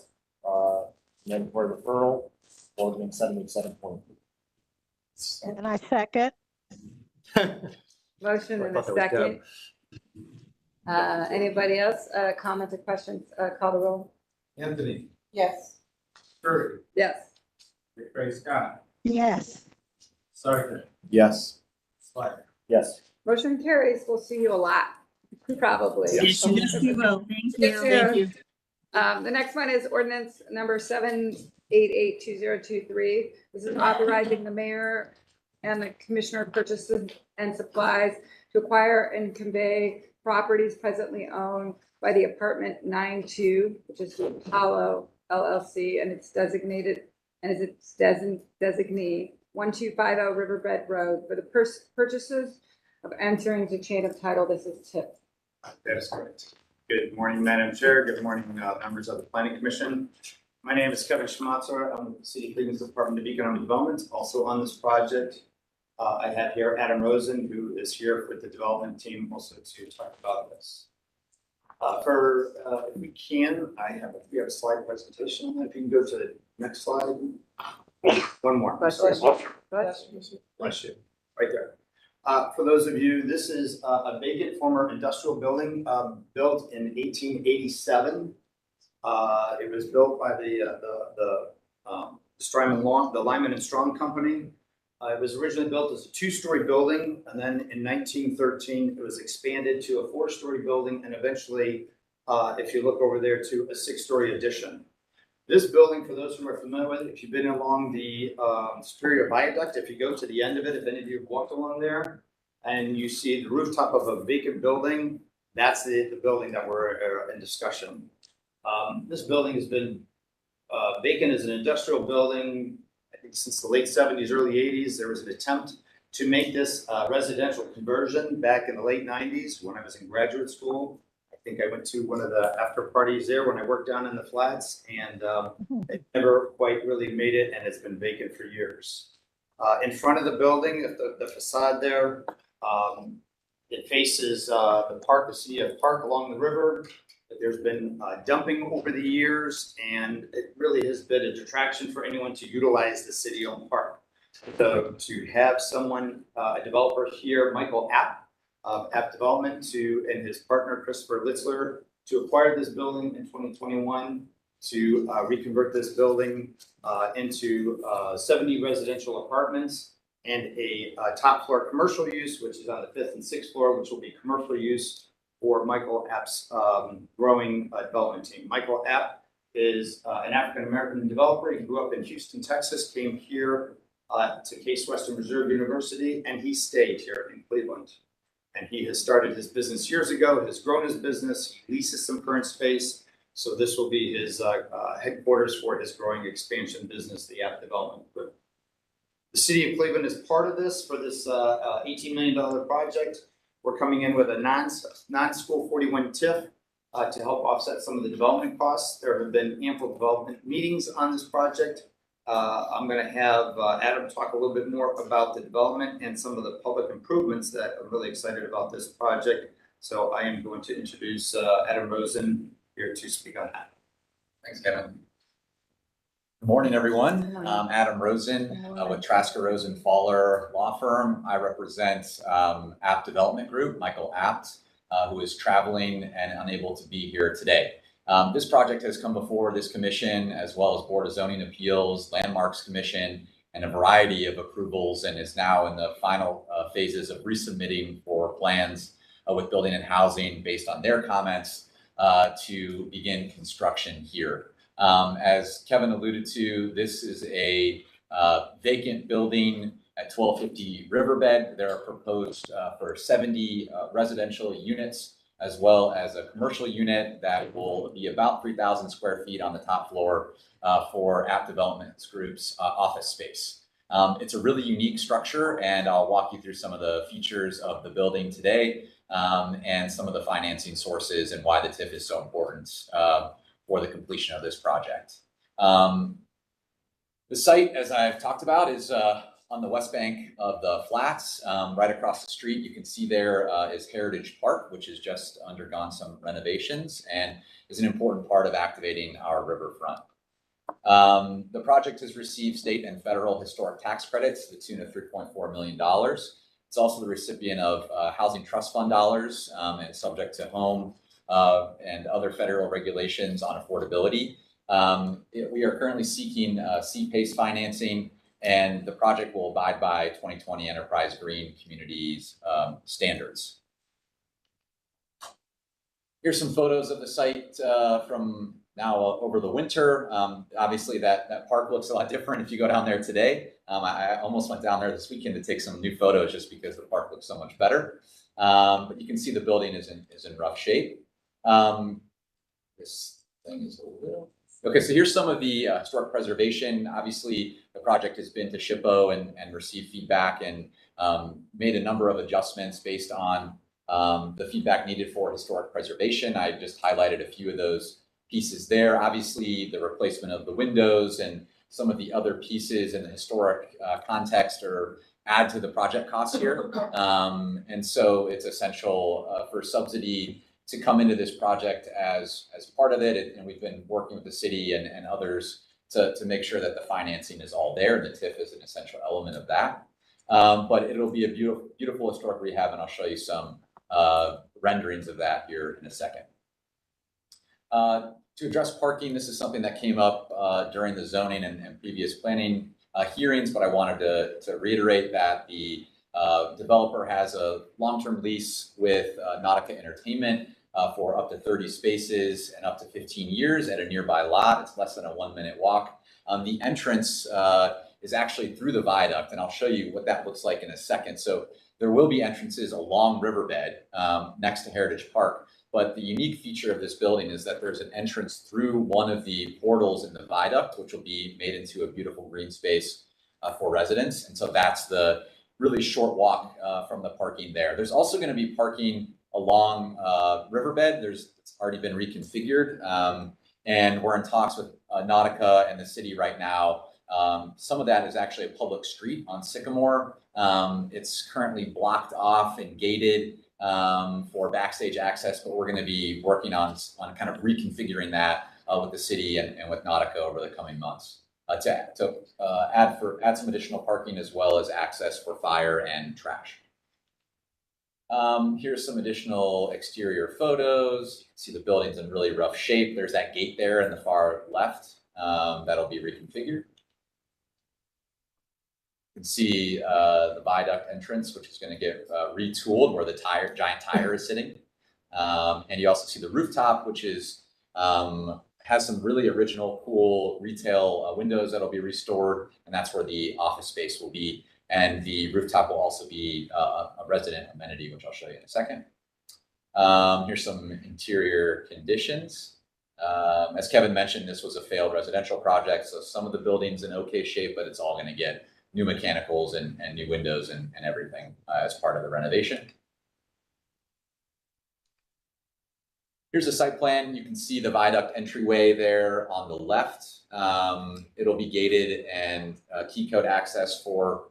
mandatory referral, ordinance 787.3. And I second. Motion I and a thought that was second. Anybody else, comments or questions, call the roll? Anthony, Yes. Curry, Yes. Ray Scott, Yes. Sargent, Yes. Slider. Yes. Motion carries. We'll see you a lot, probably. Yes, you will. Thank you. Thank you. The next one is ordinance number 7882023. This is authorizing the mayor and the commissioner of purchases and supplies to acquire and convey properties presently owned by the apartment 92, which is Apollo LLC, and it's designated as its designee 1250 Riverbed Road for the purchases of entering into chain of title. This is TIP. That is correct. Good morning, Madam Chair. Good morning, members of the Planning Commission. My name is Kevin Schmatzer. I'm with the City of Cleveland's Department of Economic Development. Also on this project, I have here Adam Rosen, who is here for the development team also to talk about this. If we can, we have a slide presentation. If you can go to the next slide. One more. Bless you. Right there. For those of you, this is a vacant former industrial building built in 1887. It was built by the Lyman and Strong Company. It was originally built as a 2-story building, and then in 1913, it was expanded to a 4-story building, and eventually, if you look over there, to a 6-story addition. This building, for those who are familiar with it, if you've been along the Superior Viaduct, if you go to the end of it, if any of you have walked along there, and you see the rooftop of a vacant building, that's the building that we're in discussion. This building has been vacant as an industrial building, I think since the late 70s, early 80s. There was an attempt to make this residential conversion back in the late 90s when I was in graduate school. I think I went to one of the after parties there when I worked down in the flats, and it never quite really made it, and it's been vacant for years. In front of the building, the facade there, it faces the park, the city of Park along the river. There's been dumping over the years, and it really has been a detraction for anyone to utilize the city-owned park. So to have someone, a developer here, Michael App of App Development, and his partner Christopher Litzler, to acquire this building in 2021, to reconvert this building into 70 residential apartments and a top floor commercial use, which is on the 5th and 6th floor, which will be commercial use for Michael App's growing development team. Michael App is an African-American developer. He grew up in Houston, Texas, came here to Case Western Reserve University, and he stayed here in Cleveland. And he has started his business years ago, has grown his business, he leases some current space. So this will be his headquarters for his growing expansion business, the App Development Group. The city of Cleveland is part of this for this $18 million project. We're coming in with a non-school 41 TIF to help offset some of the development costs. There have been ample development meetings on this project. I'm going to have Adam talk a little bit more about the development and some of the public improvements that I'm really excited about this project. So I am going to introduce Adam Rosen here to speak on that. Thanks, Kevin. Good morning, everyone. I'm Adam Rosen with Trasker Rosen Fowler Law Firm. I represent App Development Group, Michael Apt, who is traveling and unable to be here today. This project has come before this commission, as well as Board of Zoning Appeals, Landmarks Commission, and a variety of approvals, and is now in the final phases of resubmitting for plans with Building and Housing based on their comments to begin construction here. As Kevin alluded to, this is a vacant building at 1250 Riverbed. There are proposed for 70 residential units, as well as a commercial unit that will be about 3,000 square feet on the top floor for App Development Group's office space. It's a really unique structure, and I'll walk you through some of the features of the building today and some of the financing sources and why the TIF is so important for the completion of this project. The site, as I've talked about, is on the west bank of the flats. Right across the street, you can see there is Heritage Park, which has just undergone some renovations and is an important part of activating our riverfront. The project has received state and federal historic tax credits to the tune of $3.4 million. It's also the recipient of Housing Trust Fund dollars and is subject to home and other federal regulations on affordability. We are currently seeking CPACE financing, and the project will abide by 2020 Enterprise Green Communities standards. Here's some photos of the site from now over the winter. Obviously that park looks a lot different if you go down there today. I almost went down there this weekend to take some new photos just because the park looks so much better. But you can see the building is in rough shape. This thing is a little... Okay, so here's some of the historic preservation. Obviously, the project has been to SHPO and received feedback and made a number of adjustments based on the feedback needed for historic preservation. I just highlighted a few of those pieces there. Obviously, the replacement of the windows and some of the other pieces in the historic context or add to the project costs here. And so it's essential for subsidy to come into this project as part of it. And we've been working with the city and others to make sure that the financing is all there. And the TIF is an essential element of that. But it'll be a beautiful, beautiful historic rehab, and I'll show you some renderings of that here in a second. To address parking, this is something that came up during the zoning and previous planning hearings, but I wanted to reiterate that the developer has a long-term lease with Nautica Entertainment for up to 30 spaces and up to 15 years at a nearby lot. It's less than a 1-minute walk. The entrance is actually through the viaduct, and I'll show you what that looks like in a second. So there will be entrances along Riverbed next to Heritage Park. But the unique feature of this building is that there's an entrance through one of the portals in the viaduct, which will be made into a beautiful green space for residents. And so that's the really short walk from the parking there. There's also going to be parking along Riverbed. It's already been reconfigured. And we're in talks with Nautica and the city right now. Some of that is actually a public street on Sycamore. It's currently blocked off and gated for backstage access, but we're going to be working on kind of reconfiguring that with the city and with Nautica over the coming months to add some additional parking as well as access for fire and trash. Here's some additional exterior photos. You can see the building's in really rough shape. There's that gate there in the far left that'll be reconfigured. You can see the viaduct entrance, which is going to get retooled where the giant tire is sitting. And you also see the rooftop, which is has some really original, cool retail windows that'll be restored, and that's where the office space will be. And the rooftop will also be a resident amenity, which I'll show you in a second. Here's some interior conditions. As Kevin mentioned, this was a failed residential project, so some of the building's in okay shape, but it's all going to get new mechanicals and new windows and everything as part of the renovation. Here's a site plan. You can see the viaduct entryway there on the left. It'll be gated and key code access for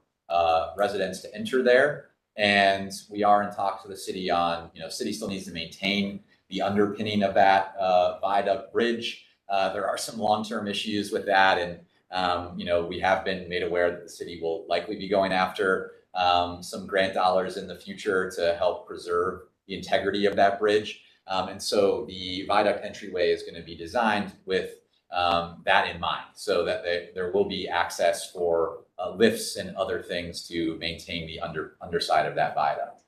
residents to enter there. And we are in talks with the city on, city still needs to maintain the underpinning of that viaduct bridge. There are some long-term issues with that. And, we have been made aware that the city will likely be going after some grant dollars in the future to help preserve the integrity of that bridge. And so the viaduct entryway is going to be designed with that in mind, so that there will be access for lifts and other things to maintain the underside of that viaduct.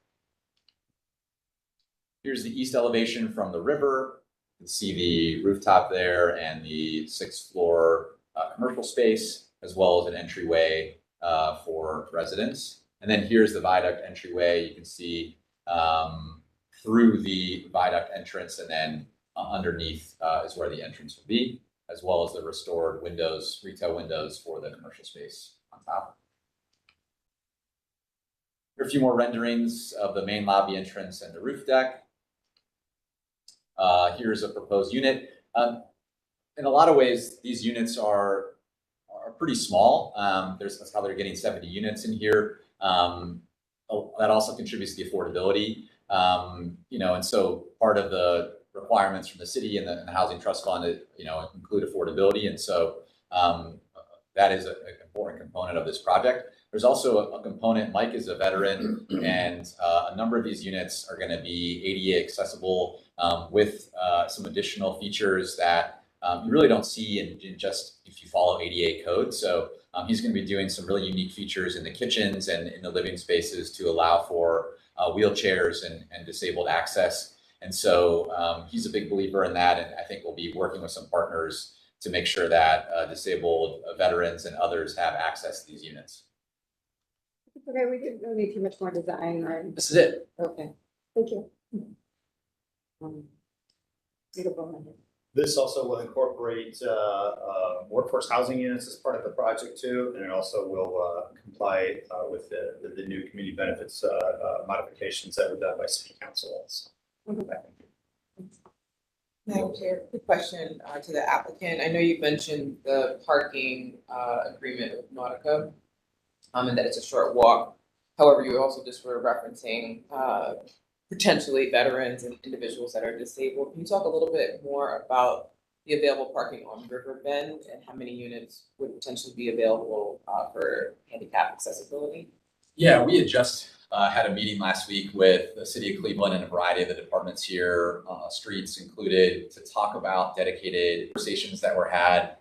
Here's the east elevation from the river. You can see the rooftop there and the 6th floor commercial space, as well as an entryway for residents. And then here's the viaduct entryway. You can see through the viaduct entrance, and then underneath is where the entrance will be, as well as the restored windows, retail windows for the commercial space on top. Here are a few more renderings of the main lobby entrance and the roof deck. Here's a proposed unit. In a lot of ways, these units are pretty small. That's how they're getting 70 units in here. That also contributes to the affordability. And so part of the requirements from the city and the Housing Trust Fund, include affordability. And so that is an important component of this project. There's also a component, Mike is a veteran, and a number of these units are going to be ADA accessible with some additional features that you really don't see in just if you follow ADA code. So he's going to be doing some really unique features in the kitchens and in the living spaces to allow for wheelchairs and disabled access. And so he's a big believer in that. And I think we'll be working with some partners to make sure that disabled veterans and others have access to these units. Okay, we didn't really need too much more design, right? This is it. Okay, thank you. Beautiful. This also will incorporate workforce housing units as part of the project too, and it also will comply with the new community benefits modifications that were done by City Council also. Madam Chair, quick question to the applicant. I know you mentioned the parking agreement with Nautica, and that it's a short walk. However, you also just were referencing potentially veterans and individuals that are disabled. Can you talk a little bit more about the available parking on River Bend and how many units would potentially be available for handicap accessibility? Yeah, we had just had a meeting last week with the City of Cleveland and a variety of the departments here, streets included, to talk about dedicated conversations that were had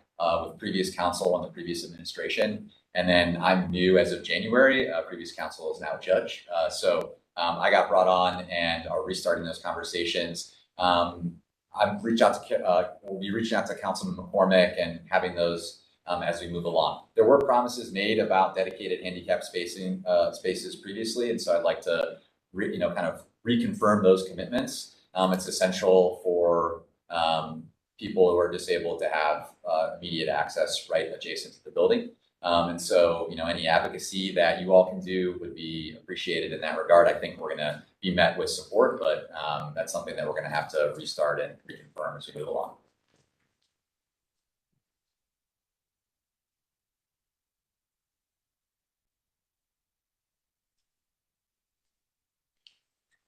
with previous council and the previous administration. And then I'm new as of January. Previous council is now a judge. So I got brought on and are restarting those conversations. We'll be reaching out to Councilman McCormick and having those as we move along. There were promises made about dedicated handicap spaces previously, and so I'd like to kind of reconfirm those commitments. It's essential for people who are disabled to have immediate access right adjacent to the building. And so, any advocacy that you all can do would be appreciated in that regard. I think we're going to be met with support, but that's something that we're going to have to restart and reconfirm as we move along.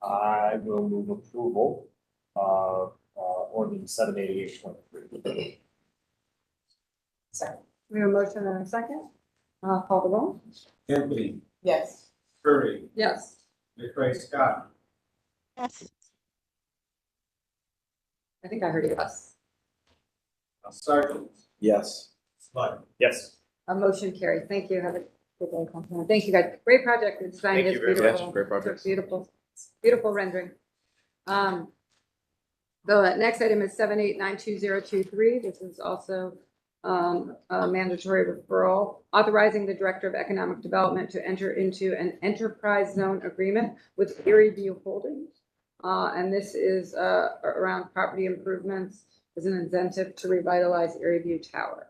I will move approval of ordinance 788-23. Second. We have a motion and a second. Call the roll. Anthony, Yes. Curry, Yes. McRae Scott, Yes. I think I heard yes. Sergeant, Yes. Flood. Yes. A motion carried. Thank you. Have a good day, Councilman. Thank you, guys. Great project. The design Thank is you very much. beautiful. Great project. Beautiful, beautiful rendering. The next item is 7892023. This is also a mandatory referral, authorizing the Director of Economic Development to enter into an enterprise zone agreement with Erie View Holdings. And this is around property improvements as an incentive to revitalize Erie View Tower.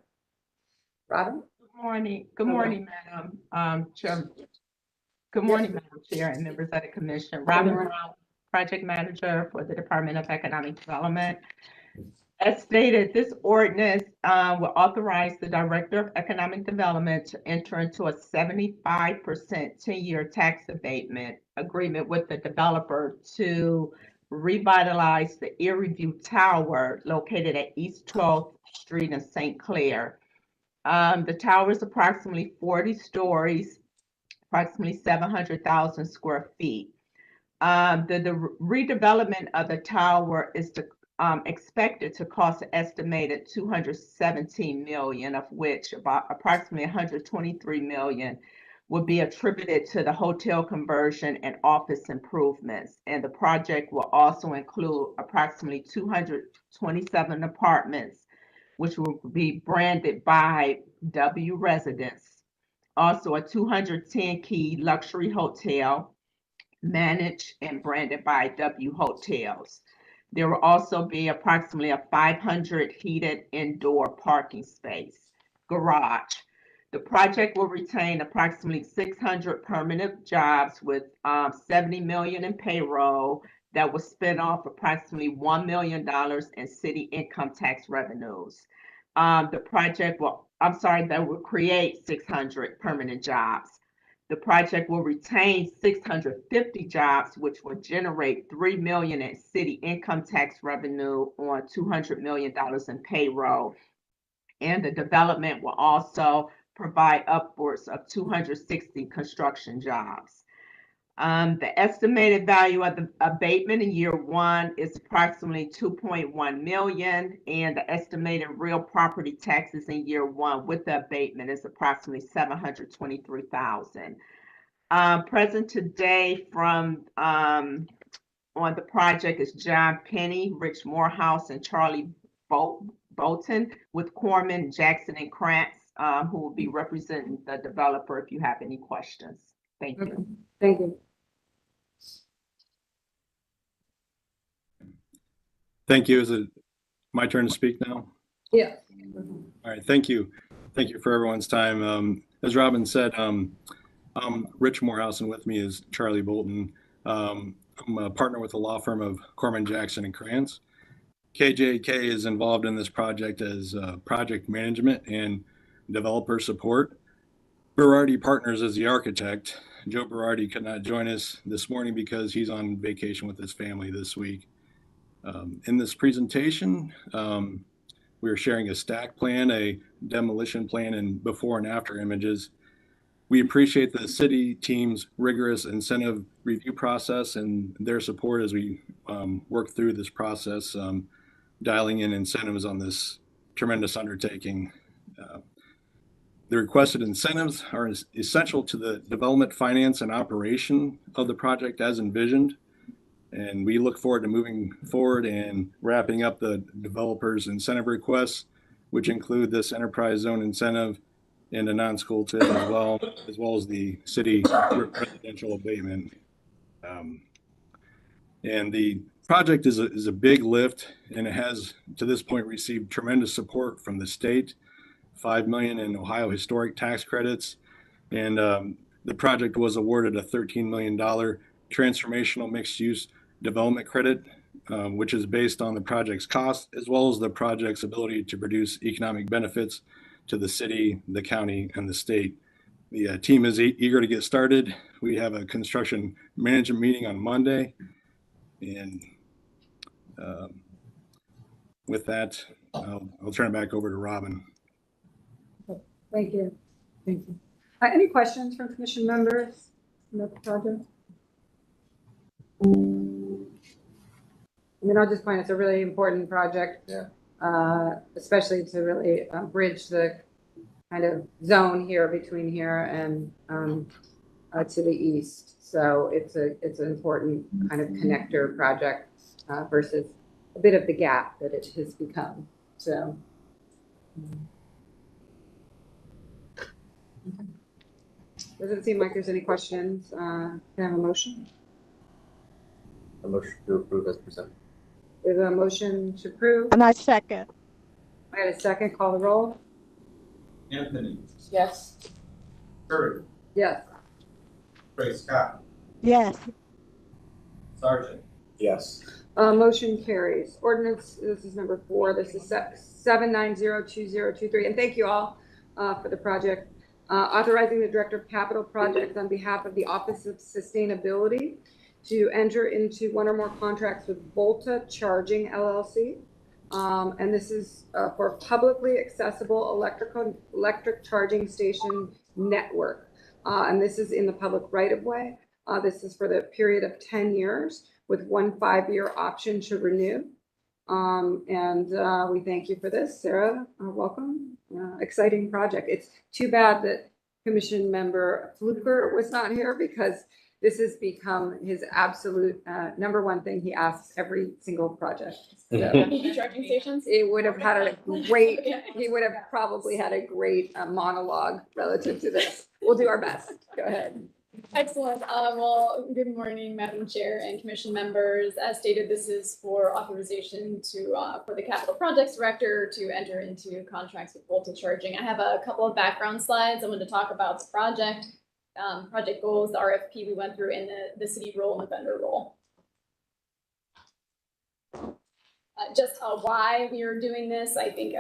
Robin? Good morning. Good morning, Madam Chair. Good morning, Madam Chair and members of the Commission. Robin Brown, Project Manager for the Department of Economic Development. As stated, this ordinance will authorize the Director of Economic Development to enter into a 75% 10-year tax abatement agreement with the developer to revitalize the Erie View Tower located at East 12th Street in St. Clair. The tower is approximately 40 stories, approximately 700,000 square feet. The redevelopment of the tower is expected to cost an estimated $217 million, of which about approximately $123 million would be attributed to the hotel conversion and office improvements. And the project will also include approximately 227 apartments, which will be branded by W Residence. Also a 210-key luxury hotel managed and branded by W Hotels. There will also be approximately a 500 heated indoor parking space, garage. The project will retain approximately 600 permanent jobs with $70 million in payroll that will spin off approximately $1 million in city income tax revenues. That will create 600 permanent jobs. The project will retain 650 jobs, which will generate $3 million in city income tax revenue on $200 million in payroll. And the development will also provide upwards of 260 construction jobs. The estimated value of the abatement in year one is approximately $2.1 million, and the estimated real property taxes in year one with the abatement is approximately $723,000. Present today from on the project is John Penny, Rich Morehouse, and Charlie Bolton with Corman, Jackson, and Krantz, who will be representing the developer if you have any questions. Thank you. Thank you. Thank you. Is it my turn to speak now? Yeah. All right. Thank you. Thank you for everyone's time. As Robin said, I'm Rich Morehouse, and with me is Charlie Bolton. I'm a partner with the law firm of Corman, Jackson, and Krantz. KJK is involved in this project as project management and developer support. Berardi Partners is the architect. Joe Berardi could not join us this morning because he's on vacation with his family this week. In this presentation, we're sharing a stack plan, a demolition plan, and before and after images. We appreciate the city team's rigorous incentive review process and their support as we work through this process, dialing in incentives on this tremendous undertaking. The requested incentives are essential to the development, finance, and operation of the project as envisioned. And we look forward to moving forward and wrapping up the developer's incentive requests, which include this enterprise zone incentive and a non-school TIF as well as the city residential abatement. And the project is a big lift, and it has to this point received tremendous support from the state, $5 million in Ohio historic tax credits, and the project was awarded a $13 million transformational mixed-use development credit, which is based on the project's cost as well as the project's ability to produce economic benefits to the city, the county, and the state. The team is eager to get started. We have a construction management meeting on Monday, and with that, I'll turn it back over to Robin. Thank you. Thank you. Any questions from commission members about the project? I mean, I'll just point, it's a really important project, especially to really bridge the kind of zone here between here and to the east. So it's an important kind of connector project versus a bit of the gap that it has become. So. Doesn't seem like there's any questions. Can I have a motion? A motion to approve as presented. There's a motion to approve. And I second. I got a second. Call the roll. Anthony, Yes. Curry, Yes. Ray Scott, Yes. Sargent, Yes. Motion carries. Ordinance, this is number 4. This is 7902023. And thank you all for the project. Authorizing the Director of Capital Projects on behalf of the Office of Sustainability to enter into one or more contracts with Volta Charging LLC. And this is for publicly accessible electric charging station network. And this is in the public right-of-way. This is for the period of 10 years with 1 5-year option to renew. And we thank you for this, Sarah. Welcome. Exciting project. It's too bad that Commission Member Fluker was not here because this has become his absolute #1 thing he asks every single project. So Charging stations? it would have had a great, he would have probably had a great monologue relative to this. We'll do our best. Go ahead. Excellent. Well, good morning, Madam Chair and Commission members. As stated, this is for authorization to for the Capital Projects Director to enter into contracts with Volta Charging. I have a couple of background slides. I want to talk about the project, project goals, the RFP we went through, and the city role and the vendor role. Just why we are doing this, I think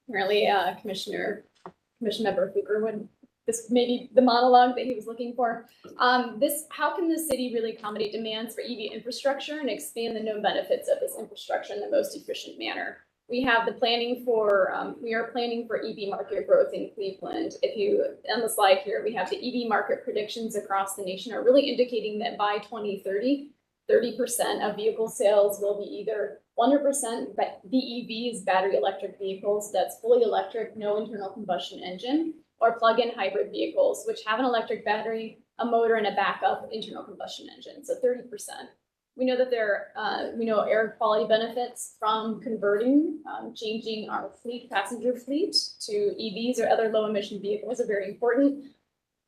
apparently Commission Member Fluker would. This may be the monologue that he was looking for. How can the city really accommodate demands for EV infrastructure and expand the known benefits of this infrastructure in the most efficient manner? We have the planning for, we are planning for EV market growth in Cleveland. If you, on the slide here, we have the EV market predictions across the nation are really indicating that by 2030, 30% of vehicle sales will be either 100% BEVs, battery electric vehicles, that's fully electric, no internal combustion engine, or plug-in hybrid vehicles, which have an electric battery, a motor, and a backup internal combustion engine, so 30%. We know that we know air quality benefits from converting, changing our passenger fleet to EVs or other low-emission vehicles are very important.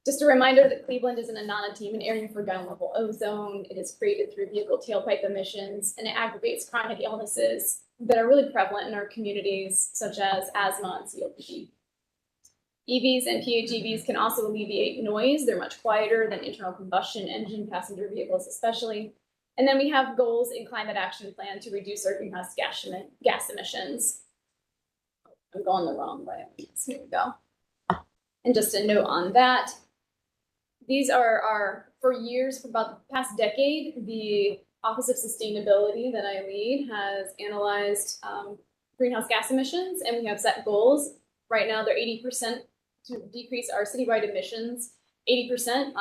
Just a reminder that Cleveland is in a non-attainment area for ground-level ozone. It is created through vehicle tailpipe emissions, and it aggravates chronic illnesses that are really prevalent in our communities, such as asthma and COPD. EVs and PHEVs can also alleviate noise. They're much quieter than internal combustion engine passenger vehicles, especially. And then we have goals in Climate Action Plan to reduce our greenhouse gas emissions. I'm going the wrong way. So here we go. And just a note on that. These are for years, for about the past decade, the Office of Sustainability that I lead has analyzed greenhouse gas emissions, and we have set goals. Right now, they're 80% to decrease our citywide emissions, 80%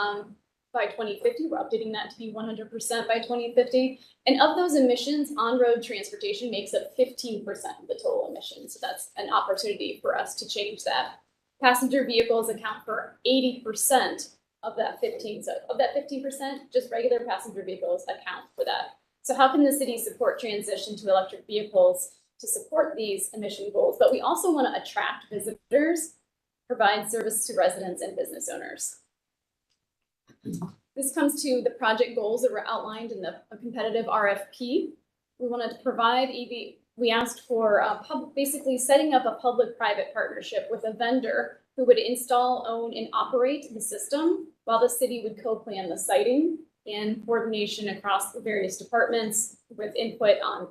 by 2050. We're updating that to be 100% by 2050. And of those emissions, on-road transportation makes up 15% of the total emissions. So that's an opportunity for us to change that. Passenger vehicles account for 80% of that 15. So of that 15%, just regular passenger vehicles account for that. So how can the city support transition to electric vehicles to support these emission goals? But we also want to attract visitors, provide service to residents and business owners. This comes to the project goals that were outlined in the competitive RFP. We wanted to provide EV. We asked for basically setting up a public-private partnership with a vendor who would install, own, and operate the system, while the city would co-plan the siting and coordination across the various departments with input on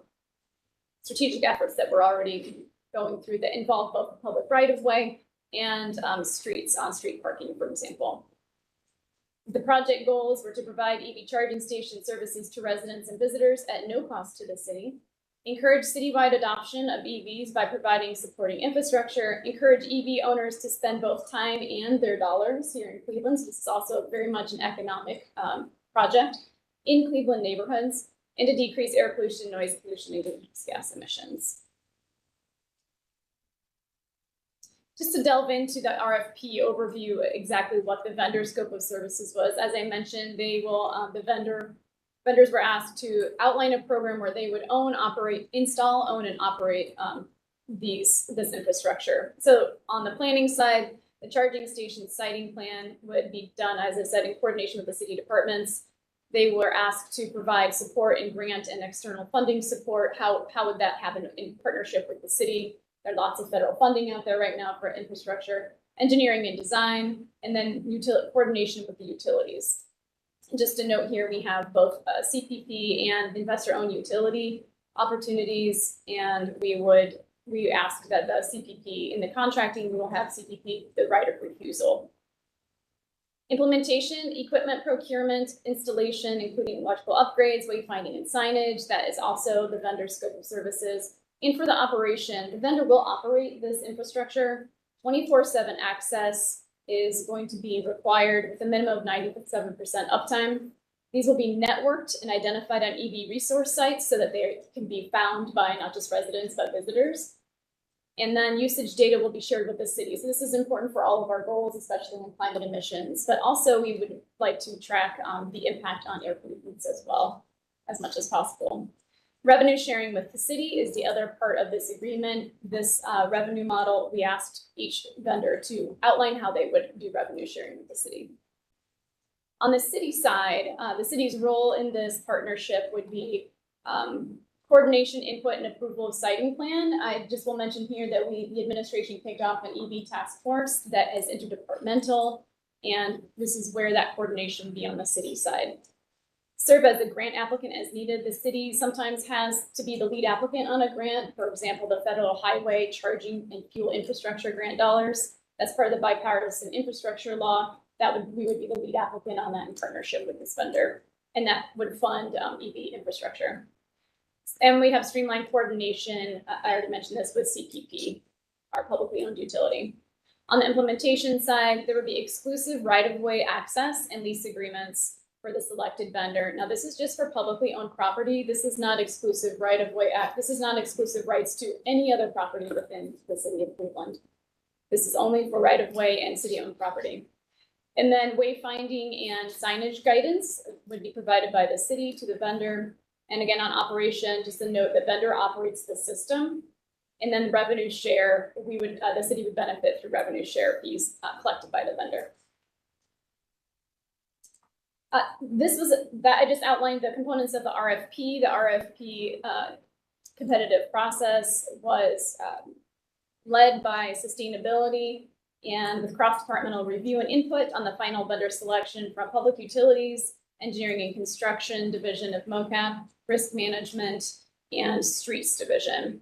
strategic efforts that were already going through that involve both the public right-of-way and streets, on-street parking, for example. The project goals were to provide EV charging station services to residents and visitors at no cost to the city, encourage citywide adoption of EVs by providing supporting infrastructure, encourage EV owners to spend both time and their dollars here in Cleveland. So this is also very much an economic project in Cleveland neighborhoods, and to decrease air pollution, noise pollution, and greenhouse gas emissions. Just to delve into the RFP overview, exactly what the vendor scope of services was. As I mentioned, they will, vendors were asked to outline a program where they would own, operate, install, own, and operate this infrastructure. So on the planning side, the charging station siting plan would be done, as I said, in coordination with the city departments. They were asked to provide support and grant and external funding support. How would that happen in partnership with the city? There's lots of federal funding out there right now for infrastructure, engineering and design, and then coordination with the utilities. Just to note here, we have both CPP and investor-owned utility opportunities, and we ask that the CPP in the contracting, we will have CPP the right of refusal. Implementation, equipment procurement, installation, including electrical upgrades, wayfinding, and signage. That is also the vendor scope of services. And for the operation, the vendor will operate this infrastructure. 24/7 access is going to be required with a minimum of 97% uptime. These will be networked and identified on EV resource sites so that they can be found by not just residents, but visitors. And then usage data will be shared with the city. So this is important for all of our goals, especially in climate emissions, but also we would like to track the impact on air pollutants as well, as much as possible. Revenue sharing with the city is the other part of this agreement. This revenue model, we asked each vendor to outline how they would do revenue sharing with the city. On the city side, the city's role in this partnership would be coordination, input, and approval of siting plan. I just will mention here that the administration kicked off an EV task force that is interdepartmental, and this is where that coordination would be on the city side. Serve as a grant applicant as needed. The city sometimes has to be the lead applicant on a grant. For example, the federal highway charging and fuel infrastructure grant dollars. That's part of the bipartisan infrastructure law. We would be the lead applicant on that in partnership with this vendor, and that would fund EV infrastructure. And we have streamlined coordination. I already mentioned this with CPP, our publicly owned utility. On the implementation side, there would be exclusive right-of-way access and lease agreements for the selected vendor. Now, this is just for publicly owned property. This is not exclusive right-of-way act. This is not exclusive rights to any other property within the city of Cleveland. This is only for right-of-way and city-owned property. And then wayfinding and signage guidance would be provided by the city to the vendor. And again, on operation, just a note that vendor operates the system. And then revenue share, the city would benefit through revenue share fees collected by the vendor. I just outlined the components of the RFP. The RFP competitive process was led by sustainability and with cross-departmental review and input on the final vendor selection from public utilities, engineering and construction division of MOCAP, risk management, and streets division.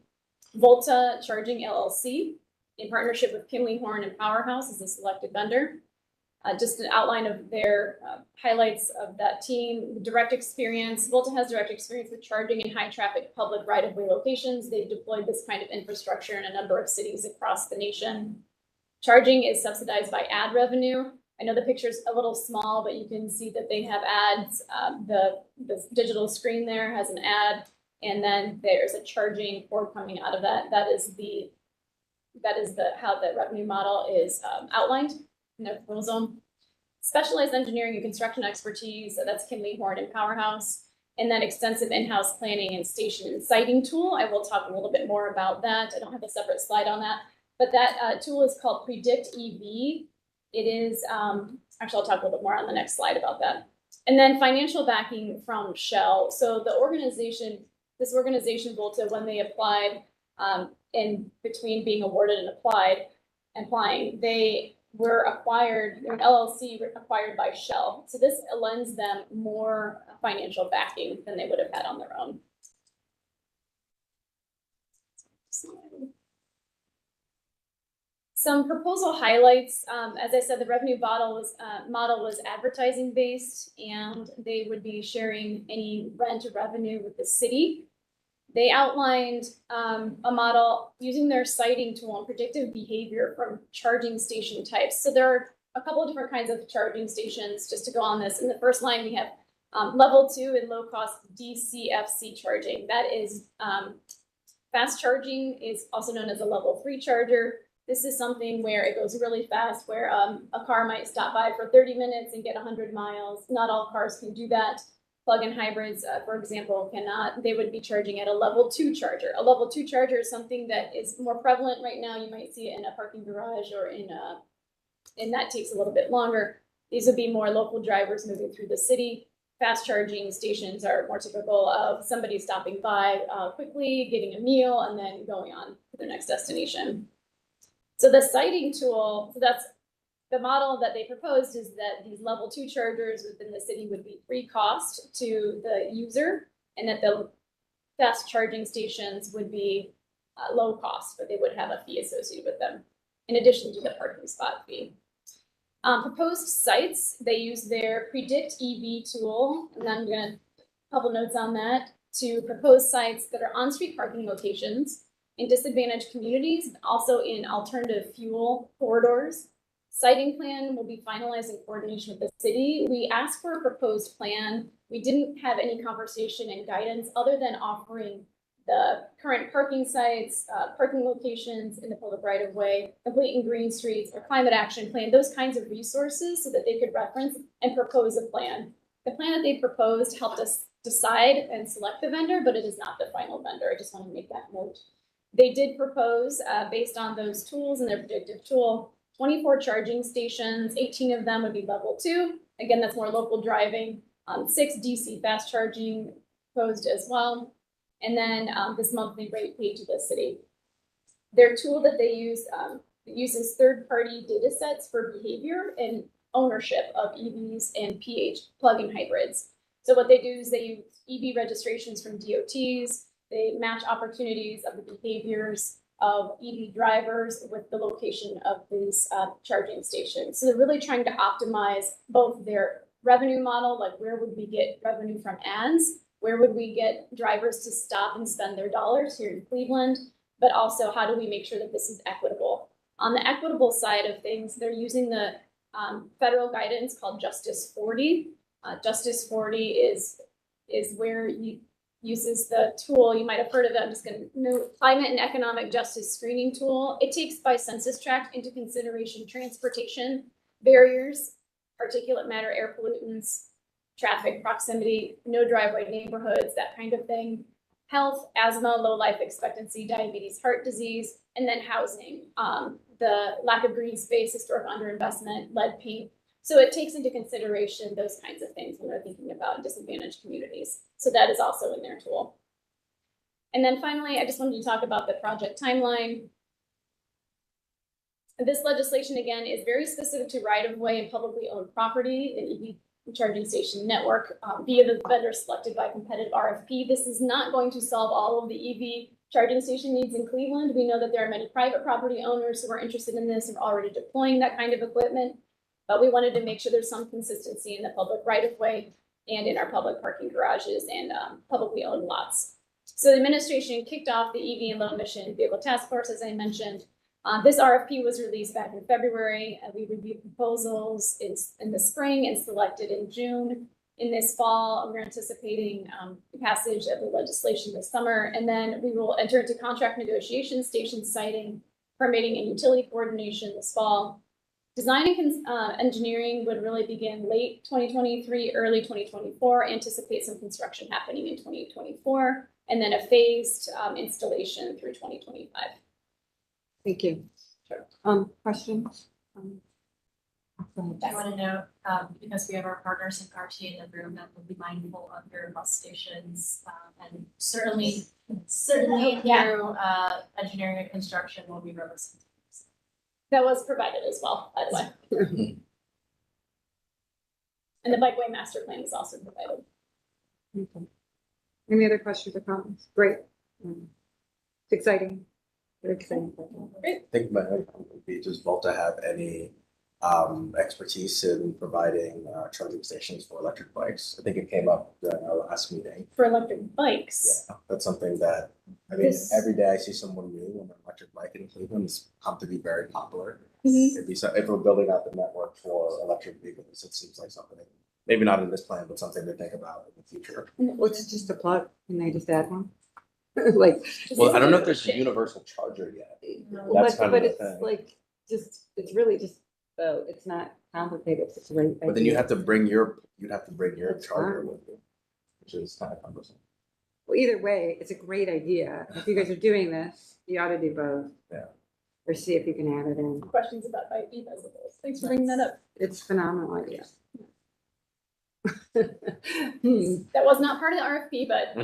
Volta Charging LLC, in partnership with Kimley Horn and Powerhouse, is the selected vendor. Just an outline of their highlights of that team. Direct experience. Volta has direct experience with charging in high traffic public right-of-way locations. They've deployed this kind of infrastructure in a number of cities across the nation. Charging is subsidized by ad revenue. I know the picture's a little small, but you can see that they have ads. The digital screen there has an ad, and then there's a charging cord coming out of that. That is the That is how the revenue model is outlined in the proposal. Specialized engineering and construction expertise, so that's Kinley Horn and Powerhouse. And then extensive in-house planning and station and siting tool. I will talk a little bit more about that. I don't have a separate slide on that, but that tool is called Predict EV. It is, actually I'll talk a little bit more on the next slide about that. And then financial backing from Shell. So the organization, this organization, Volta, when they applied, in between being awarded and applying, they were acquired, an LLC acquired by Shell. So this lends them more financial backing than they would have had on their own. Some proposal highlights. As I said, the revenue model was advertising based, and they would be sharing any rent revenue with the city. They outlined a model using their siting tool and predictive behavior from charging station types. So there are a couple of different kinds of charging stations just to go on this. In the first line, we have level 2 and low cost DCFC charging. That is fast charging, is also known as a level 3 charger. This is something where it goes really fast, where a car might stop by for 30 minutes and get 100 miles. Not all cars can do that. Plug-in hybrids, for example, cannot. They would be charging at a level 2 charger. A level 2 charger is something that is more prevalent right now. You might see it in a parking garage or and that takes a little bit longer. These would be more local drivers moving through the city. Fast charging stations are more typical of somebody stopping by quickly, getting a meal, and then going on to their next destination. So the siting tool, so that's the model that they proposed, is that these level 2 chargers within the city would be free cost to the user, and that the fast charging stations would be low cost, but they would have a fee associated with them, in addition to the parking spot fee. Proposed sites, they use their Predict EV tool, and I'm going to a couple notes on that, to propose sites that are on-street parking locations in disadvantaged communities, also in alternative fuel corridors. Siting plan will be finalized in coordination with the city. We asked for a proposed plan. We didn't have any conversation and guidance other than offering the current parking sites, parking locations in the public right of way, complete and green streets, or climate action plan, those kinds of resources so that they could reference and propose a plan. The plan that they proposed helped us decide and select the vendor, but it is not the final vendor. I just want to make that note. They did propose, based on those tools and their predictive tool, 24 charging stations, 18 of them would be level 2. Again, that's more local driving. 6 DC fast charging proposed as well. And then this monthly rate paid to the city. Their tool that they use uses third-party data sets for behavior and ownership of EVs and PH plug-in hybrids. So what they do is they use EV registrations from DOTs. They match opportunities of the behaviors of EV drivers with the location of these charging stations. So they're really trying to optimize both their revenue model, like where would we get revenue from ads, where would we get drivers to stop and spend their dollars here in Cleveland, but also how do we make sure that this is equitable. On the equitable side of things, they're using the federal guidance called Justice 40. Justice 40 is where you uses the tool, you might have heard of it, I'm just going to note, Climate and Economic Justice Screening Tool. It takes by census tract into consideration transportation barriers, particulate matter, air pollutants, traffic proximity, no driveway neighborhoods, that kind of thing, health, asthma, low life expectancy, diabetes, heart disease, and then housing, the lack of green space, historic underinvestment, lead paint. So it takes into consideration those kinds of things when they're thinking about disadvantaged communities. So that is also in their tool. And then finally, I just wanted to talk about the project timeline. This legislation, again, is very specific to right-of-way and publicly owned property, an EV charging station network via the vendor selected by competitive RFP. This is not going to solve all of the EV charging station needs in Cleveland. We know that there are many private property owners who are interested in this and are already deploying that kind of equipment. But we wanted to make sure there's some consistency in the public right-of-way and in our public parking garages and publicly owned lots. So the administration kicked off the EV and low-emission vehicle task force, as I mentioned. This RFP was released back in February. We reviewed proposals in the spring and selected in June. In this fall, we're anticipating passage of the legislation this summer, and then we will enter into contract negotiations, station siting, permitting and utility coordination this fall. Design and engineering would really begin late 2023, early 2024. Anticipate some construction happening in 2024, and then a phased installation through 2025. Thank you. Questions? I want to note, because we have our partners in Cartier in the room, that we'll be mindful of your bus stations, and certainly through engineering and construction will be represented. That was provided as well, by the way. And the bikeway master plan is also provided. Okay. Any other questions or comments? Great. It's exciting. Very exciting. I think my other comment would be, does Volta have any expertise in providing charging stations for electric bikes? I think it came up during our last meeting. For electric bikes? Yeah, that's something that, I mean, every day I see someone new on an electric bike in Cleveland. It's come to be very popular. It'd be so, if we're building out the network for electric vehicles, it seems like something, maybe not in this plan, but something to think about in the future. What's just a plug? Can they just add one? Like, Well, I don't know if there's a universal charger yet. That's kind but of the it's thing. like, it's really just, it's not complicated. It's a great But then you'd idea. have to bring your charger fine. with you, which is kind of cumbersome. Well, either way, it's a great idea. If you guys are doing this, you ought to do both. Yeah. Or see if you can add it in. Questions about bike e-bicycles? Thanks for bringing that up. It's a phenomenal idea. That was not part of the RFP, but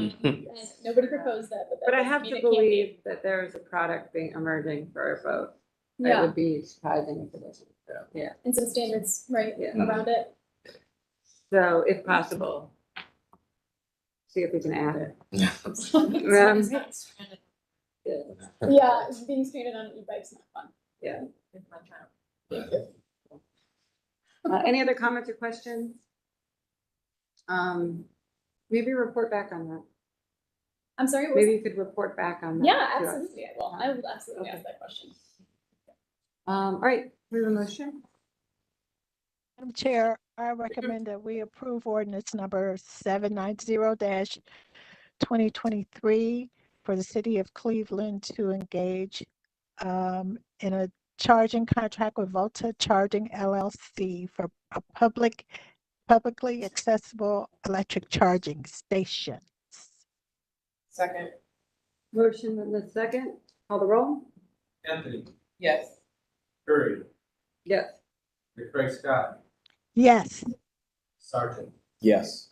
nobody proposed that. That But I doesn't have mean to it can't be. believe that there is a product being emerging for a boat. It Yeah. would be surprising if it isn't. Yeah. And some standards, right, Yeah. around it. So if possible, see if we can add it. Yeah, being stranded on an e-bike's not fun. Yeah. Any other comments or questions? Maybe report back on that. I'm sorry, what was Maybe it? you could report back on that. Yeah, to us. absolutely, I will. I will absolutely ask that question. All right, we have a motion. Madam Chair, I recommend that we approve ordinance number 790-2023 for the city of Cleveland to engage in a charging contract with Volta Charging LLC for a publicly accessible electric charging station. Second. Motion in the second. Call the roll. Anthony, Yes. Curry, Yes. McCray Scott, Yes. Sergeant. Yes.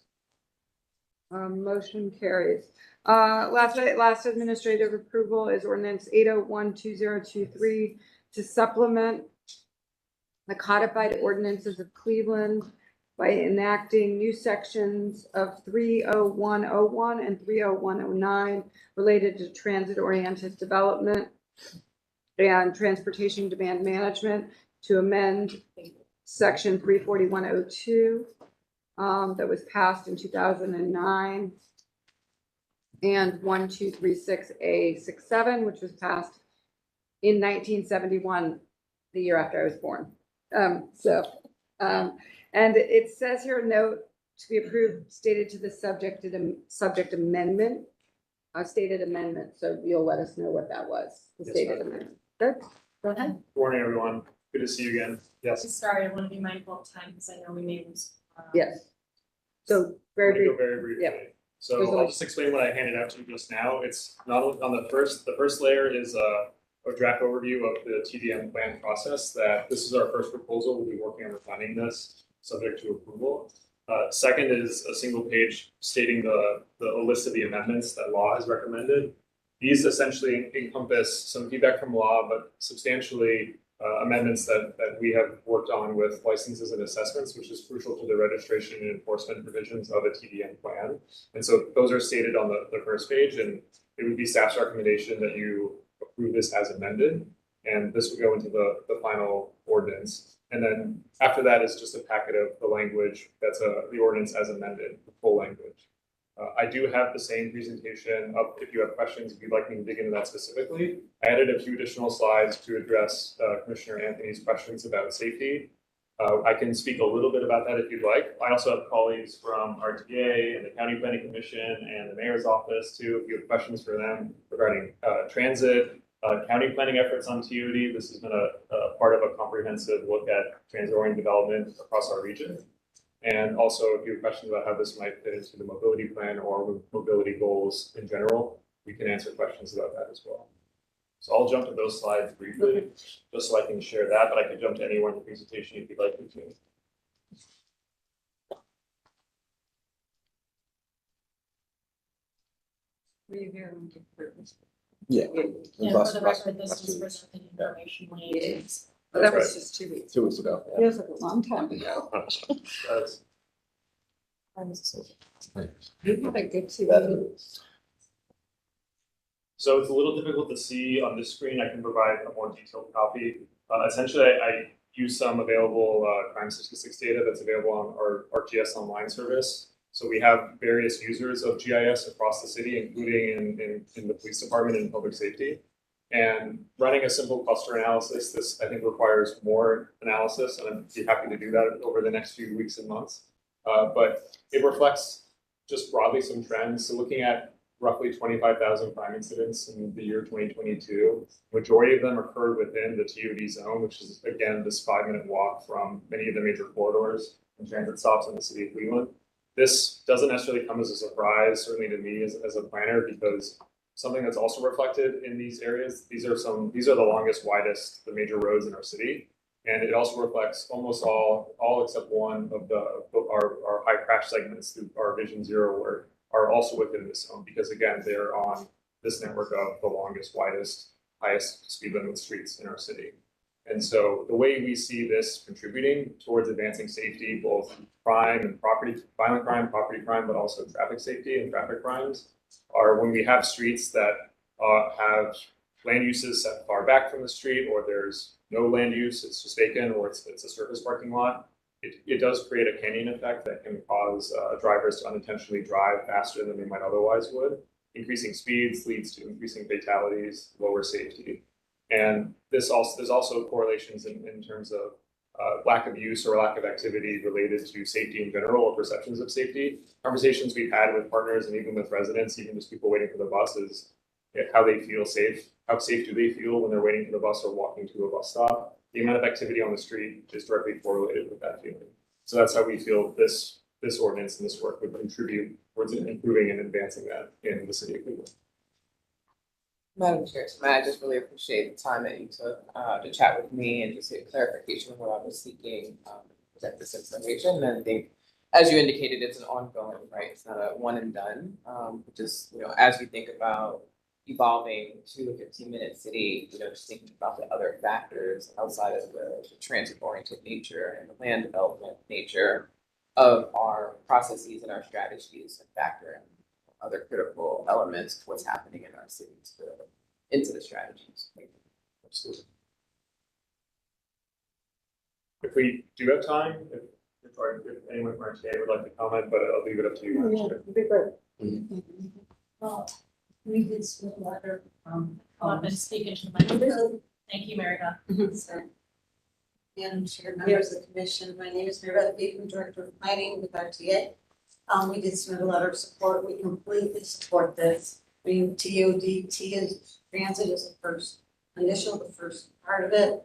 Motion carries. Last administrative approval is ordinance 801-2023 to supplement the codified ordinances of Cleveland by enacting new sections of 30101 and 30109 related to transit-oriented development and transportation demand management to amend section 34102 that was passed in 2009 and 1236A67, which was passed in 1971, the year after I was born. And it says here, note to be approved stated to the subject amendment, stated amendment. So you'll let us know what that was, the Yes, stated ma'am. amendment. Good, go ahead. Good morning, everyone. Good to see you again. Yes. Sorry, I want to be mindful of time because I know we may lose. Yes. So very I'm gonna go brief. very briefly. Yeah. There's So only- I'll just explain what I handed out to you just now. It's not on the first layer is a draft overview of the TDM plan process, that this is our first proposal. We'll be working on refining this, subject to approval. Second is a single page stating a list of the amendments that law has recommended. These essentially encompass some feedback from law, but substantially amendments that we have worked on with licenses and assessments, which is crucial to the registration and enforcement provisions of a TDM plan. And so those are stated on the first page, and it would be staff's recommendation that you approve this as amended. And this would go into the final ordinance. And then after that is just a packet of the language that's the ordinance as amended, the full language. I do have the same presentation up if you have questions, if you'd like me to dig into that specifically. I added a few additional slides to address Commissioner Anthony's questions about safety. I can speak a little bit about that if you'd like. I also have colleagues from RTA and the County Planning Commission and the Mayor's Office too, if you have questions for them regarding transit, county planning efforts on TOD. This has been a part of a comprehensive look at transit-oriented development across our region. And also, if you have questions about how this might fit into the mobility plan or mobility goals in general, we can answer questions about that as well. So I'll jump to those slides briefly, just so I can share that, but I can jump to anywhere in the presentation if you'd like me to. Yeah. Yeah, for the record, this was presented informationally. That was just 2 weeks. 2 weeks ago. Feels like a long time ago. You have a good TV. So it's a little difficult to see on this screen. I can provide a more detailed copy. Essentially, I use some available Crime 66 data that's available on our ArcGIS online service. So we have various users of GIS across the city, including in the police department and public safety. And running a simple cluster analysis, this I think requires more analysis, and I'd be happy to do that over the next few weeks and months. But it reflects just broadly some trends. So looking at roughly 25,000 crime incidents in the year 2022, majority of them occurred within the TOD zone, which is again this 5-minute walk from many of the major corridors and transit stops in the city of Cleveland. This doesn't necessarily come as a surprise, certainly to me as a planner, because something that's also reflected in these areas, these are the longest, widest, the major roads in our city. And it also reflects almost all except one of our high crash segments through our Vision Zero work are also within this zone, because again, they're on this network of the longest, widest, highest speed limit streets in our city. And so the way we see this contributing towards advancing safety, both crime and violent crime, property crime, but also traffic safety and traffic crimes, are when we have streets that have land uses set far back from the street, or there's no land use, it's just vacant, or it's a surface parking lot. It does create a canyon effect that can cause drivers to unintentionally drive faster than they might otherwise would. Increasing speeds leads to increasing fatalities, lower safety. And there's also correlations in terms of lack of use or lack of activity related to safety in general or perceptions of safety. Conversations we've had with partners and even with residents, even just people waiting for the bus, is how they feel safe. How safe do they feel when they're waiting for the bus or walking to a bus stop? The amount of activity on the street is directly correlated with that feeling. So that's how we feel this ordinance and this work would contribute towards improving and advancing that in the city of Cleveland. Madam Chair, I just really appreciate the time that you took to chat with me and just get clarification of what I was seeking to present this information. And I think, as you indicated, it's an ongoing, right? It's not a one and done. Just, as we think about evolving to a 15-minute city, just thinking about the other factors outside of the transit-oriented nature and the land development nature of our processes and our strategies, and factor in other critical elements to what's happening in our cities into the strategies. Absolutely. If we do have time, if anyone from our TA would like to comment, but I'll leave it up to you. It'd be great. Well, we did submit a letter I've been speaking to my neighbors. Thank you, Mary Beth. Madam Chair, members of the commission, my name is Mary Beth Beekman, Director of Planning with RTA. We did submit a letter of support. We completely support this. I mean, TOD, transit is the first part of it.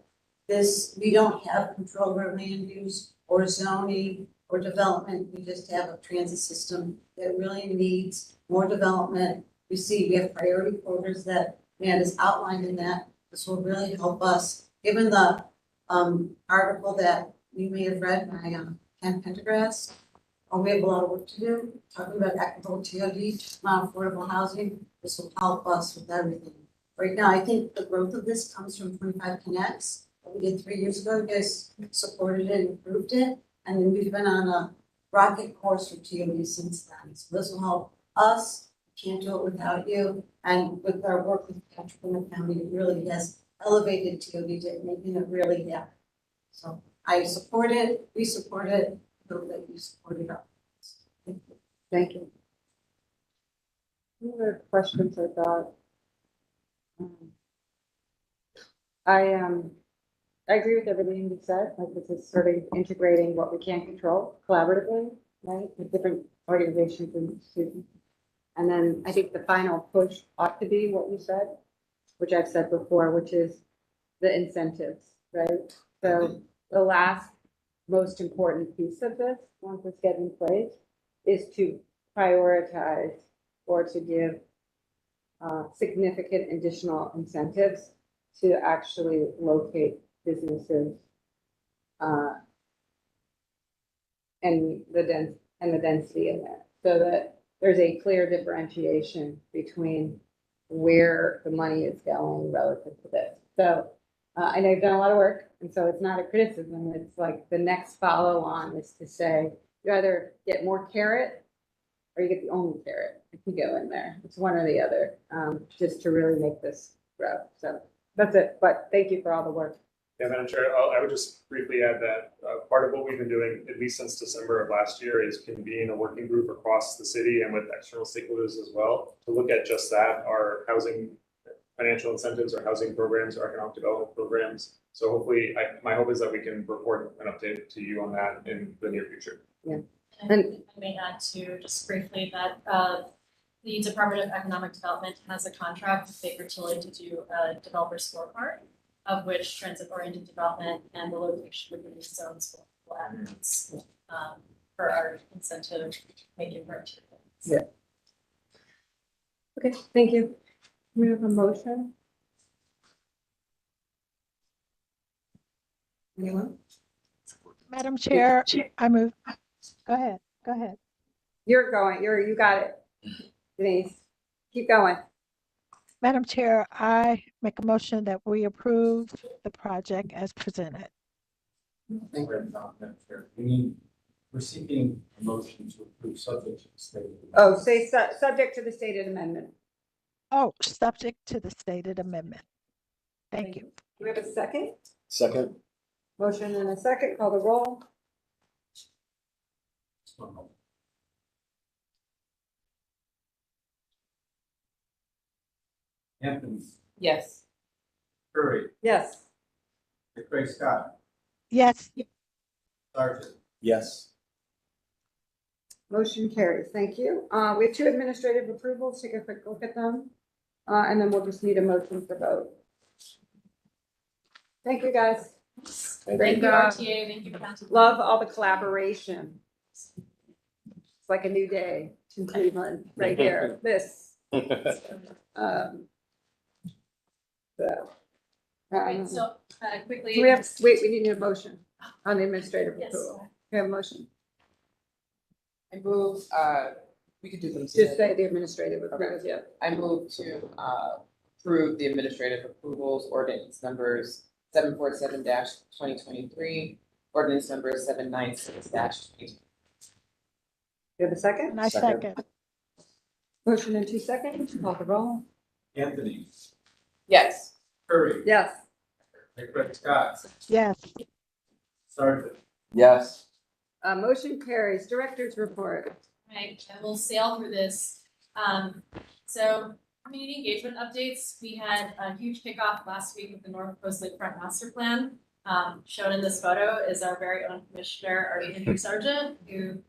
We don't have control over land use or zoning or development. We just have a transit system that really needs more development. We have priority corridors that Matt has outlined in that. This will really help us, given the article that you may have read by Ken Pendergrass. We have a lot of work to do, talking about equitable TOD, affordable housing. This will help us with everything. Right now, I think the growth of this comes from 25 Connects. What we did 3 years ago, you guys supported it and approved it. And then we've been on a rocket course for TOD since then. So this will help us. We can't do it without you. And with our work with Patrick and the county, it really has elevated TOD to making it really happen. So I support it, we support it, hope that you support it up. Thank you. Any other questions I got? I agree with everything you said. Like, this is sort of integrating what we can't control collaboratively, right, with different organizations and students. And then I think the final push ought to be what you said, which I've said before, which is the incentives, right? So the last most important piece of this, once it's get in place, is to prioritize or to give significant additional incentives to actually locate businesses and the density in there, so that there's a clear differentiation between where the money is going relative to this. So I know you've done a lot of work, and so it's not a criticism. It's like the next follow on is to say you either get more carrot or you get the only carrot if you go in there. It's one or the other, just to really make this grow. So that's it. But thank you for all the work. Yeah, Madam Chair, I would just briefly add that part of what we've been doing, at least since December of last year, is convene a working group across the city and with external stakeholders as well to look at just that, our housing financial incentives, our housing programs, our economic development programs. So hopefully, my hope is that we can report an update to you on that in the near future. Yeah. And I may add to just briefly that the Department of Economic Development has a contract with Baker Tilly to do a developer scorecard, of which transit-oriented development and the location within these zones will add for our incentive making criteria. Yeah. Okay, thank you. We have a motion. Anyone? Madam Chair, I move, go ahead. You're going, you got it. Denise, keep going. Madam Chair, I make a motion that we approve the project as presented. Thank you, Madam Chair. We're seeking a motion to approve subject to the state. Oh, say subject to the stated amendment. Oh, subject to the stated amendment. Thank you. Do we have a second? Second. Motion and a second, call the roll. Anthony, Yes. Curry, Yes. McCray Scott, Yes. Sargent. Yes. Motion carries. Thank you. We have two administrative approvals. Take a quick look at them. And then we'll just need a motion for vote. Thank you, guys. Thank you, RTA, thank you, Council. Love all the collaboration. It's like a new day in Cleveland, right here, this. Right, so quickly. We have, wait, we need a motion on the administrative Yes. approval. We have a motion. I move, we could do them Just together. say the administrative approvals, yeah. I move to approve the administrative approvals, ordinance numbers 747-2023, ordinance number 796-2023. You have a second? And I second. Motion in 2 seconds, call the roll. Anthony, Yes. Curry, Yes. McCray Scott, Yes. Sargent. Yes. Motion carries. Director's report. Right, I will sail through this. So community engagement updates, we had a huge kickoff last week with the North Coast Lakefront Master Plan. Shown in this photo is our very own commissioner, our Andrew Sargent, who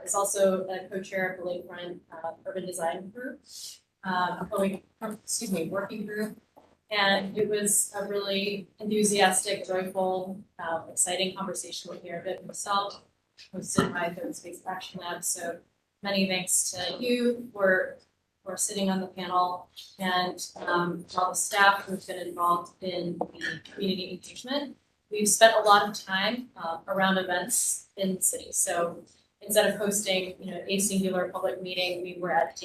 is also a co-chair of the Lakefront Urban Design Group, working group. And it was a really enthusiastic, joyful, exciting conversation with Mayor Vitt himself, hosted by Third Space Action Lab. So many thanks to you for sitting on the panel and all the staff who've been involved in the community engagement. We've spent a lot of time around events in the city. So instead of hosting, a singular public meeting, we were at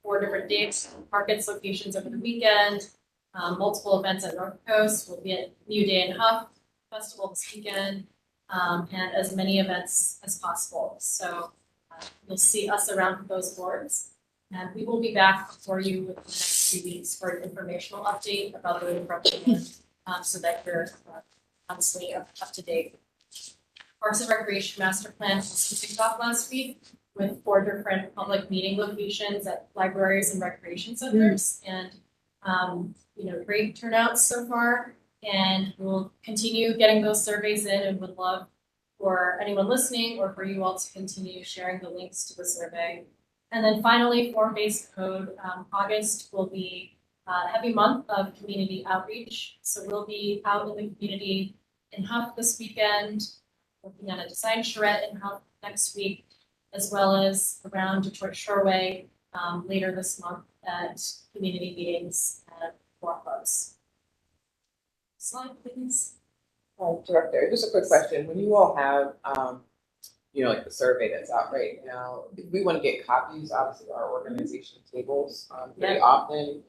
4 different dates, markets, locations over the weekend, multiple events at North Coast. We'll be at New Day and Huff Festival this weekend, and as many events as possible. So you'll see us around those boards. And we will be back for you within the next few weeks for an informational update about the project, so that you're honestly up to date. Parks and Recreation Master Plan also kicked off last week with 4 different public meeting locations at libraries and recreation centers. And great turnouts so far. And we'll continue getting those surveys in and would love for anyone listening or for you all to continue sharing the links to the survey. And then finally, form-based code, August will be heavy month of community outreach. So we'll be out in the community in Huff this weekend, working on a design charrette in Huff next week, as well as around Detroit Shoreway later this month at community meetings and walk clubs. Slide, please. Director, just a quick question. When you all have, like the survey that's out right now, if we want to get copies, obviously our organization tables, very often,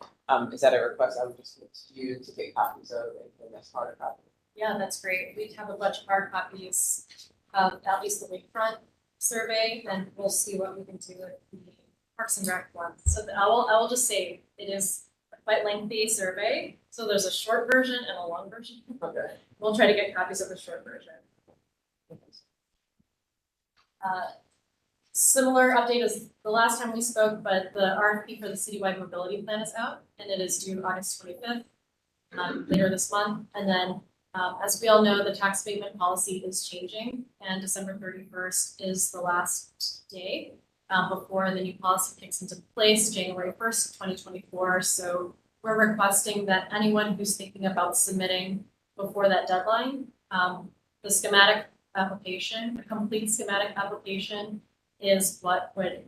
is that a request I would just need to you to get copies of and that's hard copy? Yeah, that's great. We have a bunch of hard copies of at least the lakefront survey, and we'll see what we can do with the Parks and Rec one. So I will just say it is a quite lengthy survey. So there's a short version and a long version. Okay. We'll try to get copies of the short version. Similar update as the last time we spoke, but the RFP for the citywide mobility plan is out, and it is due August 25th, later this month. And then, as we all know, the tax abatement policy is changing, and December 31st is the last day before the new policy kicks into place, January 1st, 2024. So we're requesting that anyone who's thinking about submitting before that deadline, the schematic application, a complete schematic application is what would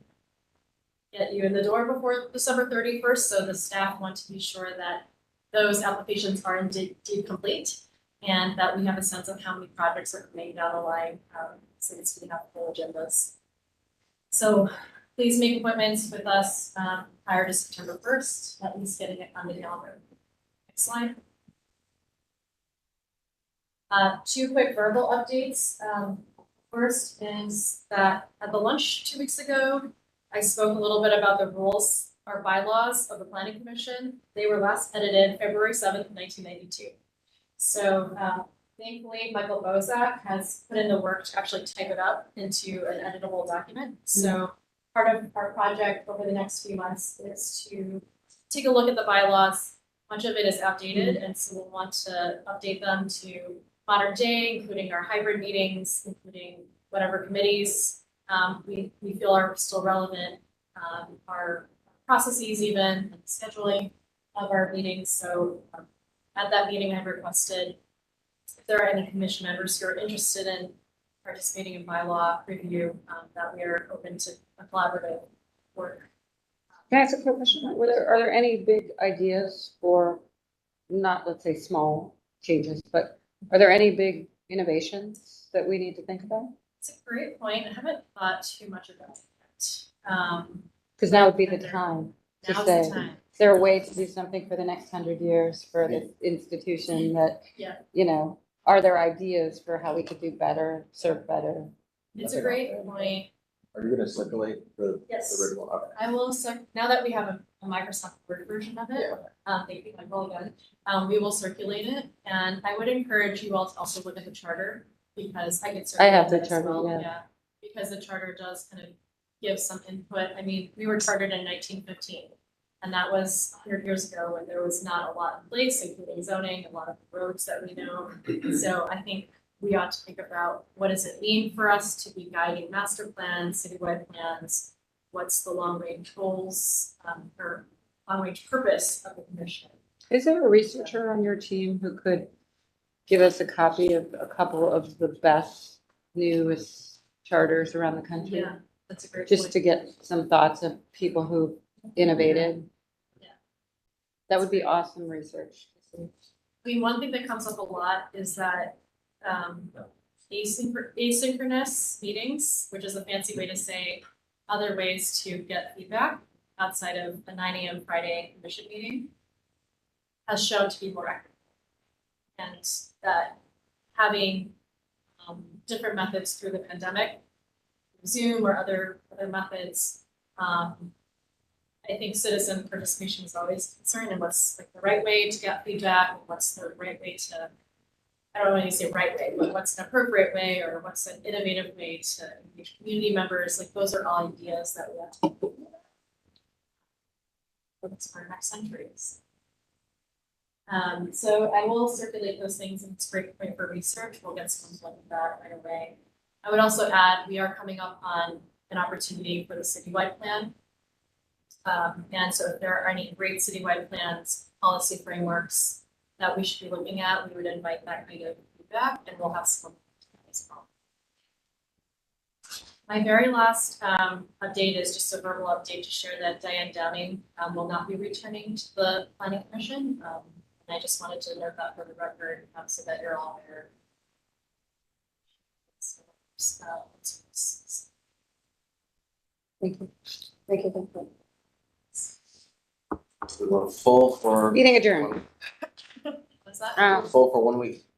get you in the door before December 31st. So the staff want to be sure that those applications are indeed complete and that we have a sense of how many projects are coming down the line since we have full agendas. So please make appointments with us prior to September 1st, at least getting it on the calendar. Next slide. Two quick verbal updates. First is that at the lunch 2 weeks ago, I spoke a little bit about the rules or bylaws of the Planning Commission. They were last edited February 7th, 1992. So thankfully, Michael Bozak has put in the work to actually type it up into an editable document. So part of our project over the next few months is to take a look at the bylaws. Much of it is outdated, and so we'll want to update them to modern day, including our hybrid meetings, including whatever committees we feel are still relevant, our processes even, and scheduling of our meetings. So at that meeting, I requested if there are any commission members who are interested in participating in bylaw review, that we are open to a collaborative work. Can I ask a quick question? Are there any big ideas for, not let's say small changes, but are there any big innovations that we need to think about? It's a great point. I haven't thought too much about it. Because now would be the time to Now's say, the time. is there a way to do something for the next 100 years for this institution that, Yeah, are there ideas for how we could do better, serve better? it's a great point. Are you gonna circulate the Yes. original? Okay. I will, now that we have a Microsoft Word version of it, thank you, Michael, again, we will circulate it. And I would encourage you all to also look at the charter, because I could I have circulate the that as charter, well, yeah. because the charter does kind of give some input. I mean, we were chartered in 1915, and that was 100 years ago when there was not a lot in place, including zoning, a lot of roads that we know. So I think we ought to think about what does it mean for us to be guiding master plans, citywide plans, what's the long range goals, or long range purpose of the commission. Is there a researcher on your team who could give us a copy of a couple of the best, newest charters around the country? Yeah, that's a great Just point. to get some thoughts of people who innovated. Yeah. That would be awesome research. I mean, one thing that comes up a lot is that asynchronous meetings, which is a fancy way to say other ways to get feedback outside of a 9 a.m. Friday commission meeting, has shown to be more accurate. And that having different methods through the pandemic, Zoom or other methods, I think citizen participation is always concerned, and what's like the right way to get feedback, and what's the right way to, I don't want to say right way, but what's an appropriate way, or what's an innovative way to engage community members. Like those are all ideas that we have to think about. What's for next centuries. So I will circulate those things, and it's a great point for research. We'll get some like that right away. I would also add, we are coming up on an opportunity for the citywide plan. And so if there are any great citywide plans, policy frameworks that we should be looking at, we would invite that kind of feedback, and we'll have some as well. My very last update is just a verbal update to share that Diane Downing will not be returning to the planning commission. And I just wanted to note that for the record, so that you're all aware. Thank you. Thank you. We're going full for. Meeting adjourned. What's that? Full for 1 week.